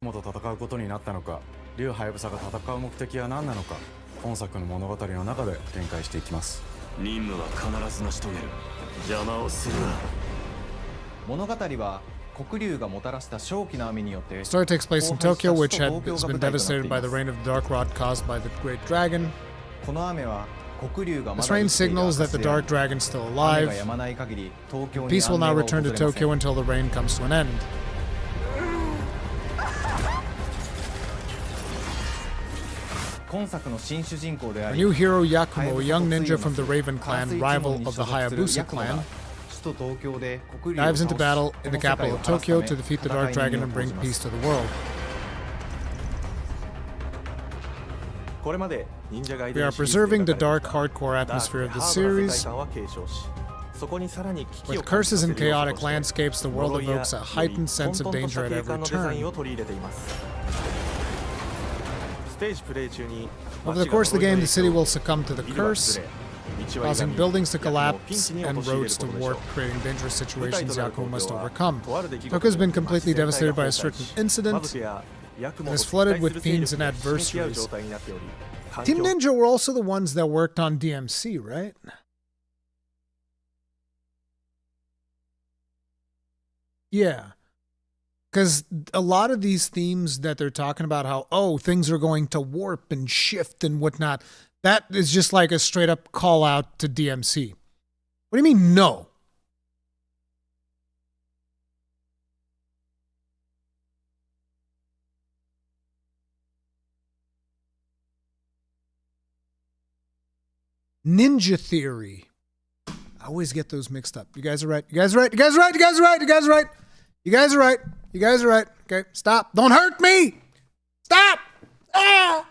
と戦うことになったのか、竜ハヤブサが戦う目的は何なのか、本作の物語の中で展開していきます。任務は必ず成し遂げる。邪魔をするな。物語は黒竜がもたらした正気の雨によって The story takes place in Tokyo, which has been devastated by the rain of the dark rod caused by the great dragon. この雨は黒竜がまだ This rain signals that the dark dragon is still alive. 雨が止まない限り東京に Peace will now 安寧は return to 訪れません。 Tokyo until the rain comes to an end. 今作の新主人公であ Our り new hero Yakumo, a young ninja from the Raven clan, rival of the Hayabusa clan, 首都東京で黒竜を dives 倒 into し battle こ in の the 世界 capital を of 晴らすた Tokyo め to defeat the 戦い dark に dragon 身を and 投 bring じます peace to the world. これまで忍者ガイ We デン are シリーズで preserving the 描かれ dark てきた hardcore ダーク atmosphere で of the ハードな世界 series. 観は継承し、そこにさらに危機 With を感じさ curses せ and る要素 chaotic として landscapes, the world 呪いや evokes a より heightened sense of 混沌と danger した at 景 every 観のデザイン turn. を取り入れています。ステージプレイ中に Over the course of the game, the city will succumb to the curse, causing buildings to collapse and roads to warp, creating dangerous situations Yakumo must overcome. Tokyo has been completely devastated by a certain incident and is flooded with fiends and adversaries. Team Ninja were also the ones that worked on DMC, right? Yeah. Because a lot of these themes that they're talking about, how, oh, things are going to warp and shift and whatnot, that is just like a straight up call out to DMC. What do you mean, no? Ninja Theory. I always get those mixed up. You guys are right. You guys are right. You guys are right. You guys are right. You guys are right. You guys are right. You guys are right. Okay, stop. Don't hurt me. Stop. Ah!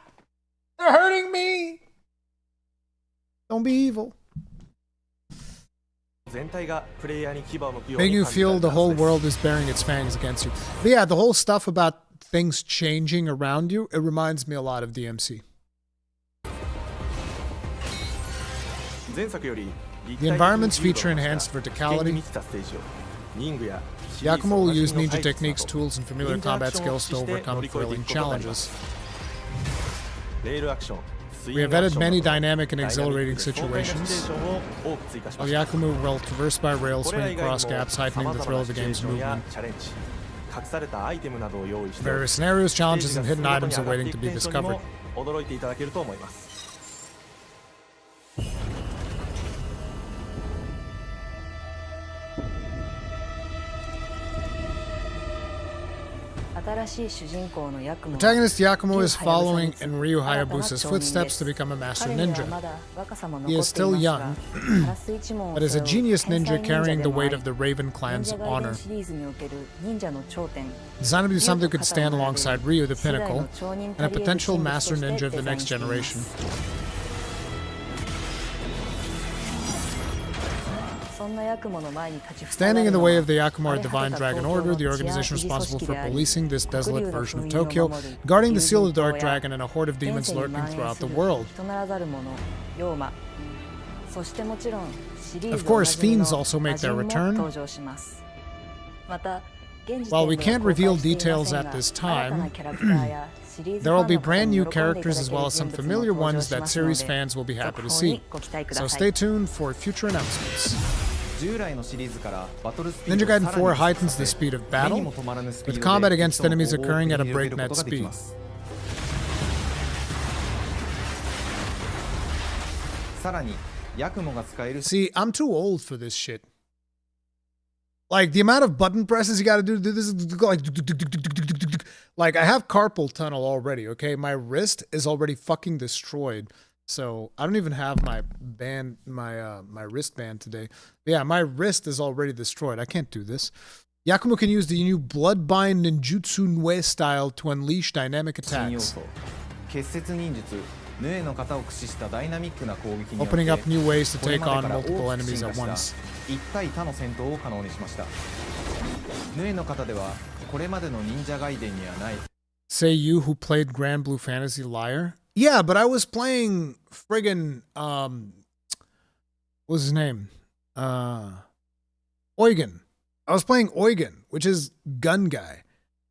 They're hurting me. Don't be evil. Making you feel the whole world is bearing its fangs against you. But yeah, the whole stuff about things changing around you, it reminds me a lot of DMC. The environments feature enhanced verticality. Yakumo will use ninja techniques, tools, and familiar combat skills to overcome thrilling challenges. We have added many dynamic and exhilarating situations, while Yakumo will traverse by rails, swing across gaps, heightening the thrill of the game's movement. Various scenarios, challenges, and hidden items are waiting to be discovered. Protagonist Yakumo is following in Ryu Hayabusa's footsteps to become a master ninja. He is still young, but is a genius ninja carrying the weight of the Raven clan's honor. Designed to be something that could stand alongside Ryu, the pinnacle, and a potential master ninja of the next generation. Standing in the way of the Yakumo Divine Dragon Order, the organization responsible for policing this desolate version of Tokyo, guarding the seal of the Dark Dragon and a horde of demons lurking throughout the world. Of course, fiends also make their return. While we can't reveal details at this time, there will be brand new characters as well as some familiar ones that series fans will be happy to see. So stay tuned for future announcements. Ninja Gaiden 4 heightens the speed of battle, with combat against enemies occurring at a breakneck speed. See, I'm too old for this shit. Like, the amount of button presses you gotta do to do this is like, I have carpal tunnel already, okay? My wrist is already fucking destroyed. So I don't even have my band, my wristband today. But yeah, my wrist is already destroyed. I can't do this. Yakumo can use the new Bloodbind Ninjutsu Nue style to unleash dynamic attacks, opening up new ways to take on multiple enemies at once. Say you who played Grand Blue Fantasy Liar? Yeah, but I was playing friggin' what's his name? Eugen. I was playing Eugen, which is gun guy.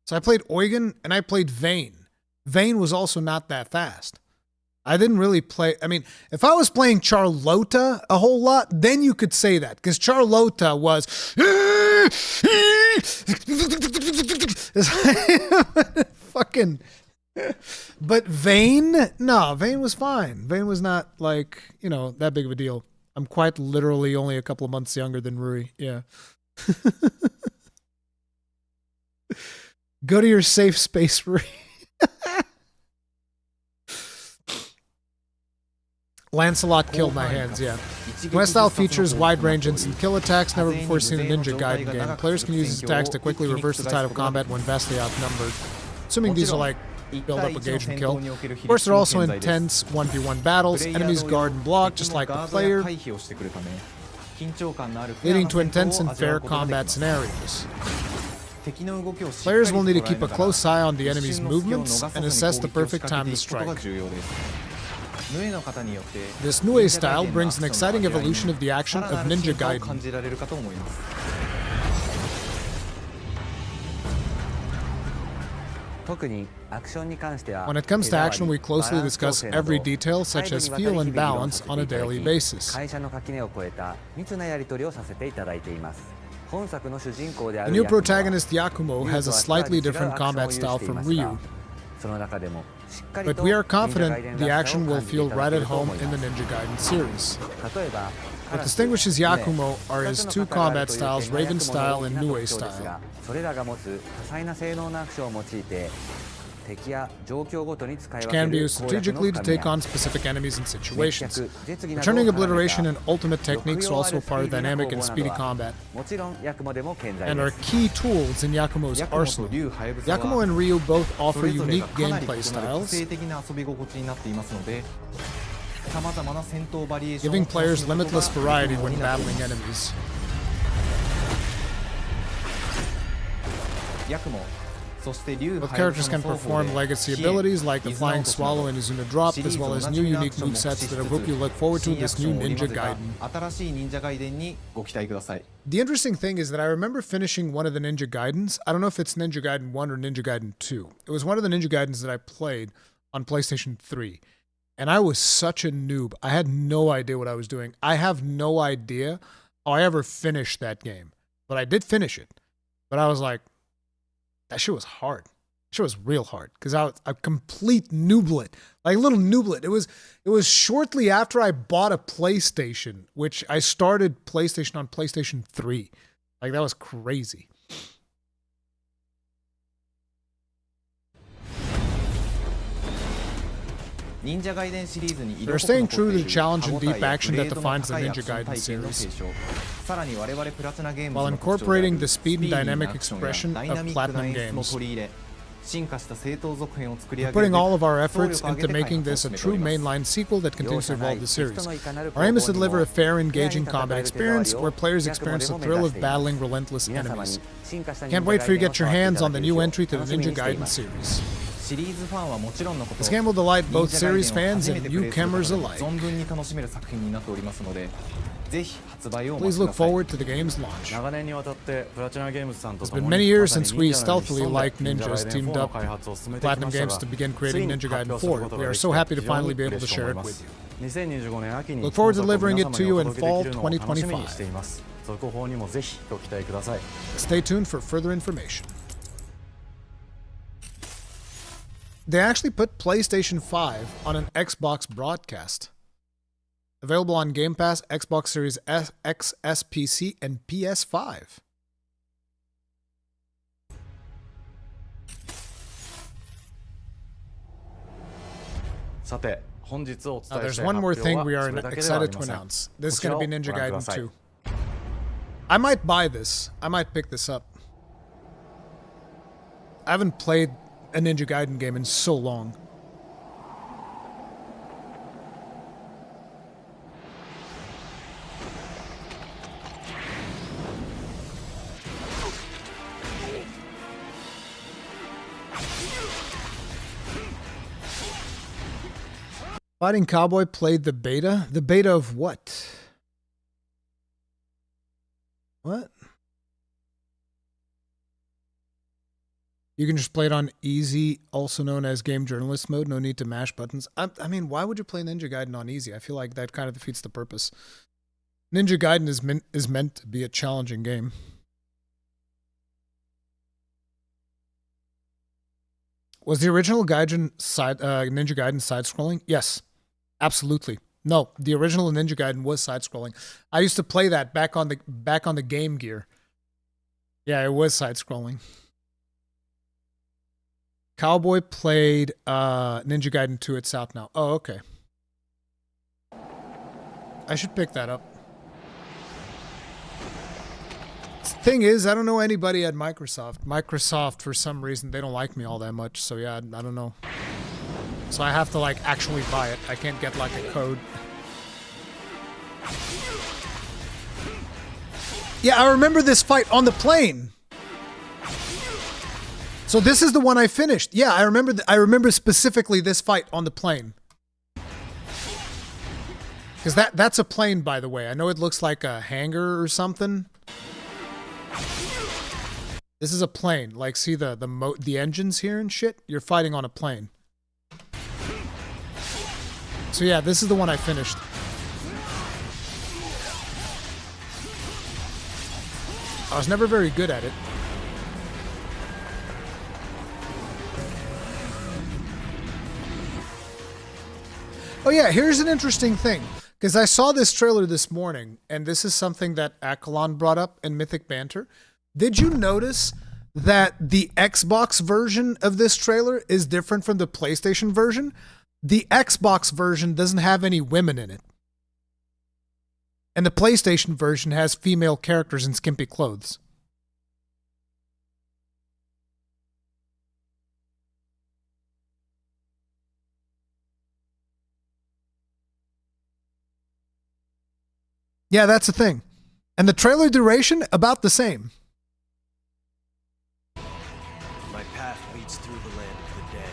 So I played Eugen and I played Vayne. Vayne was also not that fast. I didn't really play. I mean, if I was playing Charlotta a whole lot, then you could say that. Because Charlotta was. Fucking. But Vayne? No, Vayne was fine. Vayne was not like, you know, that big of a deal. I'm quite literally only a couple of months younger than Ruri. Yeah. Go to your safe space, Ruri. Lancelot killed my hands, yeah. Quest style features wide range instant kill attacks never before seen in Ninja Gaiden game. Players can use these attacks to quickly reverse the tide of combat when vastly outnumbered. Assuming these are like build up, engage, and kill. Of course, they're also intense 1v1 battles. Enemies guard and block just like the player, leading to intense and fair combat scenarios. Players will need to keep a close eye on the enemy's movements and assess the perfect time to strike. This Nue style brings an exciting evolution of the action of Ninja Gaiden. When it comes to action, we closely discuss every detail, such as feel and balance, on a daily basis. The new protagonist Yakumo has a slightly different combat style from Ryu, but we are confident the action will feel right at home in the Ninja Gaiden series. What distinguishes Yakumo are his two combat styles, Raven style and Nue style, which can be used strategically to take on specific enemies and situations. Returning obliteration and ultimate techniques are also part of dynamic and speedy combat, and are key tools in Yakumo's arsenal. Yakumo and Ryu both offer unique gameplay styles, giving players limitless variety when battling enemies. Both characters can perform legacy abilities like the Flying Swallow and Izuna Drop, as well as new unique movesets that I hope you look forward to in this new Ninja Gaiden. The interesting thing is that I remember finishing one of the Ninja Gaidens. I don't know if it's Ninja Gaiden 1 or Ninja Gaiden 2. It was one of the Ninja Gaidens that I played on PlayStation 3. And I was such a noob. I had no idea what I was doing. I have no idea how I ever finished that game. But I did finish it. But I was like, that shit was hard. That shit was real hard. Because I was a complete nooblet. Like a little nooblet. It was shortly after I bought a PlayStation, which I started PlayStation on PlayStation 3. Like that was crazy. They're staying true to the challenge and deep action that defines the Ninja Gaiden series, while incorporating the speed and dynamic expression of Platinum Games. We're putting all of our efforts into making this a true mainline sequel that continues to evolve the series. Our aim is to deliver a fair, engaging combat experience where players experience the thrill of battling relentless enemies. Can't wait for you to get your hands on the new entry to the Ninja Gaiden series. This game will delight both series fans and newcomers alike. Please look forward to the game's launch. It's been many years since we stealthily, like ninjas, teamed up with Platinum Games to begin creating Ninja Gaiden 4. We are so happy to finally be able to share it with you. Look forward to delivering it to you in fall 2025. Stay tuned for further information. They actually put PlayStation 5 on an Xbox broadcast. Available on Game Pass, Xbox Series X, SPC, and PS5. There's one more thing we are excited to announce. This is going to be Ninja Gaiden 2. I might buy this. I might pick this up. I haven't played a Ninja Gaiden game in so long. Fighting Cowboy played the beta? The beta of what? What? You can just play it on easy, also known as game journalist mode. No need to mash buttons. I mean, why would you play Ninja Gaiden on easy? I feel like that kind of defeats the purpose. Ninja Gaiden is meant to be a challenging game. Was the original Ninja Gaiden side-scrolling? Yes, absolutely. No, the original Ninja Gaiden was side-scrolling. I used to play that back on the Game Gear. Yeah, it was side-scrolling. Cowboy played Ninja Gaiden 2. It's out now. Oh, okay. I should pick that up. Thing is, I don't know anybody at Microsoft. Microsoft, for some reason, they don't like me all that much. So yeah, I don't know. So I have to like actually buy it. I can't get like a code. Yeah, I remember this fight on the plane. So this is the one I finished. Yeah, I remember specifically this fight on the plane. Because that's a plane, by the way. I know it looks like a hangar or something. This is a plane. Like, see the engines here and shit? You're fighting on a plane. So yeah, this is the one I finished. I was never very good at it. Oh yeah, here's an interesting thing. Because I saw this trailer this morning, and this is something that Akalon brought up in Mythic Banter. Did you notice that the Xbox version of this trailer is different from the PlayStation version? The Xbox version doesn't have any women in it. And the PlayStation version has female characters in skimpy clothes. Yeah, that's the thing. And the trailer duration, about the same. My path leads through the land of the dead.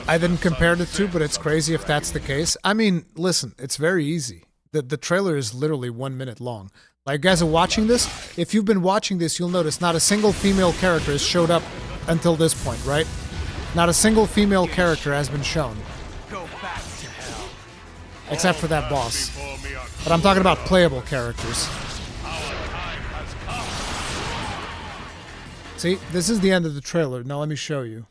I didn't compare the two, but it's crazy if that's the case. I mean, listen, it's very easy. The trailer is literally 1 minute long. Like, guys are watching this. If you've been watching this, you'll notice not a single female character has showed up until this point, right? Not a single female character has been shown. Except for that boss. But I'm talking about playable characters. See, this is the end of the trailer. Now let me show you.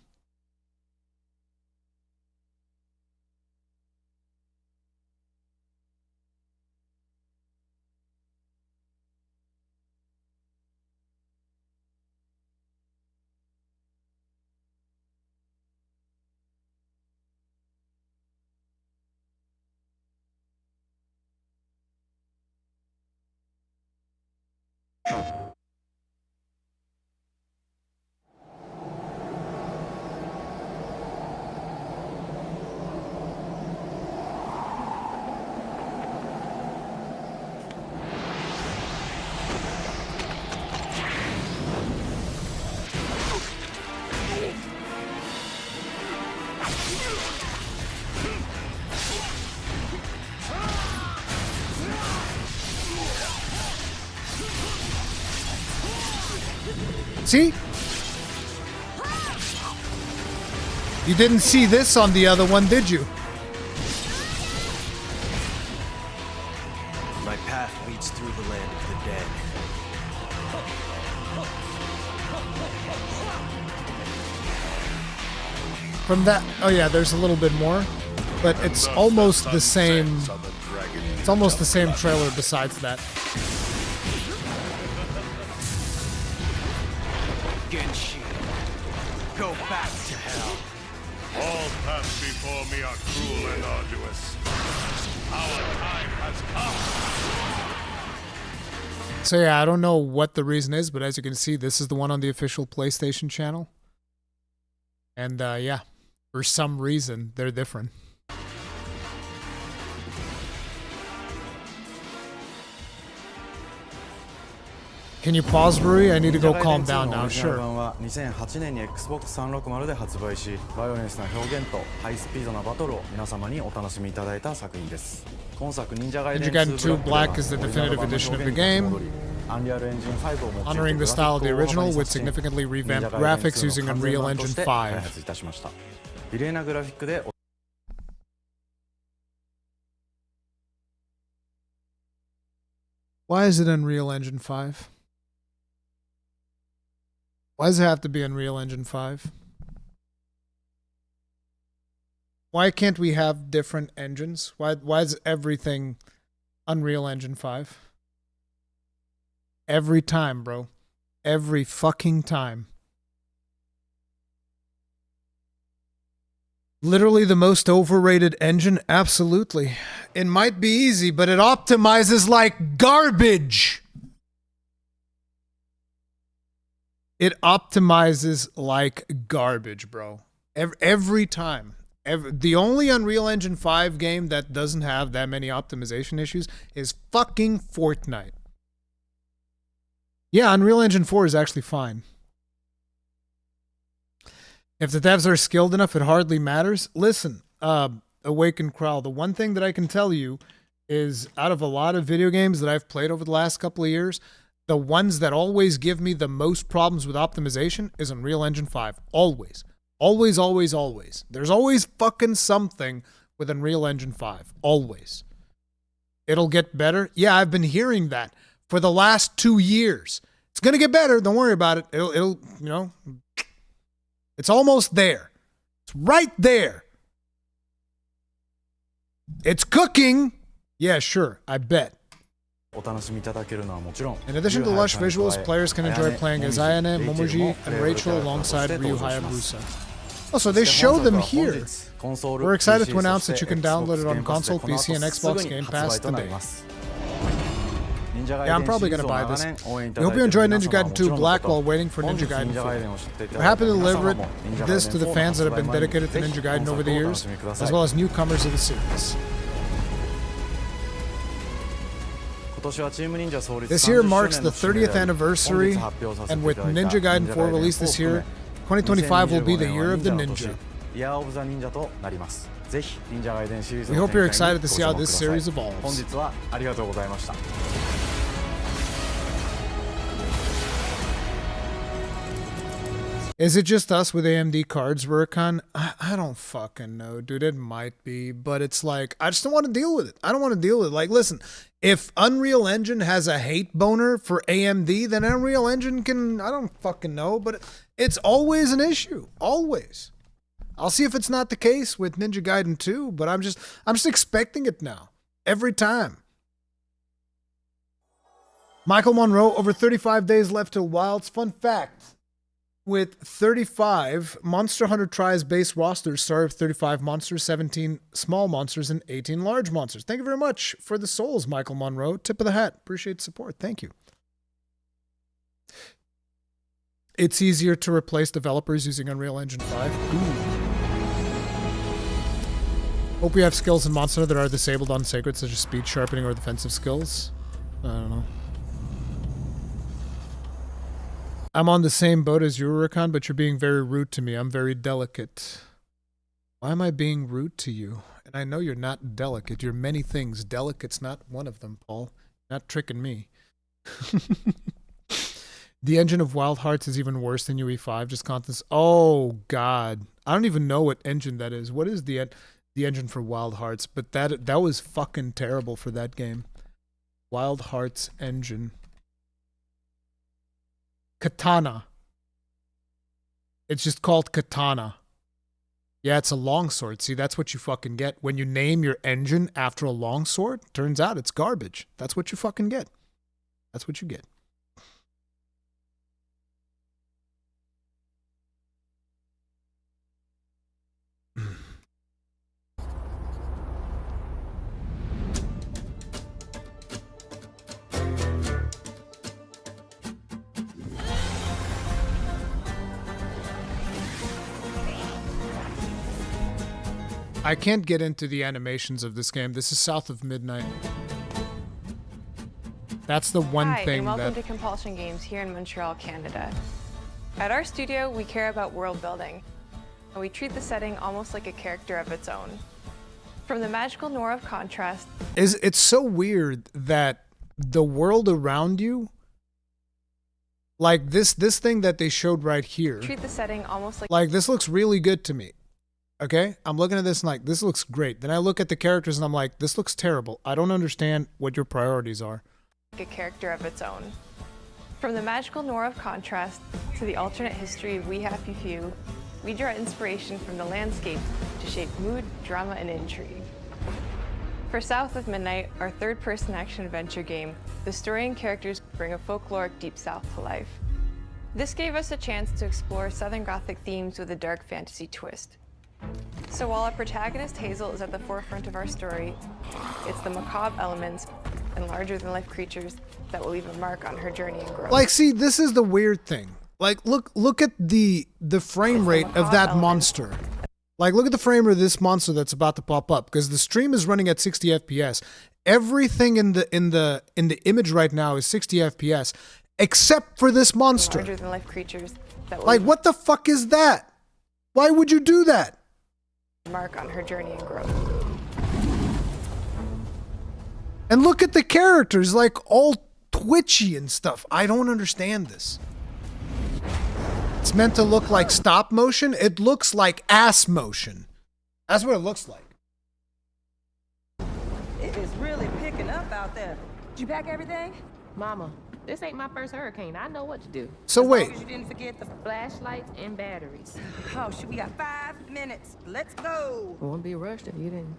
See? You didn't see this on the other one, did you? My path leads through the land of the dead. From that, oh yeah, there's a little bit more, but it's almost the same. It's almost the same trailer besides that. Genshin, go back to hell. All paths before me are cruel and arduous. Our time has come. So yeah, I don't know what the reason is, but as you can see, this is the one on the official PlayStation channel. And yeah, for some reason, they're different. Can you pause, Rui? I need to go 忍者 calm ガイデン down 2 now. のオリジナル Sure. 版は2008年に Xbox 360で発売し、バイオレンスな表現とハイスピードなバトルを皆様にお楽しみいただいた作品です。今作忍者ガイデン Ninja Gaiden 2 2 Black is the definitive edition of the game, honoring the style of the original with significantly revamped graphics using Unreal Engine 5. 開発いたしました。綺麗なグラフィックで Why is it Unreal Engine 5? Why does it have to be Unreal Engine 5? Why can't we have different engines? Why is everything Unreal Engine 5? Every time, bro. Every fucking time. Literally the most overrated engine? Absolutely. It might be easy, but it optimizes like garbage. It optimizes like garbage, bro. Every time. The only Unreal Engine 5 game that doesn't have that many optimization issues is fucking Fortnite. Yeah, Unreal Engine 4 is actually fine. If the devs are skilled enough, it hardly matters. Listen, Awakened Crowl, the one thing that I can tell you is out of a lot of video games that I've played over the last couple of years, the ones that always give me the most problems with optimization is Unreal Engine 5. Always. Always, always, always. There's always fucking something with Unreal Engine 5. Always. It'll get better. Yeah, I've been hearing that for the last 2 years. It's going to get better. Don't worry about it. It'll, you know, it's almost there. It's right there. It's cooking. Yeah, sure. I bet. In addition to lush visuals, players can enjoy playing as Ayane, Momoji, and Rachel alongside Ryu Hayabusa. Oh, so they show them here. We're excited to announce that you can download it on console, PC, and Xbox Game Pass today. Yeah, I'm probably going to buy this. We hope you enjoy Ninja Gaiden 2 Black while waiting for Ninja Gaiden 4. We're happy to deliver this to the fans that have been dedicated to Ninja Gaiden over the years, as well as newcomers of the series. This year marks the 30th anniversary, and with Ninja Gaiden 4 released this year, 2025 will be the year of the ninja. We hope you're excited to see how this series evolves. Is it just us with AMD cards, Rurikhan? I don't fucking know, dude. It might be, but it's like, I just don't want to deal with it. I don't want to deal with it. Like, listen, if Unreal Engine has a hate boner for AMD, then Unreal Engine can, I don't fucking know, but it's always an issue. Always. I'll see if it's not the case with Ninja Gaiden 2, but I'm just expecting it now. Every time. Michael Monroe, over 35 days left till Wilds. Fun fact. With 35, Monster Hunter tries base rosters start with 35 monsters, 17 small monsters, and 18 large monsters. Thank you very much for the souls, Michael Monroe. Tip of the hat. Appreciate the support. Thank you. It's easier to replace developers using Unreal Engine 5. Ooh. Hope we have skills in Monster Hunter that are disabled on Sacred, such as speed sharpening or defensive skills. I don't know. I'm on the same boat as you, Rurikhan, but you're being very rude to me. I'm very delicate. Why am I being rude to you? And I know you're not delicate. You're many things. Delicate's not one of them, Paul. Not tricking me. The engine of Wild Hearts is even worse than UE5. Just contents. Oh, God. I don't even know what engine that is. What is the engine for Wild Hearts? But that was fucking terrible for that game. Wild Hearts engine. Katana. It's just called Katana. Yeah, it's a longsword. See, that's what you fucking get. When you name your engine after a longsword, turns out it's garbage. That's what you fucking get. That's what you get. I can't get into the animations of this game. This is South of Midnight. That's the one Hi, thing and welcome that... to Compulsion Games here in Montreal, Canada. At our studio, we care about world building, and we treat the setting almost like a character of its own. From the magical noir of contrast... It's so weird that the world around you, like this thing that they showed right here, treat the setting almost like this looks really good to me. Okay? I'm looking at this and like, this looks great. Then I look at the characters and I'm like, this looks terrible. I don't understand what your priorities are. a character of its own. From the magical noir of contrast to the alternate history of We Happy Few, we draw inspiration from the landscape to shape mood, drama, and intrigue. For South of Midnight, our third-person action-adventure game, the story and characters bring a folkloric Deep South to life. This gave us a chance to explore Southern Gothic themes with a dark fantasy twist. So while our protagonist Hazel is at the forefront of our story, it's the macabre elements and larger-than-life creatures that will leave a mark on her journey and growth. Like, see, this is the weird thing. Like, look at the frame rate of that monster. Like, look at the frame rate of this monster that's about to pop up, because the stream is running at 60 FPS. Everything in the image right now is 60 FPS, except for this monster. Larger-than-life creatures that will like, what the fuck is that? Why would you do that? Mark on her journey and growth. And look at the characters, like all twitchy and stuff. I don't understand this. It's meant to look like stop motion. It looks like ass motion. That's what it looks like. It is really picking up out there. Did you pack everything? Mama, this ain't my first hurricane. I know what to do. So wait. As long as you didn't forget the Flashlights and batteries. Oh, shit, we got 5 minutes. Let's go. We wouldn't be rushed if you didn't.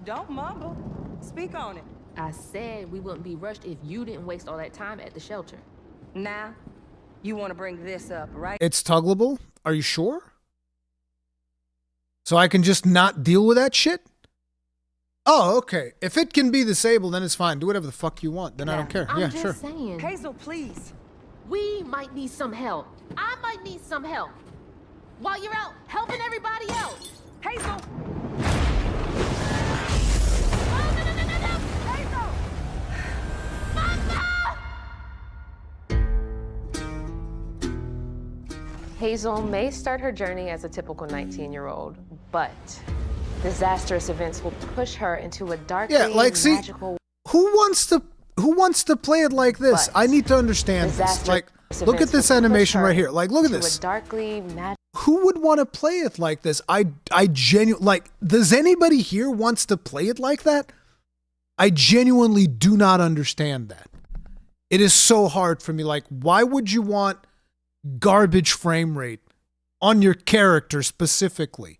Don't mumble. Speak on it. I said we wouldn't be rushed if you didn't waste all that time at the shelter. Now, you want to bring this up, right? It's toggleable? Are you sure? So I can just not deal with that shit? Oh, okay. If it can be disabled, then it's fine. Do whatever the fuck you want. Then I don't care. I'm Yeah, just sure. saying. Hazel, please. We might need some help. I might need some help. While you're out helping everybody else. Hazel! Hazel may start her journey as a typical 19-year-old, but disastrous events will push her into a darkly magical... Who wants to play it like this? I need to understand this. Like, look at this animation right here. Like, look at this. Who would want to play it like this? I genuinely, like, does anybody here wants to play it like that? I genuinely do not understand that. It is so hard for me. Like, why would you want garbage frame rate on your character specifically?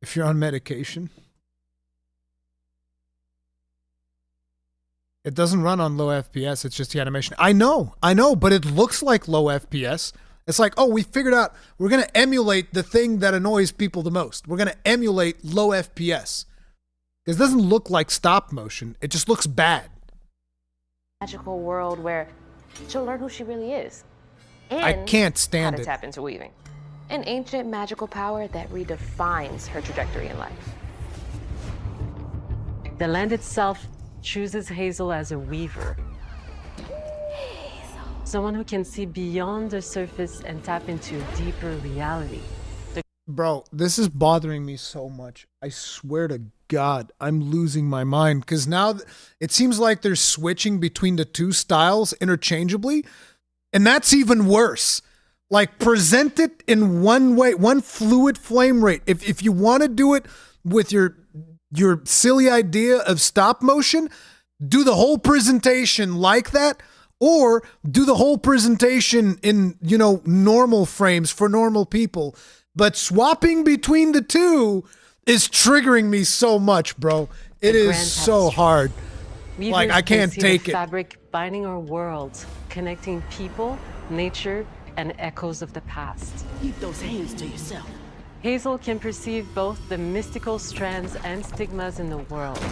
If you're on medication, it doesn't run on low FPS. It's just the animation. I know, but it looks like low FPS. It's like, oh, we figured out we're going to emulate the thing that annoys people the most. We're going to emulate low FPS. Because it doesn't look like stop motion. It just looks bad. Magical world where she'll learn who she really is. And I can't stand how to it. tap into weaving. An ancient magical power that redefines her trajectory in life. The land itself chooses Hazel as a weaver. Someone who can see beyond the surface and tap into a deeper reality. Bro, this is bothering me so much. I swear to God, I'm losing my mind. Because now it seems like they're switching between the two styles interchangeably. And that's even worse. Like, present it in one way, one fluid frame rate. If you want to do it with your silly idea of stop motion, do the whole presentation like that, or do the whole presentation in, normal frames for normal people. But swapping between the two is triggering me so much, bro. It is so hard. Like, I can't take it. Fabric binding our world, connecting people, nature, and echoes of the past. Keep those hands to yourself. Hazel can perceive both the mystical strands and stigmas in the world.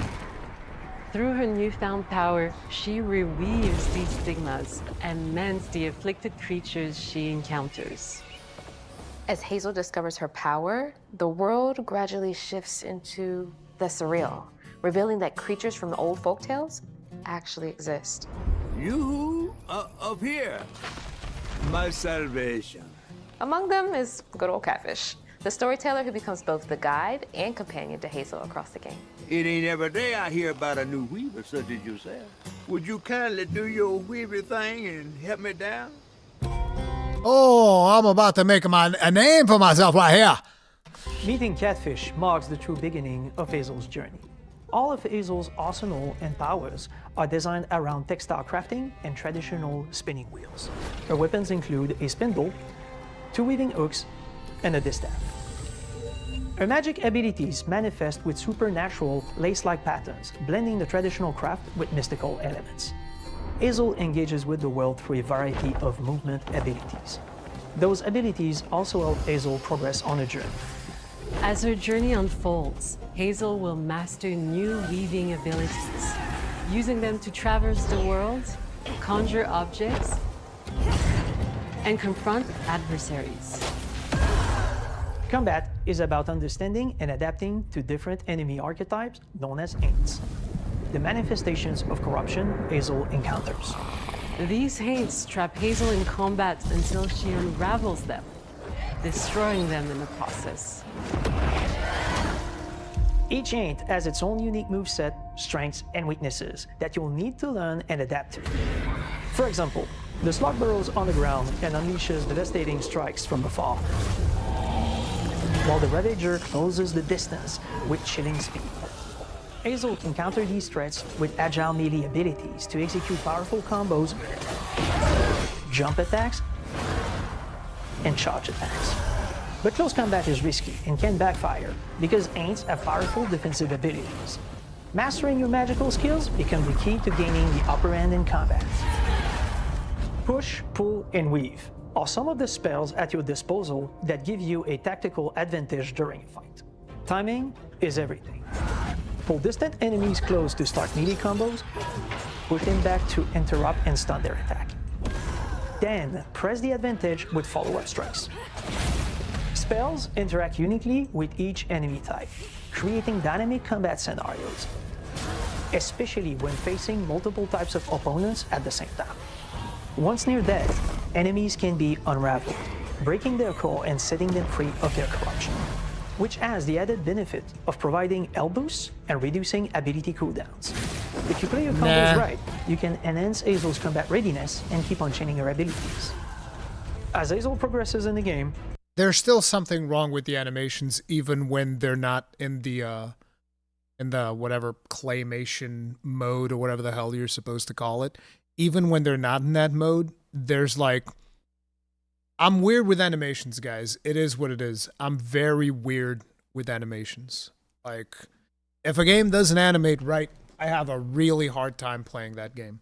Through her newfound power, she reweaves these stigmas and mends the afflicted creatures she encounters. As Hazel discovers her power, the world gradually shifts into the surreal, revealing that creatures from the old folktales actually exist. You up here, my salvation. Among them is good old Catfish, the storyteller who becomes both the guide and companion to Hazel across the game. It ain't every day I hear about a new weaver such as yourself. Would you kindly do your weavy thing and help me down? Oh, I'm about to make a name for myself right here. Meeting Catfish marks the true beginning of Hazel's journey. All of Hazel's arsenal and powers are designed around textile crafting and traditional spinning wheels. Her weapons include a spindle, 2 weaving hooks, and a distaff. Her magic abilities manifest with supernatural lace-like patterns, blending the traditional craft with mystical elements. Hazel engages with the world through a variety of movement abilities. Those abilities also help Hazel progress on a journey. As her journey unfolds, Hazel will master new weaving abilities, using them to traverse the world, conjure objects, and confront adversaries. Combat is about understanding and adapting to different enemy archetypes known as Aints, the manifestations of corruption Hazel encounters. These Haints trap Hazel in combat until she unravels them, destroying them in the process. Each Aint has its own unique moveset, strengths, and weaknesses that you'll need to learn and adapt to. For example, the slug burrows on the ground and unleashes devastating strikes from afar, while the Ravager closes the distance with chilling speed. Hazel can counter these threats with agile melee abilities to execute powerful combos, jump attacks, and charge attacks. But close combat is risky and can backfire because Aints have powerful defensive abilities. Mastering your magical skills becomes the key to gaining the upper hand in combat. Push, pull, and weave are some of the spells at your disposal that give you a tactical advantage during a fight. Timing is everything. Pull distant enemies close to start melee combos, push them back to interrupt and stun their attack. Then press the advantage with follow-up strikes. Spells interact uniquely with each enemy type, creating dynamic combat scenarios, especially when facing multiple types of opponents at the same time. Once near death, enemies can be unraveled, breaking their core and setting them free of their corruption, which has the added benefit of providing health boosts and reducing ability cooldowns. If you play your combos right, you can enhance Hazel's combat readiness and keep on chaining her abilities. As Hazel progresses in the game, there's still something wrong with the animations, even when they're not in the whatever claymation mode or whatever the hell you're supposed to call it. Even when they're not in that mode, there's like, I'm weird with animations, guys. It is what it is. I'm very weird with animations. Like, if a game doesn't animate right, I have a really hard time playing that game.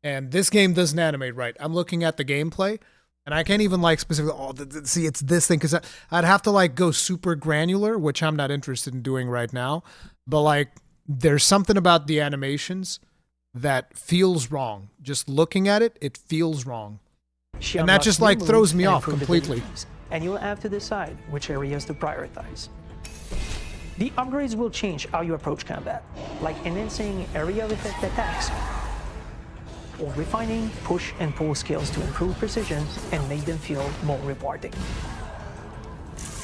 And this game doesn't animate right. I'm looking at the gameplay, and I can't even like specifically, see, it's this thing, because I'd have to like go super granular, which I'm not interested in doing right now. But like, there's something about the animations that feels wrong. Just looking at it, it feels wrong. And that just like throws me off completely. And you'll have to decide which areas to prioritize. The upgrades will change how you approach combat, like enhancing area of effect attacks, or refining push and pull skills to improve precision and make them feel more rewarding.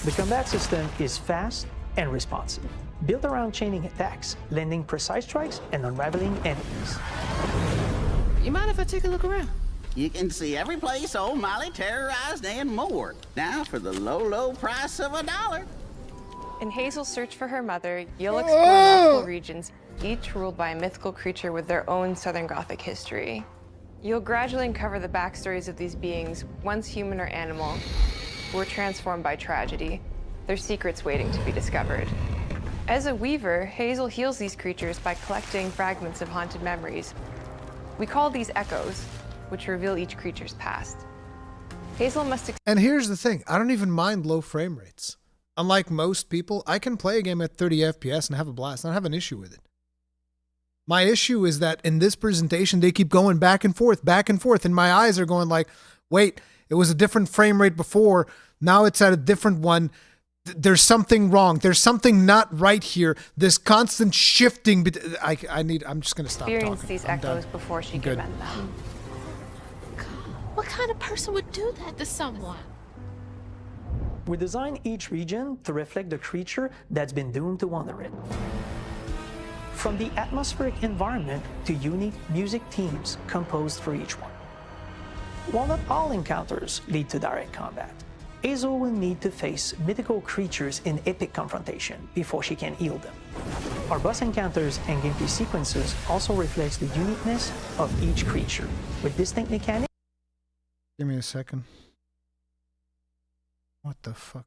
The combat system is fast and responsive, built around chaining attacks, landing precise strikes, and unraveling enemies. You mind if I take a look around? You can see every place old Molly terrorized and more. Now for the low, low price of $1. In Hazel's search for her mother, you'll explore multiple regions, each ruled by a mythical creature with their own Southern Gothic history. You'll gradually uncover the backstories of these beings, once human or animal, who were transformed by tragedy, their secrets waiting to be discovered. As a weaver, Hazel heals these creatures by collecting fragments of haunted memories. We call these echoes, which reveal each creature's past. Hazel must... And here's the thing, I don't even mind low frame rates. Unlike most people, I can play a game at 30 FPS and have a blast. I don't have an issue with it. My issue is that in this presentation, they keep going back and forth, and my eyes are going like, wait, It was a different frame rate before. Now it's at a different one. There's something wrong. There's something not right here. This constant shifting. I'm just going to stop Experience talking. these I'm echoes done. before she I'm can good. mend them. What kind of person would do that to someone? We design each region to reflect the creature that's been doomed to wander it. From the atmospheric environment to unique music themes composed for each one. While not all encounters lead to direct combat, Hazel will need to face mythical creatures in epic confrontation before she can heal them. Our boss encounters and gameplay sequences also reflects the uniqueness of each creature, with distinct mechanics. Give me a second. What the fuck?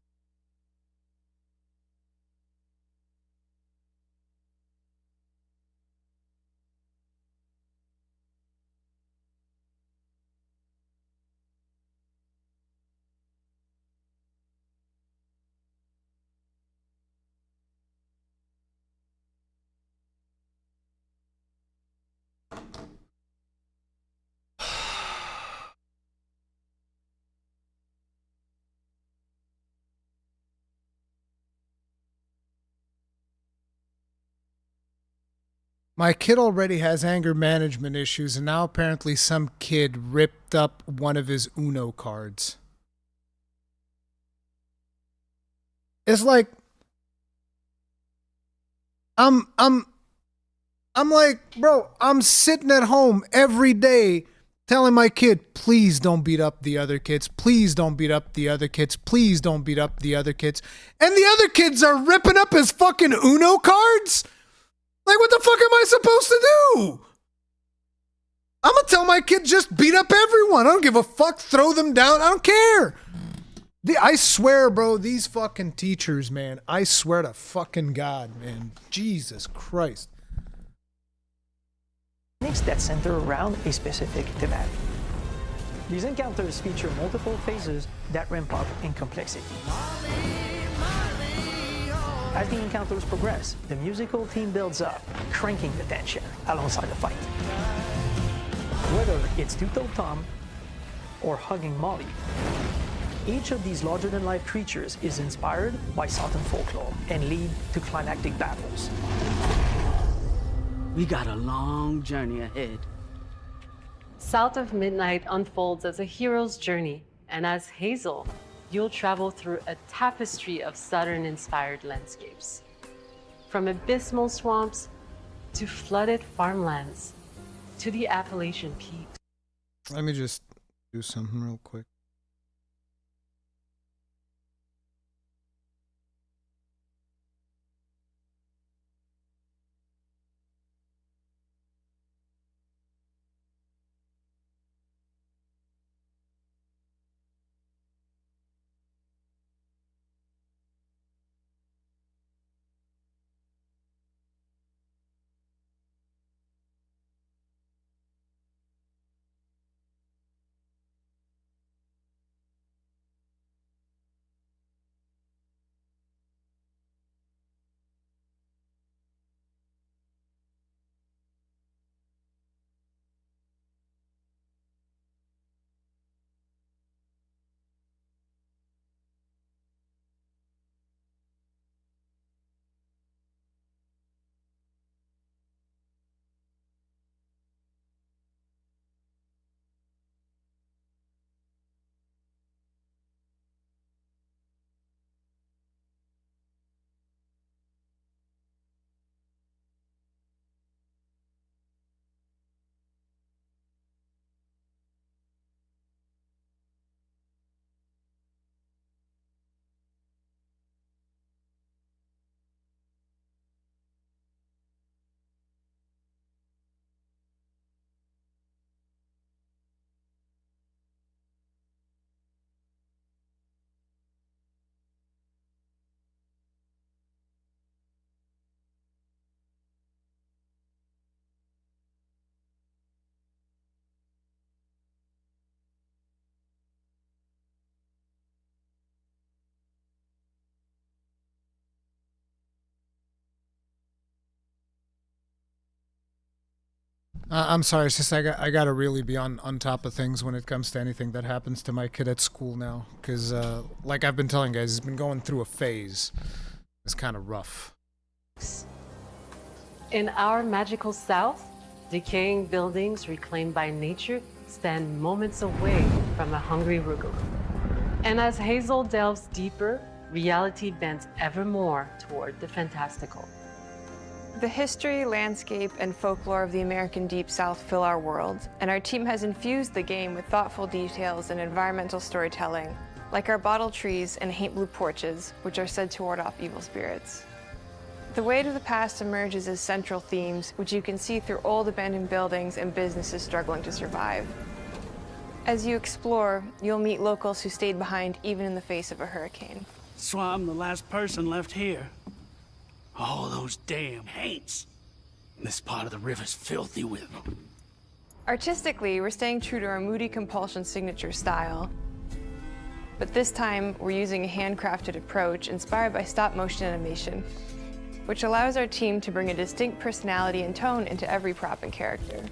My kid already has anger management issues, and now apparently some kid ripped up one of his Uno cards. It's like I'm like, bro, I'm sitting at home every day telling my kid, please don't beat up the other kids. Please don't beat up the other kids. Please don't beat up the other kids. And the other kids are ripping up his fucking Uno cards? Like, what the fuck am I supposed to do? I'm going to tell my kid just beat up everyone. I don't give a fuck. Throw them down. I don't care. I swear, bro, these fucking teachers, man. I swear to fucking God, man. Jesus Christ. That center around a specific thematic. These encounters feature multiple phases that ramp up in complexity. As the encounters progress, the musical theme builds up, cranking the tension alongside the fight. Whether it's Two-Toed Tom or hugging Molly, each of these larger-than-life creatures is inspired by Southern folklore and lead to climactic battles. We got a long journey ahead. South of Midnight unfolds as a hero's journey, and as Hazel, you'll travel through a tapestry of Southern-inspired landscapes. From abysmal swamps to flooded farmlands to the Appalachian peaks. Let me just do something real quick. I'm sorry, it's just I gotta really be on top of things when it comes to anything that happens to my kid at school now. Because, like I've been telling guys, he's been going through a phase. It's kind of rough. In our magical south, decaying buildings reclaimed by nature stand moments away from a hungry Rugula. And as Hazel delves deeper, reality bends ever more toward the fantastical. The history, landscape, and folklore of the American Deep South fill our world, and our team has infused the game with thoughtful details and environmental storytelling, like our bottle trees and haint blue porches, which are said to ward off evil spirits. The weight of the past emerges as central themes, which you can see through old abandoned buildings and businesses struggling to survive. As you explore, you'll meet locals who stayed behind even in the face of a hurricane. So I'm the last person left here. All those damn haints. This part of the river's filthy with them. Artistically, we're staying true to our moody compulsion signature style. But this time, we're using a handcrafted approach inspired by stop-motion animation, which allows our team to bring a distinct personality and tone into every prop and character.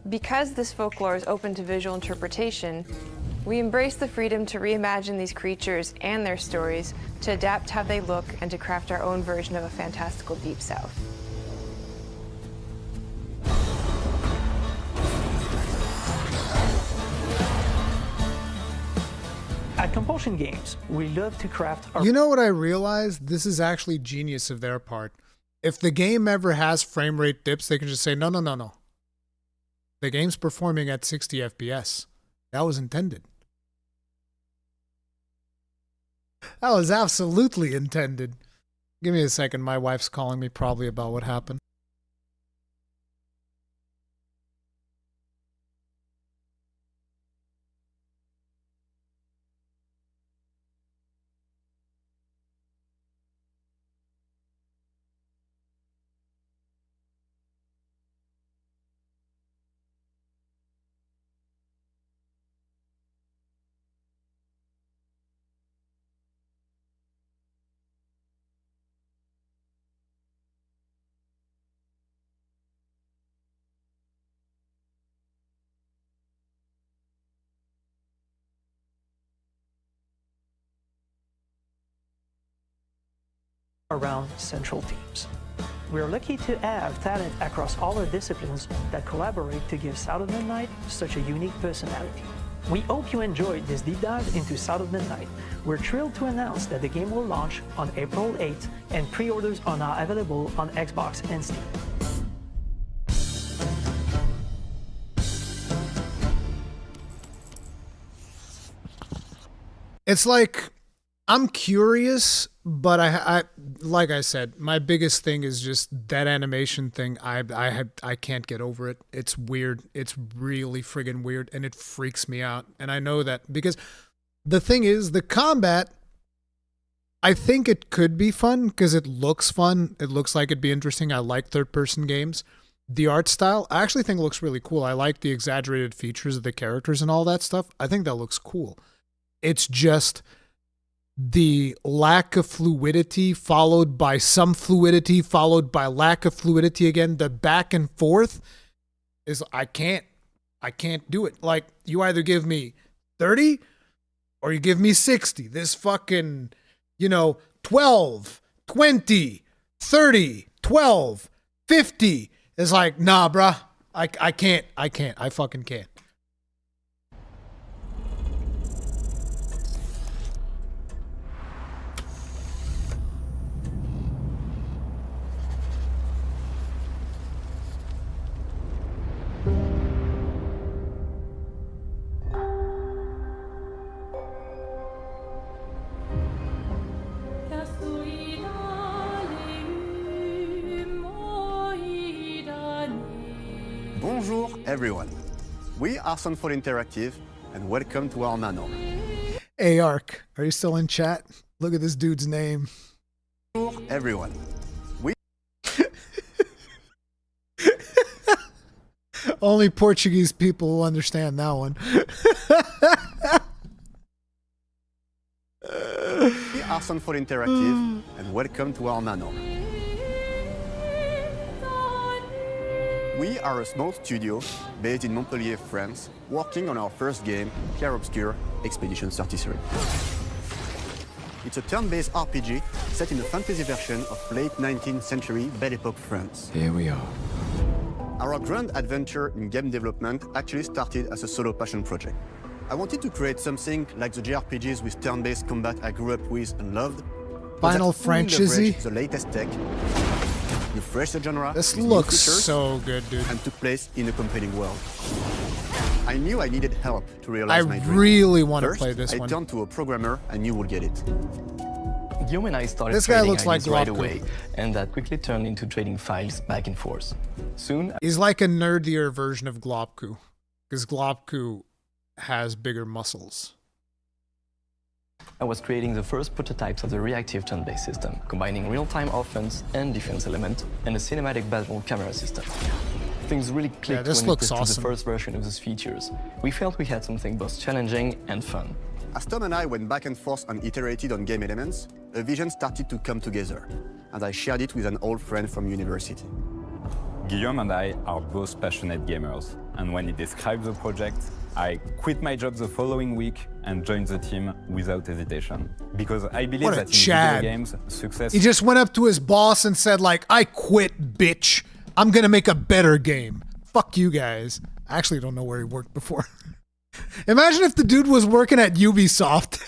Because this folklore is open to visual interpretation, we embrace the freedom to reimagine these creatures and their stories, to adapt how they look, and to craft our own version of a fantastical Deep South. At Compulsion Games, we love to craft our... You know what I realized? This is actually genius of their part. If the game ever has frame rate dips, they can just say, no. The game's performing at 60 FPS. That was intended. That was absolutely intended. Give me a second. My wife's calling me probably about what happened. around central teams. We are lucky to have talent across all our disciplines that collaborate to give South of Midnight such a unique personality. We hope you enjoyed this deep dive into South of Midnight. We're thrilled to announce that the game will launch on April 8th, and pre-orders are now available on Xbox and Steam. It's like, I'm curious, but I like I said, my biggest thing is just that animation thing. I can't get over it. It's weird. It's really friggin' weird, and it freaks me out. And I know that because the thing is, the combat, I think it could be fun because it looks fun. It looks like it'd be interesting. I like third-person games. The art style, I actually think looks really cool. I like the exaggerated features of the characters and all that stuff. I think that looks cool. It's just the lack of fluidity followed by some fluidity followed by lack of fluidity again. The back and forth is, I can't do it. Like, you either give me 30 or you give me 60. This fucking, 12, 20, 30, 12, 50 is like, nah, bruh. I can't. I fucking can't. Bonjour everyone, we are Sunfall Interactive and welcome to our manor. Hey Ark, are you still in chat? Look at this dude's name. Bonjour everyone. Only Portuguese people will understand that one. We are Sunfall Interactive and welcome to our manor. We are a small studio based in Montpellier, France, working on our first game, Clair Obscur Expedition 33. It's a turn-based RPG set in a fantasy version of late 19th century Belle Epoque France. Here we are. Our grand adventure in game development actually started as a solo passion project. I wanted to create something like the JRPGs with turn-based combat I grew up with and loved. Final Fantasy. The latest tech, refresh the genre. This with looks new features, so good, dude. and took place in a compelling world. I knew I needed help to realize my dream. I really want to First, play this I one. turned to a programmer I knew would get it. Guillaume and I started This guy trading looks like ideas right Glopku. away, and that quickly turned into trading files back and forth. Soon, He's like a nerdier version of Glopku, because Glopku has bigger muscles. I was creating the first prototypes of the reactive turn-based system, combining real-time offense and defense element, and a cinematic battle camera system. Things really clicked this when we looks tested awesome. the first version of those features. We felt we had something both challenging and fun. As Tom and I went back and forth and iterated on game elements, a vision started to come together, and I shared it with an old friend from university. Guillaume and I are both passionate gamers, and when he described the project, I quit my job the following week and joined the team without hesitation. Because I believe What a that in Chad. video games, success... He just went up to his boss and said, like, I quit, bitch. I'm going to make a better game. Fuck you guys. I actually don't know where he worked before. Imagine if the dude was working at Ubisoft.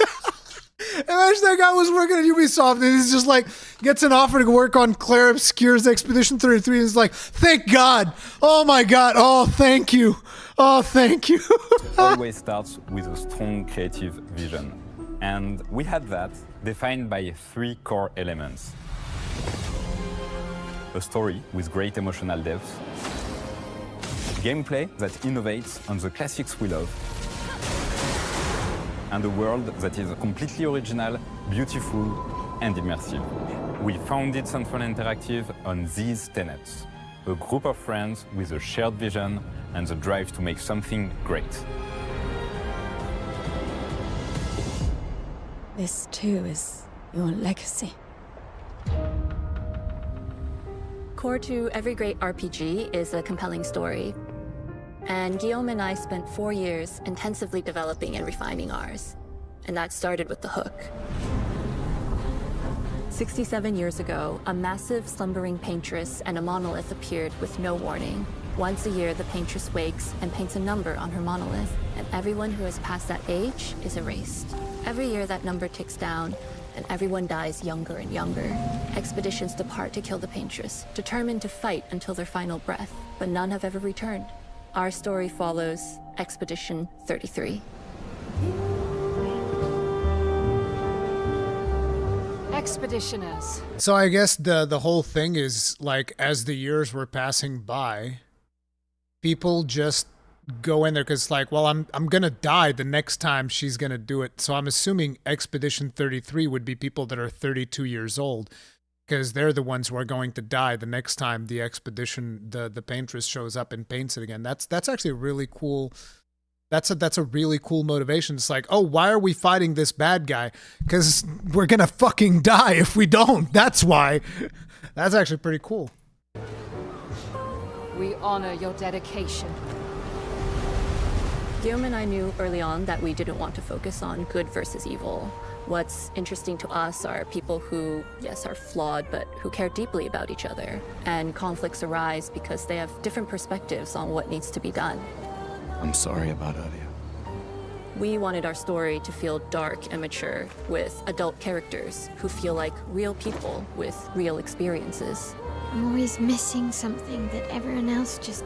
Imagine that guy was working at Ubisoft and he's just like, gets an offer to work on Clair Obscur's Expedition 33 and he's like, thank God. Oh my God. Oh, thank you. Oh, thank you. always starts with a strong creative vision. And we had that defined by 3 core elements. A story with great emotional depth, gameplay that innovates on the classics we love, and a world that is completely original, beautiful, and immersive. We founded Central Interactive on these tenets. A group of friends with a shared vision and the drive to make something great. This too is your legacy. Core to every great RPG is a compelling story. And Guillaume and I spent 4 years intensively developing and refining ours. And that started with the hook. 67 years ago, a massive slumbering paintress and a monolith appeared with no warning. Once a year, the paintress wakes and paints a number on her monolith, and everyone who has passed that age is erased. Every year, that number ticks down, and everyone dies younger and younger. Expeditions depart to kill the paintress, determined to fight until their final breath, but none have ever returned. Our story follows Expedition 33. Expeditioners. So I guess the whole thing is like, as the years were passing by, people just go in there because like, well, I'm gonna die the next time she's gonna do it. So I'm assuming Expedition 33 would be people that are 32 years old, because they're the ones who are going to die the next time the expedition, the paintress shows up and paints it again. That's actually a really cool. That's a really cool motivation. It's like, oh, why are we fighting this bad guy? Because we're gonna fucking die if we don't. That's why. That's actually pretty cool. We honor your dedication. Guillaume and I knew early on that we didn't want to focus on good versus evil. What's interesting to us are people who, yes, are flawed, but who care deeply about each other. And conflicts arise because they have different perspectives on what needs to be done. I'm sorry about earlier. We wanted our story to feel dark and mature, with adult characters who feel like real people with real experiences. I'm always missing something that everyone else just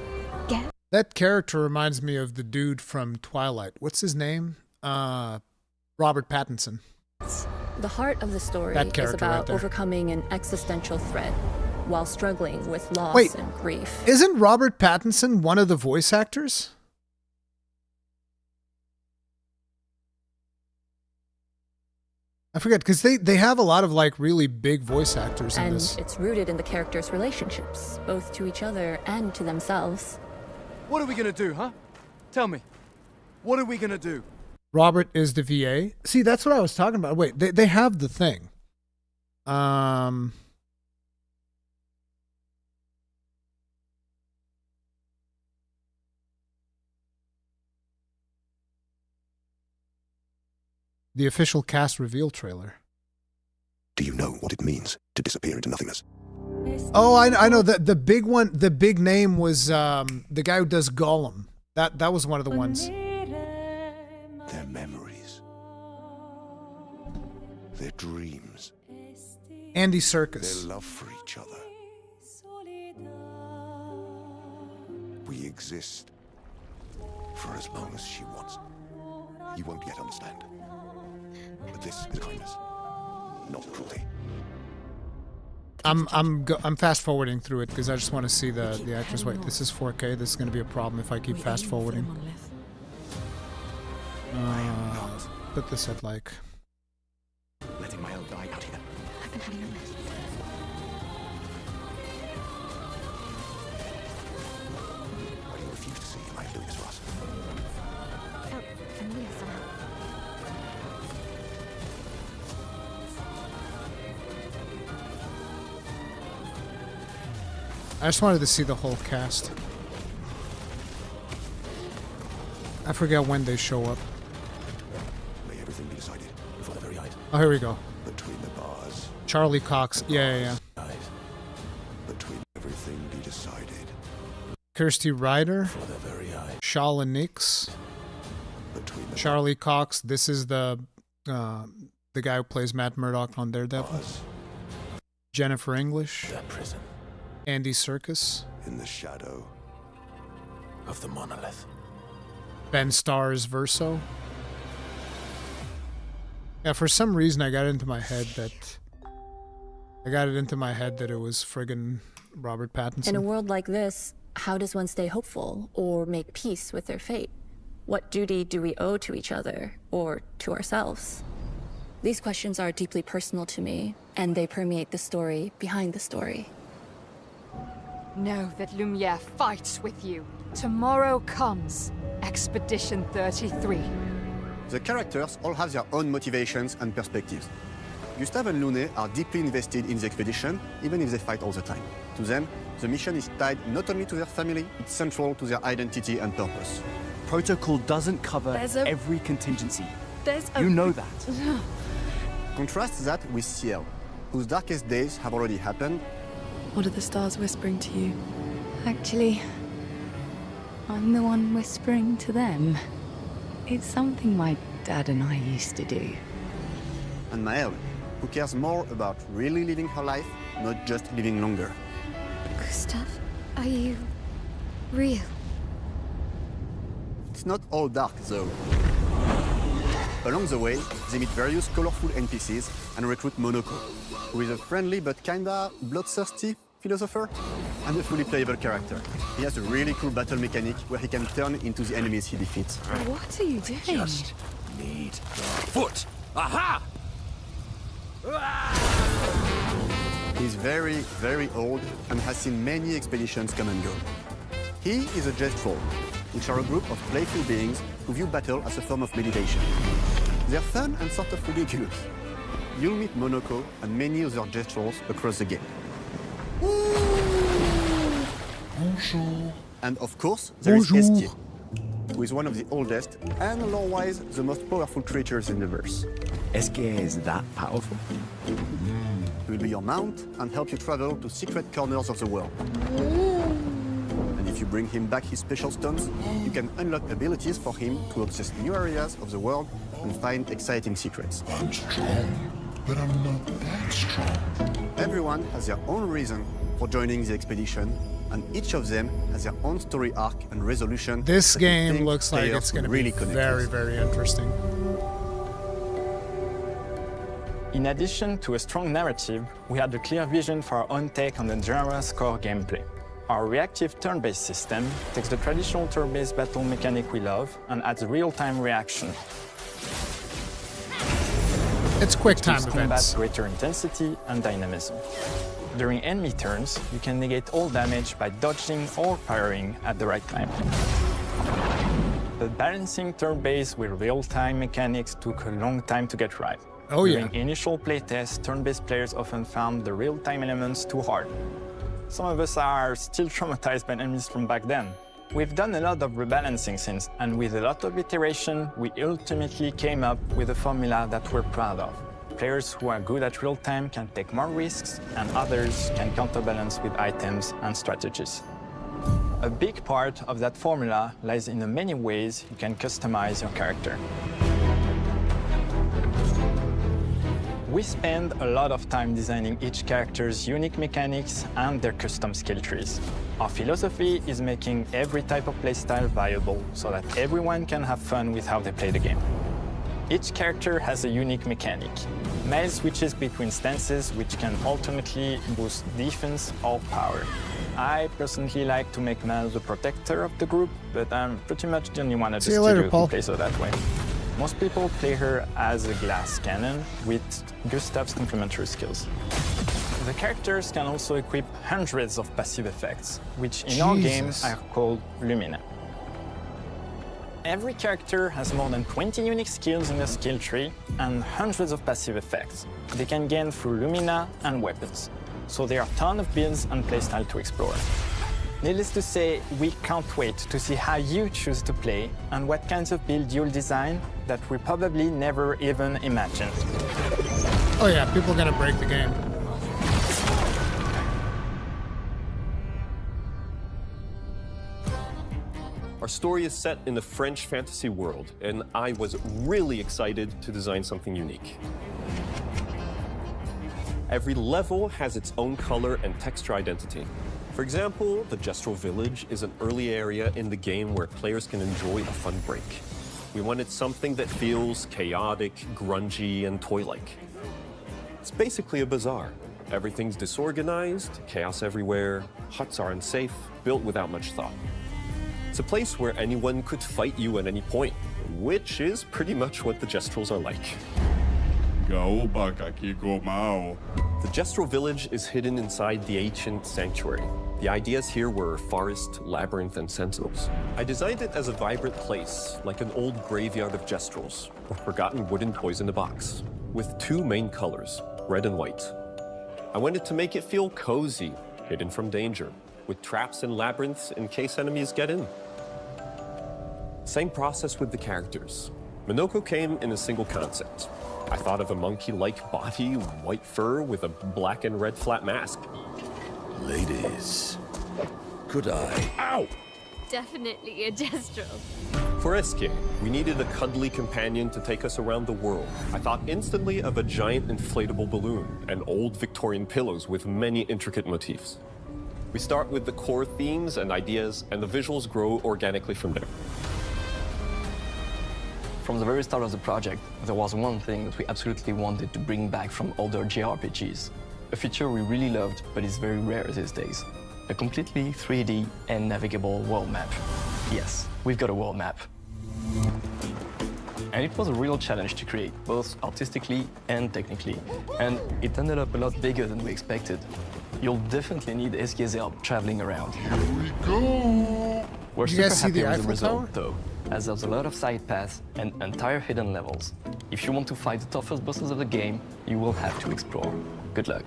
gets. That character reminds me of the dude from Twilight. What's his name? Robert Pattinson. The heart of the story That is character about right there. overcoming an existential threat while struggling with loss Wait, and grief. Isn't Robert Pattinson one of the voice actors? I forget, because they have a lot of like really big voice actors in And this. it's rooted in the characters' relationships, both to each other and to themselves. What are we gonna do, huh? Tell me. What are we gonna do? Robert is the VA. See, that's what I was talking about. Wait, they have the thing. The official cast reveal trailer. Do you know what it means to disappear into nothingness? Oh, I know that the big one. The big name was the guy who does Gollum. That was one of the ones. Their memories, their dreams, Andy Serkis. their love for each other. We exist for as long as she wants. You won't yet understand. But this is kindness, not cruelty. I'm fast forwarding through it because I just want to see the actors. Wait, this is 4K. This is going to be a problem if I keep fast forwarding. Put this at like. Letting my own die out here. I've been having a mess. Why do you refuse to see I am doing this for us? Oh, familiar somehow. I just wanted to see the whole cast. I forget when they show up. May everything be decided before the very eyes. Oh, here we go. Between the bars. Charlie Cox. Yeah. Between everything be decided. Kirsty Ryder. For the very eyes. Shala Nix. Charlie Cox. This is the guy who plays Matt Murdock on Daredevil. Jennifer English. That prison. Andy Serkis. In the shadow of the monolith. Ben Starr's Verso. Yeah, for some reason I got it into my head that it was friggin' Robert Pattinson. In a world like this, how does one stay hopeful or make peace with their fate? What duty do we owe to each other or to ourselves? These questions are deeply personal to me, and they permeate the story behind the story. Know that Lumiere fights with you. Tomorrow comes. Expedition 33. The characters all have their own motivations and perspectives. Gustave and Lune are deeply invested in the expedition, even if they fight all the time. To them, the mission is tied not only to their family, it's central to their identity and purpose. Protocol doesn't cover every contingency. You know that. Contrast that with Ciel, whose darkest days have already happened. What are the stars whispering to you? Actually, I'm the one whispering to them. It's something my dad and I used to do. And Maëlle, who cares more about really living her life, not just living longer. Gustav, are you real? It's not all dark, though. Along the way, they meet various colorful NPCs and recruit Monoko, who is a friendly but kinda bloodthirsty philosopher and a fully playable character. He has a really cool battle mechanic where he can turn into the enemies he defeats. What are you doing? Just need the foot. Aha! He's very, very old and has seen many expeditions come and go. He is a Gestrol, which are a group of playful beings who view battle as a form of meditation. They're fun and sort of ridiculous. You'll meet Monoko and many other Gestrols across the game. Bonjour. And of course, there is Estier, who is one of the oldest and lore-wise the most powerful creatures in the verse. Estier is that powerful? He will be your mount and help you travel to secret corners of the world. And if you bring him back his special stones, you can unlock abilities for him to access new areas of the world and find exciting secrets. I'm strong, but I'm not that strong. Everyone has their own reason for joining the expedition, and each of them has their own story arc and resolution. This game looks like it's going to be very, very interesting. In addition to a strong narrative, we had a clear vision for our own take on the genre's core gameplay. Our reactive turn-based system takes the traditional turn-based battle mechanic we love and adds real-time reaction. It's quick time gives events. Combat greater intensity and dynamism. During enemy turns, you can negate all damage by dodging or firing at the right time. But balancing turn-based with real-time mechanics took a long time to get right. Oh, yeah. During initial playtests, turn-based players often found the real-time elements too hard. Some of us are still traumatized by enemies from back then. We've done a lot of rebalancing since, and with a lot of iteration, we ultimately came up with a formula that we're proud of. Players who are good at real-time can take more risks, and others can counterbalance with items and strategies. A big part of that formula lies in the many ways you can customize your character. We spend a lot of time designing each character's unique mechanics and their custom skill trees. Our philosophy is making every type of playstyle viable so that everyone can have fun with how they play the game. Each character has a unique mechanic. Male switches between stances, which can ultimately boost defense or power. I personally like to make Mel the protector of the group, but I'm pretty much the only one at the studio who plays her that way. Most people play her as a glass cannon with Gustav's complementary skills. The characters can also equip hundreds of passive effects, which in our game are called Lumina. Every character has more than 20 unique skills in their skill tree and hundreds of passive effects they can gain through Lumina and weapons. So there are a ton of builds and playstyle to explore. Needless to say, we can't wait to see how you choose to play and what kinds of build you'll design that we probably never even imagined. Oh yeah, people are gonna break the game. Our story is set in the French fantasy world, and I was really excited to design something unique. Every level has its own color and texture identity. For example, the Gestural Village is an early area in the game where players can enjoy a fun break. We wanted something that feels chaotic, grungy, and toy-like. It's basically a bazaar. Everything's disorganized, chaos everywhere, huts are unsafe, built without much thought. It's a place where anyone could fight you at any point, which is pretty much what the Gestrals are like. The Gestural Village is hidden inside the ancient sanctuary. The ideas here were forest, labyrinth, and sentinels. I designed it as a vibrant place, like an old graveyard of Gestrals, or forgotten wooden toys in a box, with two main colors, red and white. I wanted to make it feel cozy, hidden from danger, with traps and labyrinths in case enemies get in. Same process with the characters. Minoko came in a single concept. I thought of a monkey-like body, white fur with a black and red flat mask. Ladies, could I? Ow! Definitely a Gestral. For Eske, we needed a cuddly companion to take us around the world. I thought instantly of a giant inflatable balloon and old Victorian pillows with many intricate motifs. We start with the core themes and ideas, and the visuals grow organically from there. From the very start of the project, there was one thing that we absolutely wanted to bring back from older JRPGs. A feature we really loved, but is very rare these days. A completely 3D and navigable world map. Yes, we've got a world map. And it was a real challenge to create, both artistically and technically. And it ended up a lot bigger than we expected. You'll definitely need Eske's help traveling around. Here we go! We're super happy with the result, though, as there's a lot of side paths and entire hidden levels. If you want to fight the toughest bosses of the game, you will have to explore. Good luck.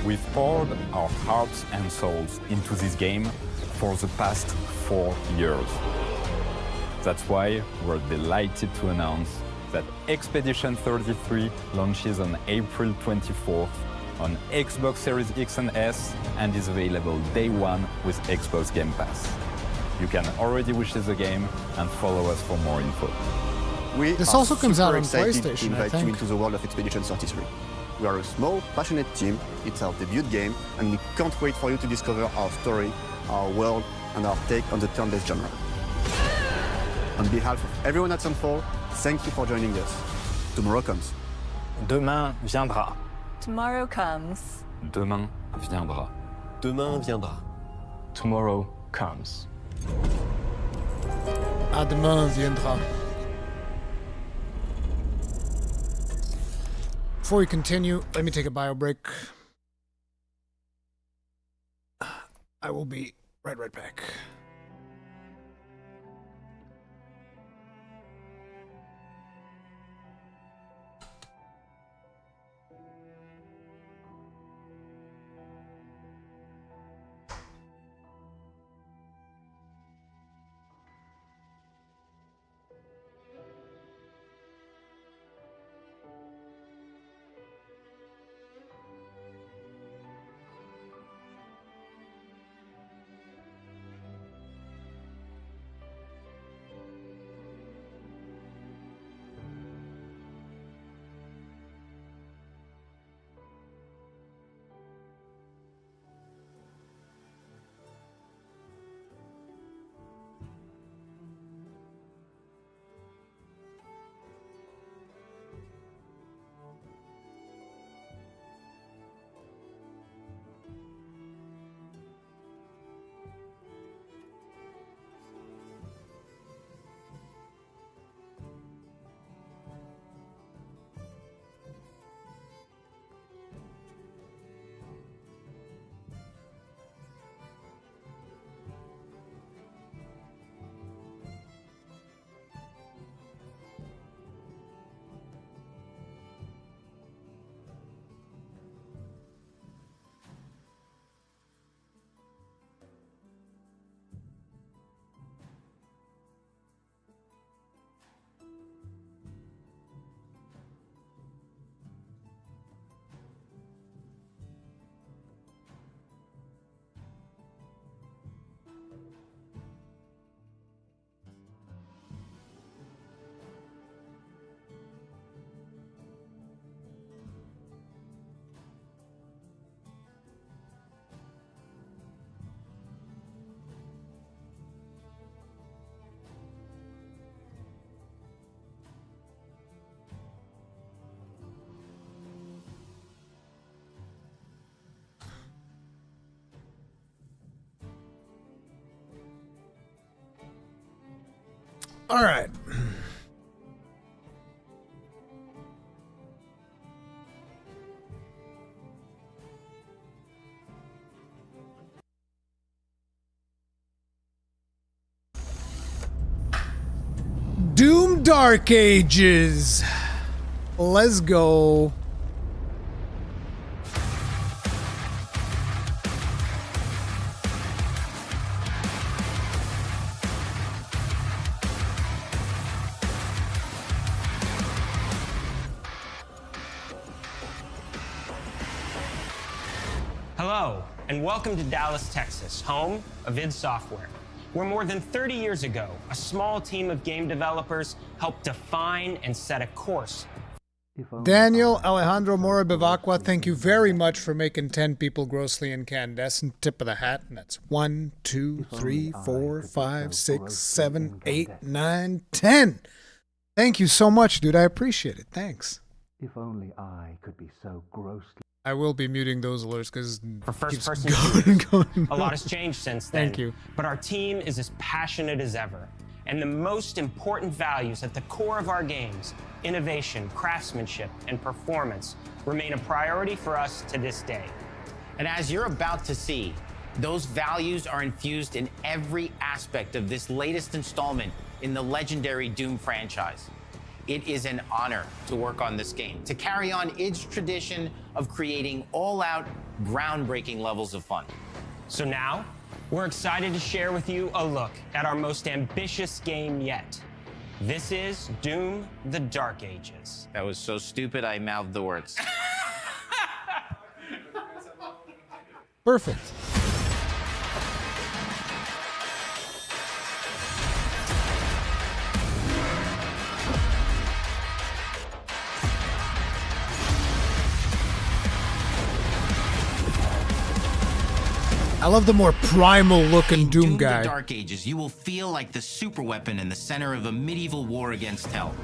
We've poured our hearts and souls into this game for the past 4 years. That's why we're delighted to announce that Expedition 33 launches on April 24th on Xbox Series X and S and is available day one with Xbox Game Pass. You can already wishlist the game and follow us for more info. This also comes out on PlayStation, PlayStation, to invite I you think. into the world of Expedition 33. We are a small, passionate team. It's our debut game, and we can't wait for you to discover our story, our world, and our take on the turn-based genre. On behalf of everyone at Sunfall, thank you for joining us. Tomorrow comes. Demain viendra. Tomorrow comes. Demain viendra. Demain viendra. Tomorrow comes. À demain viendra. Before we continue, let me take a bio break. I will be right back. All right. Doom Dark Ages. Let's go. Hello, and welcome to Dallas, Texas, home of id Software, where more than 30 years ago, a small team of game developers helped define and set a course. Daniel Alejandro Mora Bivacqua, thank you very much for making 10 people grossly incandescent. Tip of the hat. And that's 1, 2, 3, 4, 5, 6, 7, 8, 9, 10. Thank you so much, dude. I appreciate it. Thanks. If only I could be so grossly... I will be muting those alerts because For first-person shooters, a lot has changed since then. Thank you. But our team is as passionate as ever. And the most important values at the core of our games, innovation, craftsmanship, and performance, remain a priority for us to this day. And as you're about to see, those values are infused in every aspect of this latest installment in the legendary Doom franchise. It is an honor to work on this game, to carry on its tradition of creating all-out, groundbreaking levels of fun. So now, we're excited to share with you a look at our most ambitious game yet. This is Doom: The Dark Ages. That was so stupid, I mouthed the words. Perfect. I love the more primal looking Doom guy. In the Dark Ages, you will feel like the superweapon in the center of a medieval war against hell.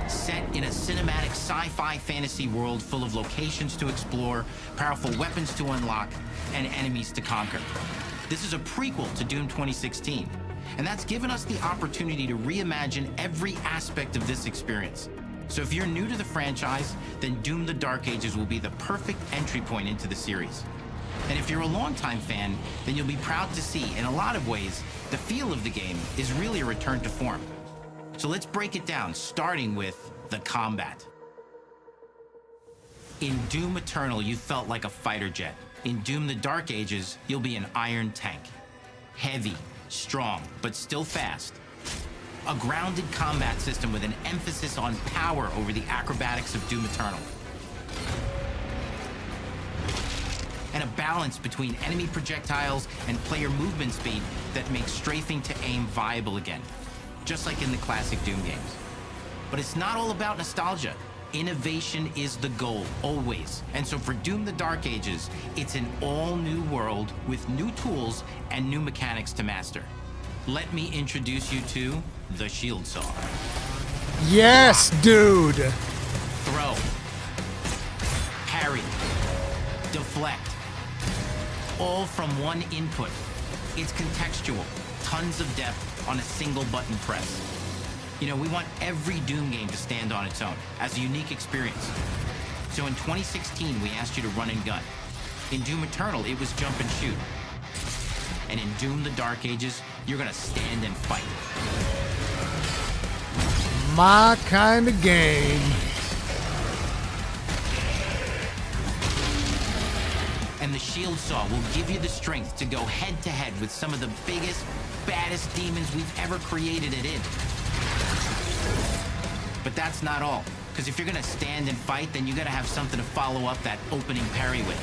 Set in a cinematic sci-fi fantasy world full of locations to explore, powerful weapons to unlock, and enemies to conquer. This is a prequel to Doom 2016, and that's given us the opportunity to reimagine every aspect of this experience. So if you're new to the franchise, then Doom: The Dark Ages will be the perfect entry point into the series. And if you're a longtime fan, then you'll be proud to see, in a lot of ways, the feel of the game is really a return to form. So let's break it down, starting with the combat. In Doom Eternal, you felt like a fighter jet. In Doom: The Dark Ages, you'll be an iron tank. Heavy, strong, but still fast. A grounded combat system with an emphasis on power over the acrobatics of Doom Eternal. And a balance between enemy projectiles and player movement speed that makes strafing to aim viable again, just like in the classic Doom games. But it's not all about nostalgia. Innovation is the goal, always. And so for Doom: The Dark Ages, it's an all-new world with new tools and new mechanics to master. Let me introduce you to the Shield Saw. Yes, dude! Throw. Parry. Deflect. All from one input. It's contextual, tons of depth on a single button press. You know, we want every Doom game to stand on its own as a unique experience. So in 2016, we asked you to run and gun. In Doom Eternal, it was jump and shoot. And in Doom: The Dark Ages, you're gonna stand and fight. My kind of game. And the Shield Saw will give you the strength to go head-to-head with some of the biggest, baddest demons we've ever created at id. But that's not all. Because if you're gonna stand and fight, then you gotta have something to follow up that opening parry with.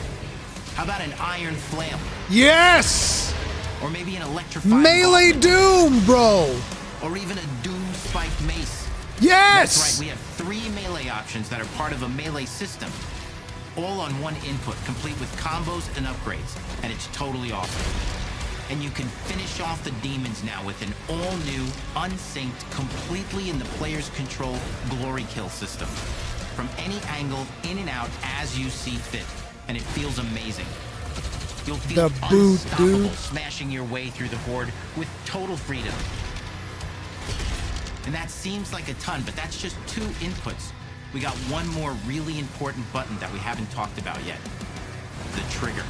How about an iron flail? Yes! Or maybe an electrified Melee Doom, bro! Or even a Doom spiked mace. Yes! That's right, we have 3 melee options that are part of a melee system. All on one input, complete with combos and upgrades. And it's totally awesome. And you can finish off the demons now with an all-new, unsynced, completely in the player's control glory kill system. From any angle, in and out, as you see fit. And it feels amazing. You'll feel the boot, unstoppable dude. smashing your way through the horde with total freedom. And that seems like a ton, but that's just 2 inputs. We got one more really important button that we haven't talked about yet. The trigger.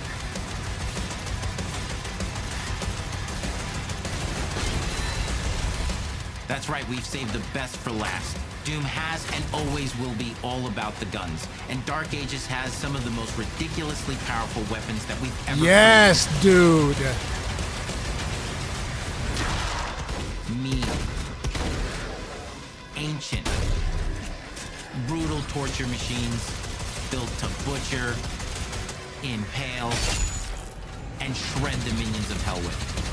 That's right, we've saved the best for last. Doom has and always will be all about the guns. And Dark Ages has some of the most ridiculously powerful weapons that we've ever Yes, dude. Mean. Ancient. Brutal torture machines built to butcher, impale, and shred the minions of hell with.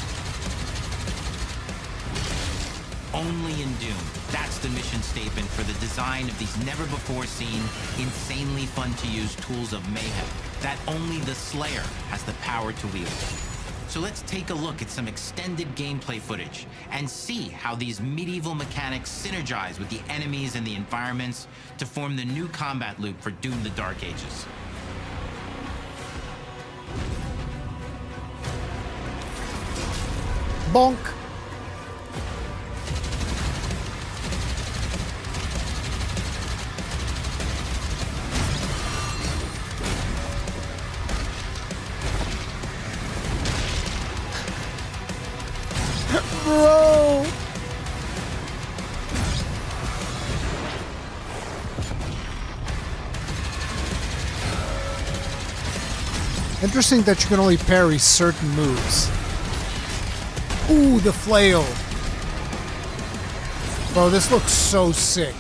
Only in Doom. That's the mission statement for the design of these never-before-seen, insanely fun-to-use tools of mayhem that only the Slayer has the power to wield. So let's take a look at some extended gameplay footage and see how these medieval mechanics synergize with the enemies and the environments to form the new combat loop for Doom: The Dark Ages. Bonk. Bro. Interesting that you can only parry certain moves. Ooh, the flail. Bro, this looks so sick.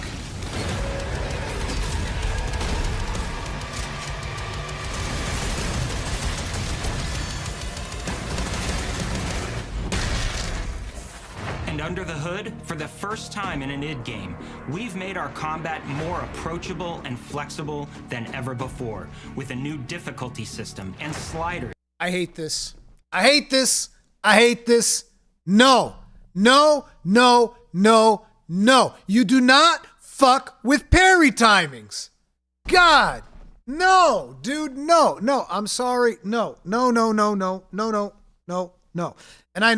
And under the hood, for the first time in an id game, we've made our combat more approachable and flexible than ever before, with a new difficulty system and sliders. I hate this. I hate this. I hate this. No. No, no, no, no. You do not fuck with parry timings. God. No, dude, no. No, I'm sorry. No, no, no, no, no, no, no, no, no. And I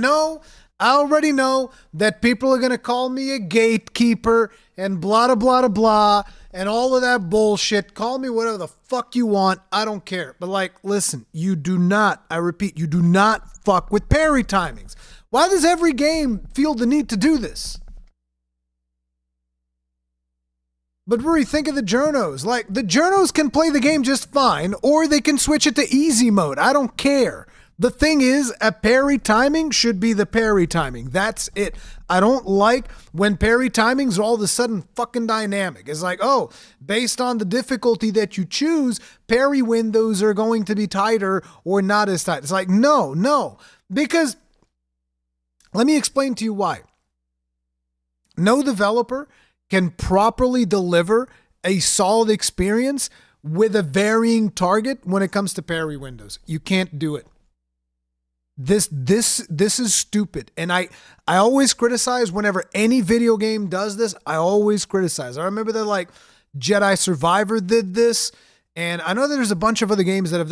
already know that people are going to call me a gatekeeper and blah, blah, blah, blah, and all of that bullshit. Call me whatever the fuck you want. I don't care. But like, listen, you do not, I repeat, you do not fuck with parry timings. Why does every game feel the need to do this? But Ruri, think of the journos. Like, the journos can play the game just fine, or they can switch it to easy mode. I don't care. The thing is, a parry timing should be the parry timing. That's it. I don't like when parry timings are all of a sudden fucking dynamic. It's like, oh, based on the difficulty that you choose, parry windows are going to be tighter or not as tight. It's like, no. Because, let me explain to you why. No developer can properly deliver a solid experience with a varying target when it comes to parry windows. You can't do it. This is stupid. And I always criticize whenever any video game does this. I always criticize. I remember that like Jedi Survivor did this. And I know that there's a bunch of other games that have,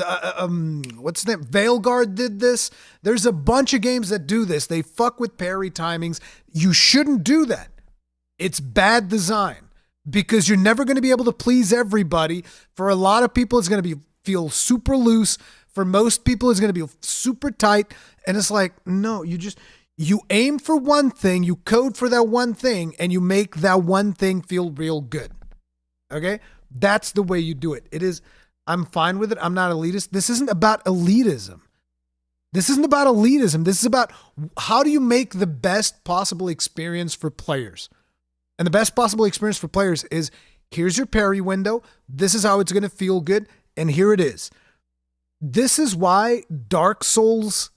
what's the name? Veilguard did this. There's a bunch of games that do this. They fuck with parry timings. You shouldn't do that. It's bad design because you're never going to be able to please everybody. For a lot of people, it's going to feel super loose. For most people, it's going to be super tight. And it's like, no, you aim for one thing, you code for that one thing, and you make that one thing feel real good. Okay? That's the way you do it. I'm fine with it. I'm not elitist. This isn't about elitism. This isn't about elitism. This is about how do you make the best possible experience for players. And the best possible experience for players is, here's your parry window. This is how it's going to feel good. And here it is. This is why Dark Souls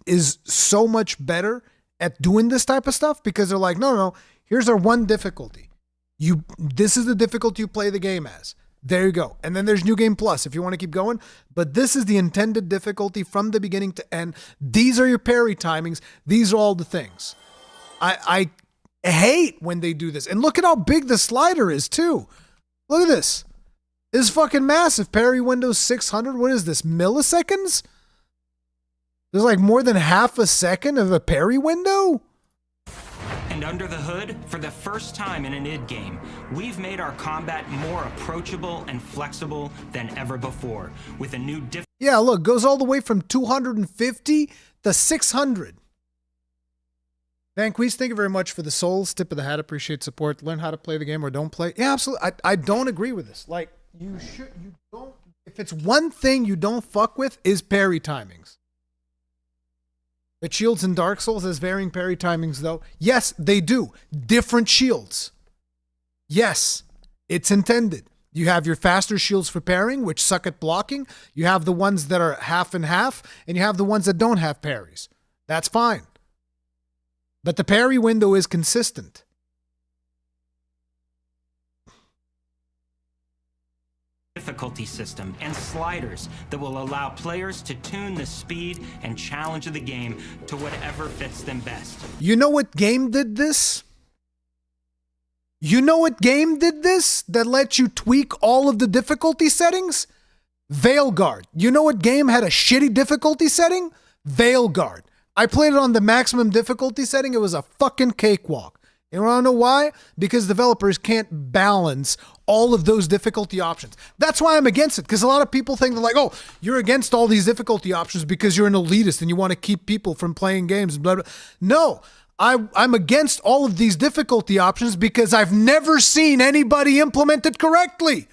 is so much better at doing this type of stuff, because they're like, no, here's our one difficulty. This is the difficulty you play the game as. There you go. And then there's New Game Plus if you want to keep going. But this is the intended difficulty from the beginning to end. These are your parry timings. These are all the things. I hate when they do this. And look at how big the slider is too. Look at this. This is fucking massive. Parry window 600. What is this? Milliseconds? There's like more than half a second of a parry window? And under the hood, for the first time in an id game, we've made our combat more approachable and flexible than ever before, with a new Yeah, look, goes all the way from 250 to 600. Vanquish, thank you very much for the souls. Tip of the hat, appreciate support. Learn how to play the game or don't play. Yeah, absolutely. I don't agree with this. Like, you don't, if it's one thing you don't fuck with is parry timings. But shields in Dark Souls has varying parry timings though. Yes, they do. Different shields. Yes, it's intended. You have your faster shields for parrying, which suck at blocking. You have the ones that are half and half, and you have the ones that don't have parries. That's fine. But the parry window is consistent. difficulty system and sliders that will allow players to tune the speed and challenge of the game to whatever fits them best. You know what game did this? You know what game did this that lets you tweak all of the difficulty settings? Veilguard. You know what game had a shitty difficulty setting? Veilguard. I played it on the maximum difficulty setting. It was a fucking cakewalk. You wanna know why? Because developers can't balance all of those difficulty options. That's why I'm against it, because a lot of people think they're like, oh, you're against all these difficulty options because you're an elitist and you want to keep people from playing games, blah, blah. No, I'm against all of these difficulty options because I've never seen anybody implement it correctly.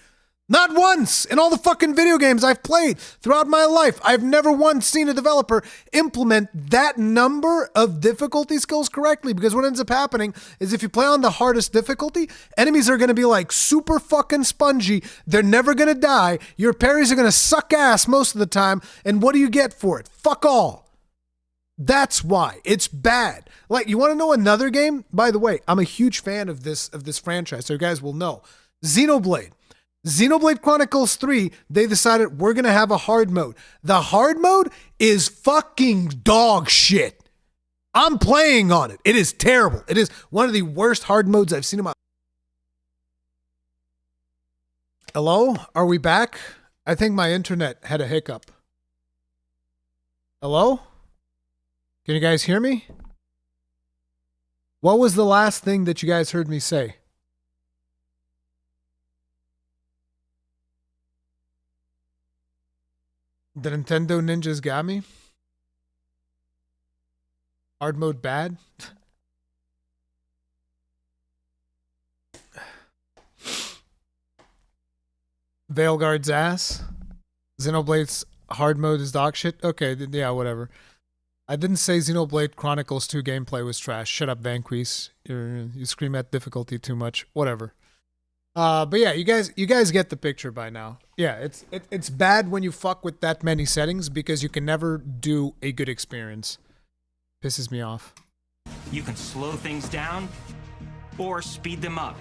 Not once in all the fucking video games I've played throughout my life. I've never once seen a developer implement that number of difficulty skills correctly, because what ends up happening is if you play on the hardest difficulty, enemies are going to be like super fucking spongy. They're never going to die. Your parries are going to suck ass most of the time. And what do you get for it? Fuck all. That's why it's bad. Like, you want to know another game? By the way, I'm a huge fan of this franchise, so you guys will know. Xenoblade Chronicles 3, they decided we're going to have a hard mode. The hard mode is fucking dog shit. I'm playing on it. It is terrible. It is one of the worst hard modes I've seen in my... Hello? Are we back? I think my internet had a hiccup. Hello? Can you guys hear me? What was the last thing that you guys heard me say? The Nintendo Ninjas got me? Hard mode bad? Veilguard's ass? Xenoblade's hard mode is dog shit? Okay, yeah, whatever. I didn't say Xenoblade Chronicles 2 gameplay was trash. Shut up, Vanquish. You scream at difficulty too much. Whatever. But yeah, you guys get the picture by now. Yeah, it's bad when you fuck with that many settings because you can never do a good experience. Pisses me off. You can slow things down or speed them up.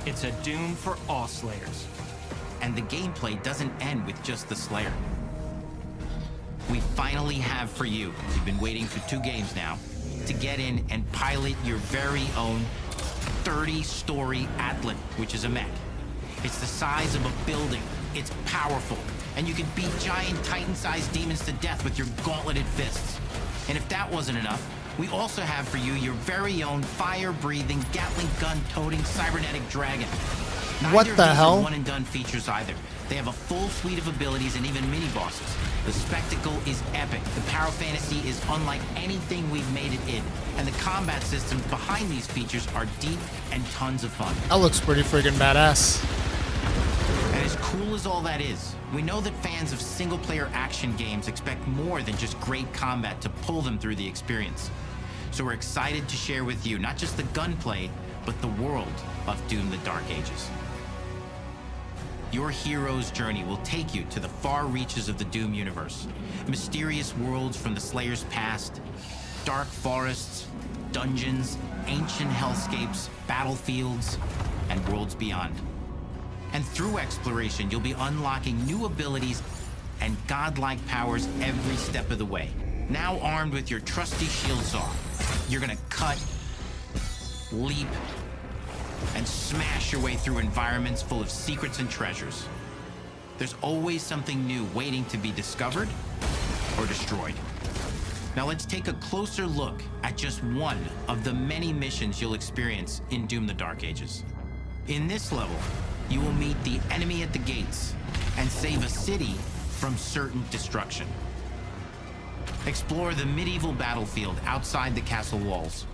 It's a Doom for all Slayers. And the gameplay doesn't end with just the Slayer. We finally have for you, you've been waiting for 2 games now, to get in and pilot your very own 30-story Atlan, which is a mech. It's the size of a building, it's powerful, and you can beat giant Titan-sized demons to death with your gauntleted fists. And if that wasn't enough, we also have for you your very own fire-breathing, Gatling gun-toting cybernetic dragon. What the hell? One-and-done features either. They have a full suite of abilities and even mini-bosses. The spectacle is epic. The Power Fantasy is unlike anything we've made it in. And the combat systems behind these features are deep and tons of fun. That looks pretty friggin' badass. And as cool as all that is, we know that fans of single-player action games expect more than just great combat to pull them through the experience. So we're excited to share with you not just the gunplay, but the world of Doom: The Dark Ages. Your hero's journey will take you to the far reaches of the Doom universe. Mysterious worlds from the Slayer's past, dark forests, dungeons, ancient hellscapes, battlefields, and worlds beyond. And through exploration, you'll be unlocking new abilities and godlike powers every step of the way. Now armed with your trusty shield saw, you're gonna cut, leap, and smash your way through environments full of secrets and treasures. There's always something new waiting to be discovered or destroyed. Now let's take a closer look at just one of the many missions you'll experience in Doom: The Dark Ages. In this level, you will meet the enemy at the gates and save a city from certain destruction. Explore the medieval battlefield outside the castle walls,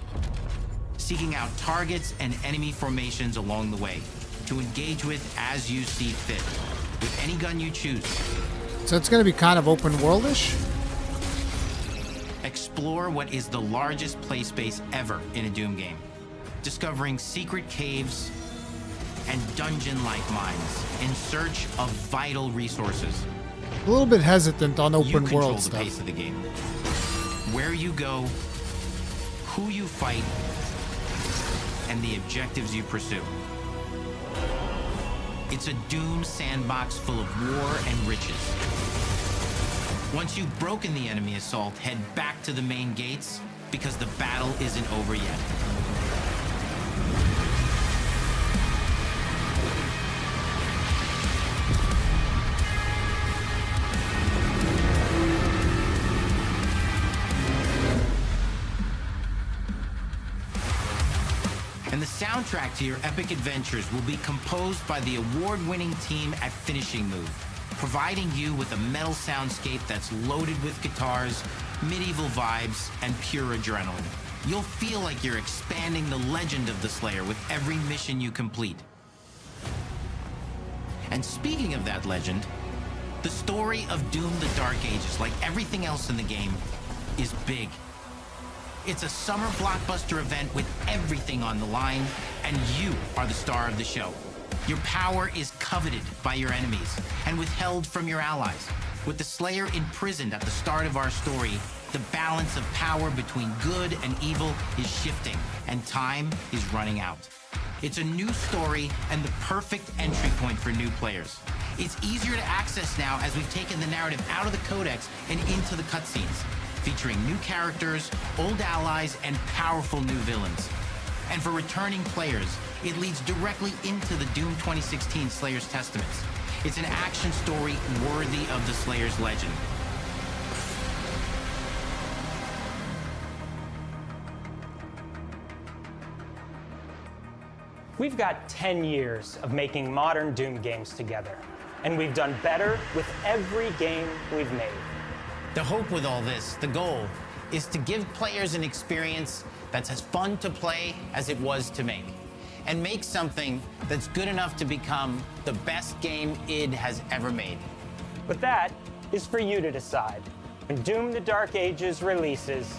seeking out targets and enemy formations along the way to engage with as you see fit, with any gun you choose. So it's going to be kind of open worldish? Explore what is the largest play space ever in a Doom game, discovering secret caves and dungeon-like mines in search of vital resources. A little bit hesitant on You open control world the stuff. pace of the game. Where you go, who you fight, and the objectives you pursue. It's a Doom sandbox full of war and riches. Once you've broken the enemy assault, head back to the main gates, because the battle isn't over yet. And the soundtrack to your epic adventures will be composed by the award-winning team at Finishing Move, providing you with a metal soundscape that's loaded with guitars, medieval vibes, and pure adrenaline. You'll feel like you're expanding the legend of the Slayer with every mission you complete. And speaking of that legend, the story of Doom: The Dark Ages, like everything else in the game, is big. It's a summer blockbuster event with everything on the line, and you are the star of the show. Your power is coveted by your enemies and withheld from your allies. With the Slayer imprisoned at the start of our story, the balance of power between good and evil is shifting, and time is running out. It's a new story and the perfect entry point for new players. It's easier to access now as we've taken the narrative out of the codex and into the cutscenes, featuring new characters, old allies, and powerful new villains. And for returning players, it leads directly into the Doom 2016 Slayer's Testaments. It's an action story worthy of the Slayer's legend. We've got 10 years of making modern Doom games together, and we've done better with every game we've made. The hope with all this, the goal, is to give players an experience that's as fun to play as it was to make, and make something that's good enough to become the best game id has ever made. But that is for you to decide. When Doom: The Dark Ages releases,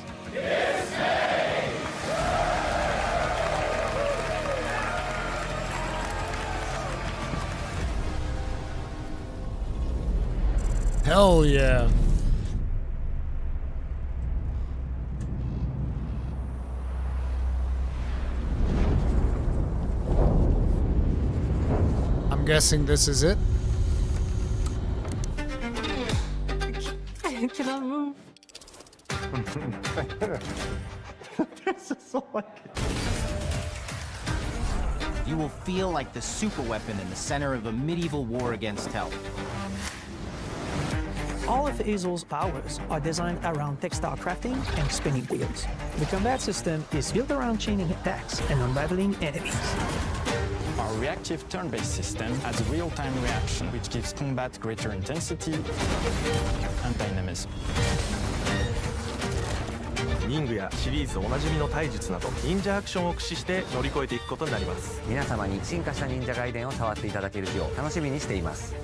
Hell yeah. I'm guessing this is it. I cannot move. This is so like You will feel like the superweapon in the center of a medieval war against hell. All of Hazel's powers are designed around textile crafting and spinning wheels. The combat system is built around chaining attacks and unraveling enemies. Our reactive turn-based system has a real-time reaction, which gives combat greater intensity and dynamism. 忍具やシリーズおなじみの体術など忍者アクションを駆使して乗り越えていくことになります。皆様に進化した忍者ガイデンを触っていただける日を楽しみにしています。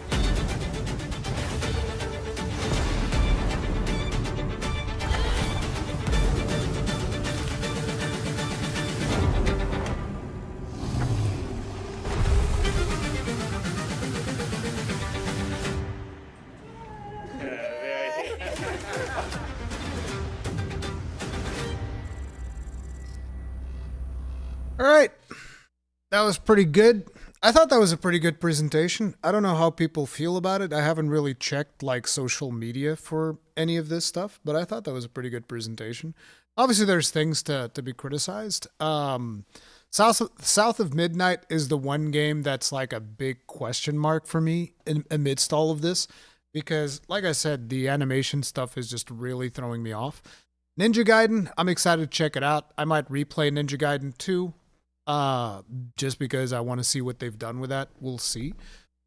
All right. That was pretty good. I thought that was a pretty good presentation. I don't know how people feel about it. I haven't really checked like social media for any of this stuff, but I thought that was a pretty good presentation. Obviously, there's things to be criticized. South of Midnight is the one game that's like a big question mark for me amidst all of this, because like I said, the animation stuff is just really throwing me off. Ninja Gaiden, I'm excited to check it out. I might replay Ninja Gaiden 2, just because I want to see what they've done with that. We'll see.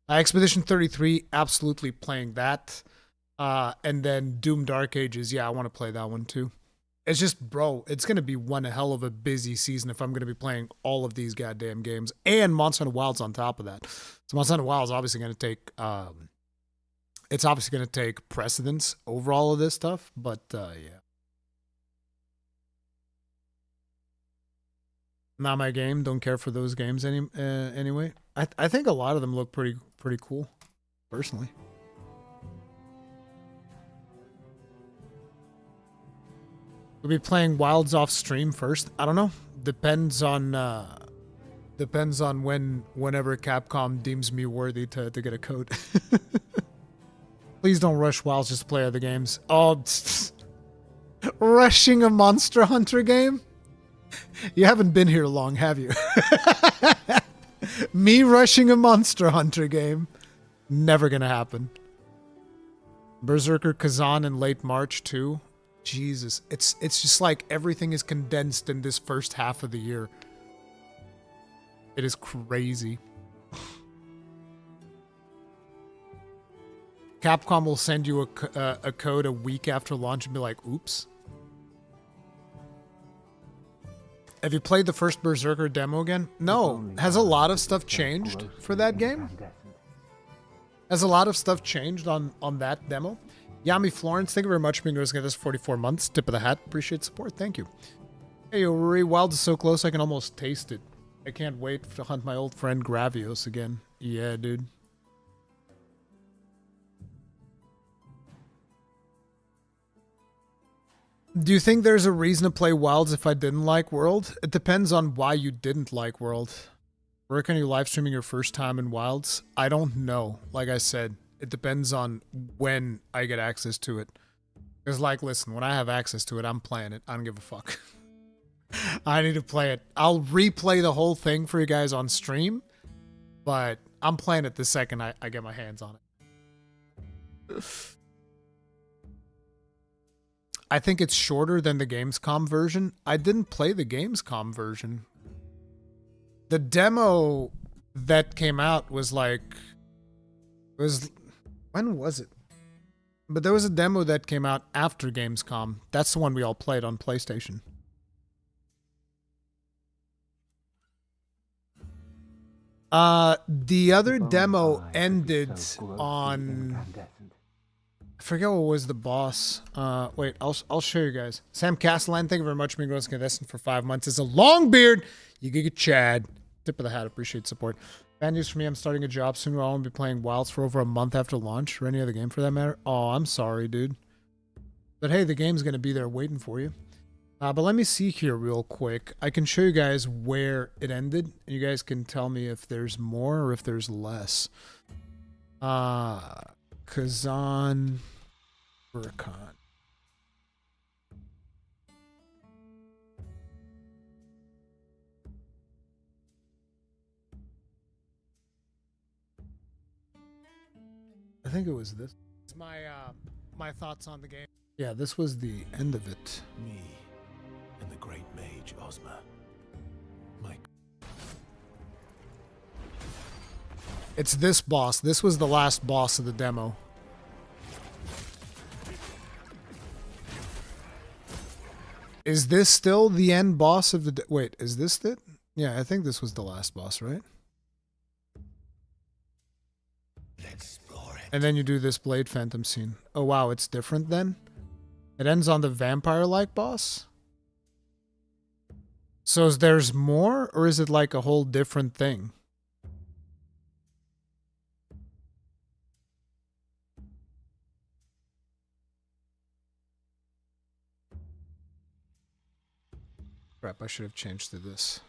Expedition 33, absolutely playing that. And then Doom Dark Ages, yeah, I want to play that one too. It's just, bro, it's going to be one hell of a busy season if I'm going to be playing all of these goddamn games. And Monster Hunter Wilds on top of that. So Monster Hunter Wilds is obviously going to take, it's obviously going to take precedence over all of this stuff. But, yeah. Not my game. Don't care for those games anyway. I think a lot of them look pretty cool, personally. We'll be playing Wilds off stream first. I don't know. Depends on whenever Capcom deems me worthy to get a code. Please don't rush Wilds, just play other games. Oh, rushing a Monster Hunter game? You haven't been here long, have you? Me rushing a Monster Hunter game? Never gonna happen. Berserker Kazan in late March too. Jesus, it's just like everything is condensed in this first half of the year. It is crazy. Capcom will send you a code a week after launch and be like, oops. Have you played the first Berserker demo again? No. Has a lot of stuff changed for that game? Has a lot of stuff changed on that demo? Yami Florence, thank you very much for being with us 44 months. Tip of the hat. Appreciate support. Thank you. Hey, Ruri, Wild is so close I can almost taste it. I can't wait to hunt my old friend Gravios again. Yeah, dude. Do you think there's a reason to play Wilds if I didn't like World? It depends on why you didn't like World. Rurikhan, are you live streaming your first time in Wilds? I don't know. Like I said, it depends on when I get access to it. Because, like, listen, when I have access to it, I'm playing it. I don't give a fuck. I need to play it. I'll replay the whole thing for you guys on stream, but I'm playing it the second I get my hands on it. I think it's shorter than the Gamescom version. I didn't play the Gamescom version. The demo that came out was like... When was it? But there was a demo that came out after Gamescom. That's the one we all played on PlayStation. The other demo ended on... I forget what was the boss. Wait, I'll show you guys. Sam Castellan, thank you very much for being consistent for 5 months. It's a long beard. You get Chad. Tip of the hat. Appreciate support. Bad news for me. I'm starting a job soon. I'll only be playing Wilds for over a month after launch, or any other game for that matter. Oh, I'm sorry, dude. But hey, the game's gonna be there waiting for you. But let me see here real quick. I can show you guys where it ended. You guys can tell me if there's more or if there's less. Kazan, Rurikhan. I think it was this. It's my my thoughts on the game. Yeah, this was the end of it. Me and the great mage Ozma. It's this boss. This was the last boss of the demo. Is this still the end boss of the... Wait, is this it? Yeah, I think this was the last boss, right? And then you do this Blade Phantom scene. Oh, wow, it's different then? It ends on the vampire-like boss? So there's more, or is it like a whole different thing? Crap, I should have changed to this.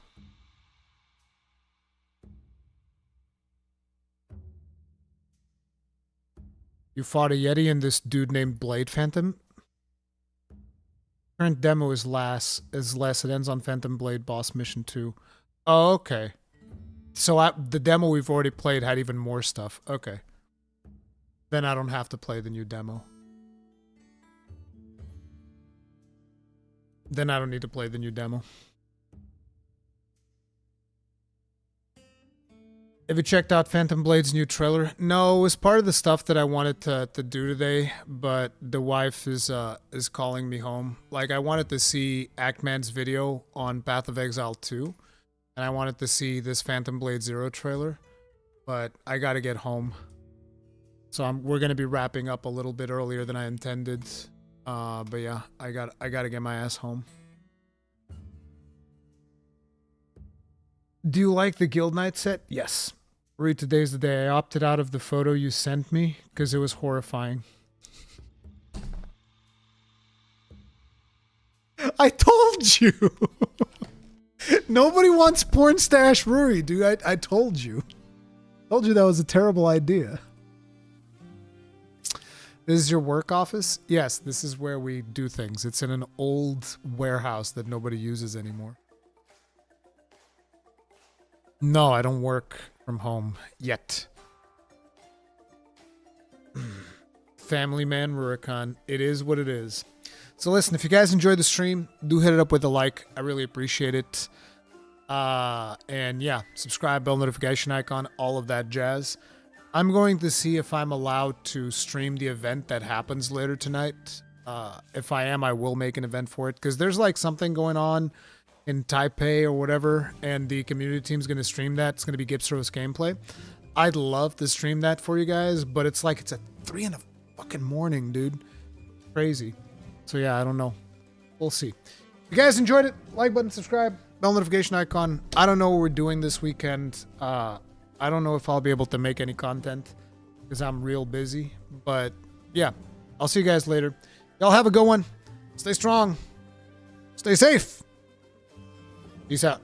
You fought a Yeti and this dude named Blade Phantom? Current demo is less. It ends on Phantom Blade Boss Mission 2. Oh, okay. So the demo we've already played had even more stuff. Okay. Then I don't have to play the new demo. then I don't need to play the new demo. Have you checked out Phantom Blade's new trailer? No, it was part of the stuff that I wanted to do today, but the wife is calling me home. Like, I wanted to see Actman's video on Path of Exile 2, and I wanted to see this Phantom Blade Zero trailer, but I gotta get home. So we're gonna be wrapping up a little bit earlier than I intended. But yeah, I gotta get my ass home. Do you like the Guild Night set? Yes. Read, today's the day. I opted out of the photo you sent me because it was horrifying. I told you. Nobody wants porn stash Ruri, dude. I told you. Told you that was a terrible idea. This is your work office? Yes, this is where we do things. It's in an old warehouse that nobody uses anymore. No, I don't work from home yet. Family man Rurikhan. It is what it is. So listen, if you guys enjoyed the stream, do hit it up with a like. I really appreciate it. And yeah, subscribe, bell notification icon, all of that jazz. I'm going to see if I'm allowed to stream the event that happens later tonight. If I am, I will make an event for it, because there's like something going on in Taipei or whatever, and the community team's going to stream that. It's going to be Gipsro's gameplay. I'd love to stream that for you guys, but it's like, it's at 3 in the fucking morning, dude. Crazy. So yeah, I don't know. We'll see. If you guys enjoyed it, like button, subscribe, bell notification icon. I don't know what we're doing this weekend. I don't know if I'll be able to make any content because I'm real busy, but yeah, I'll see you guys later. Y'all have a good one. Stay strong. Stay safe. Peace out.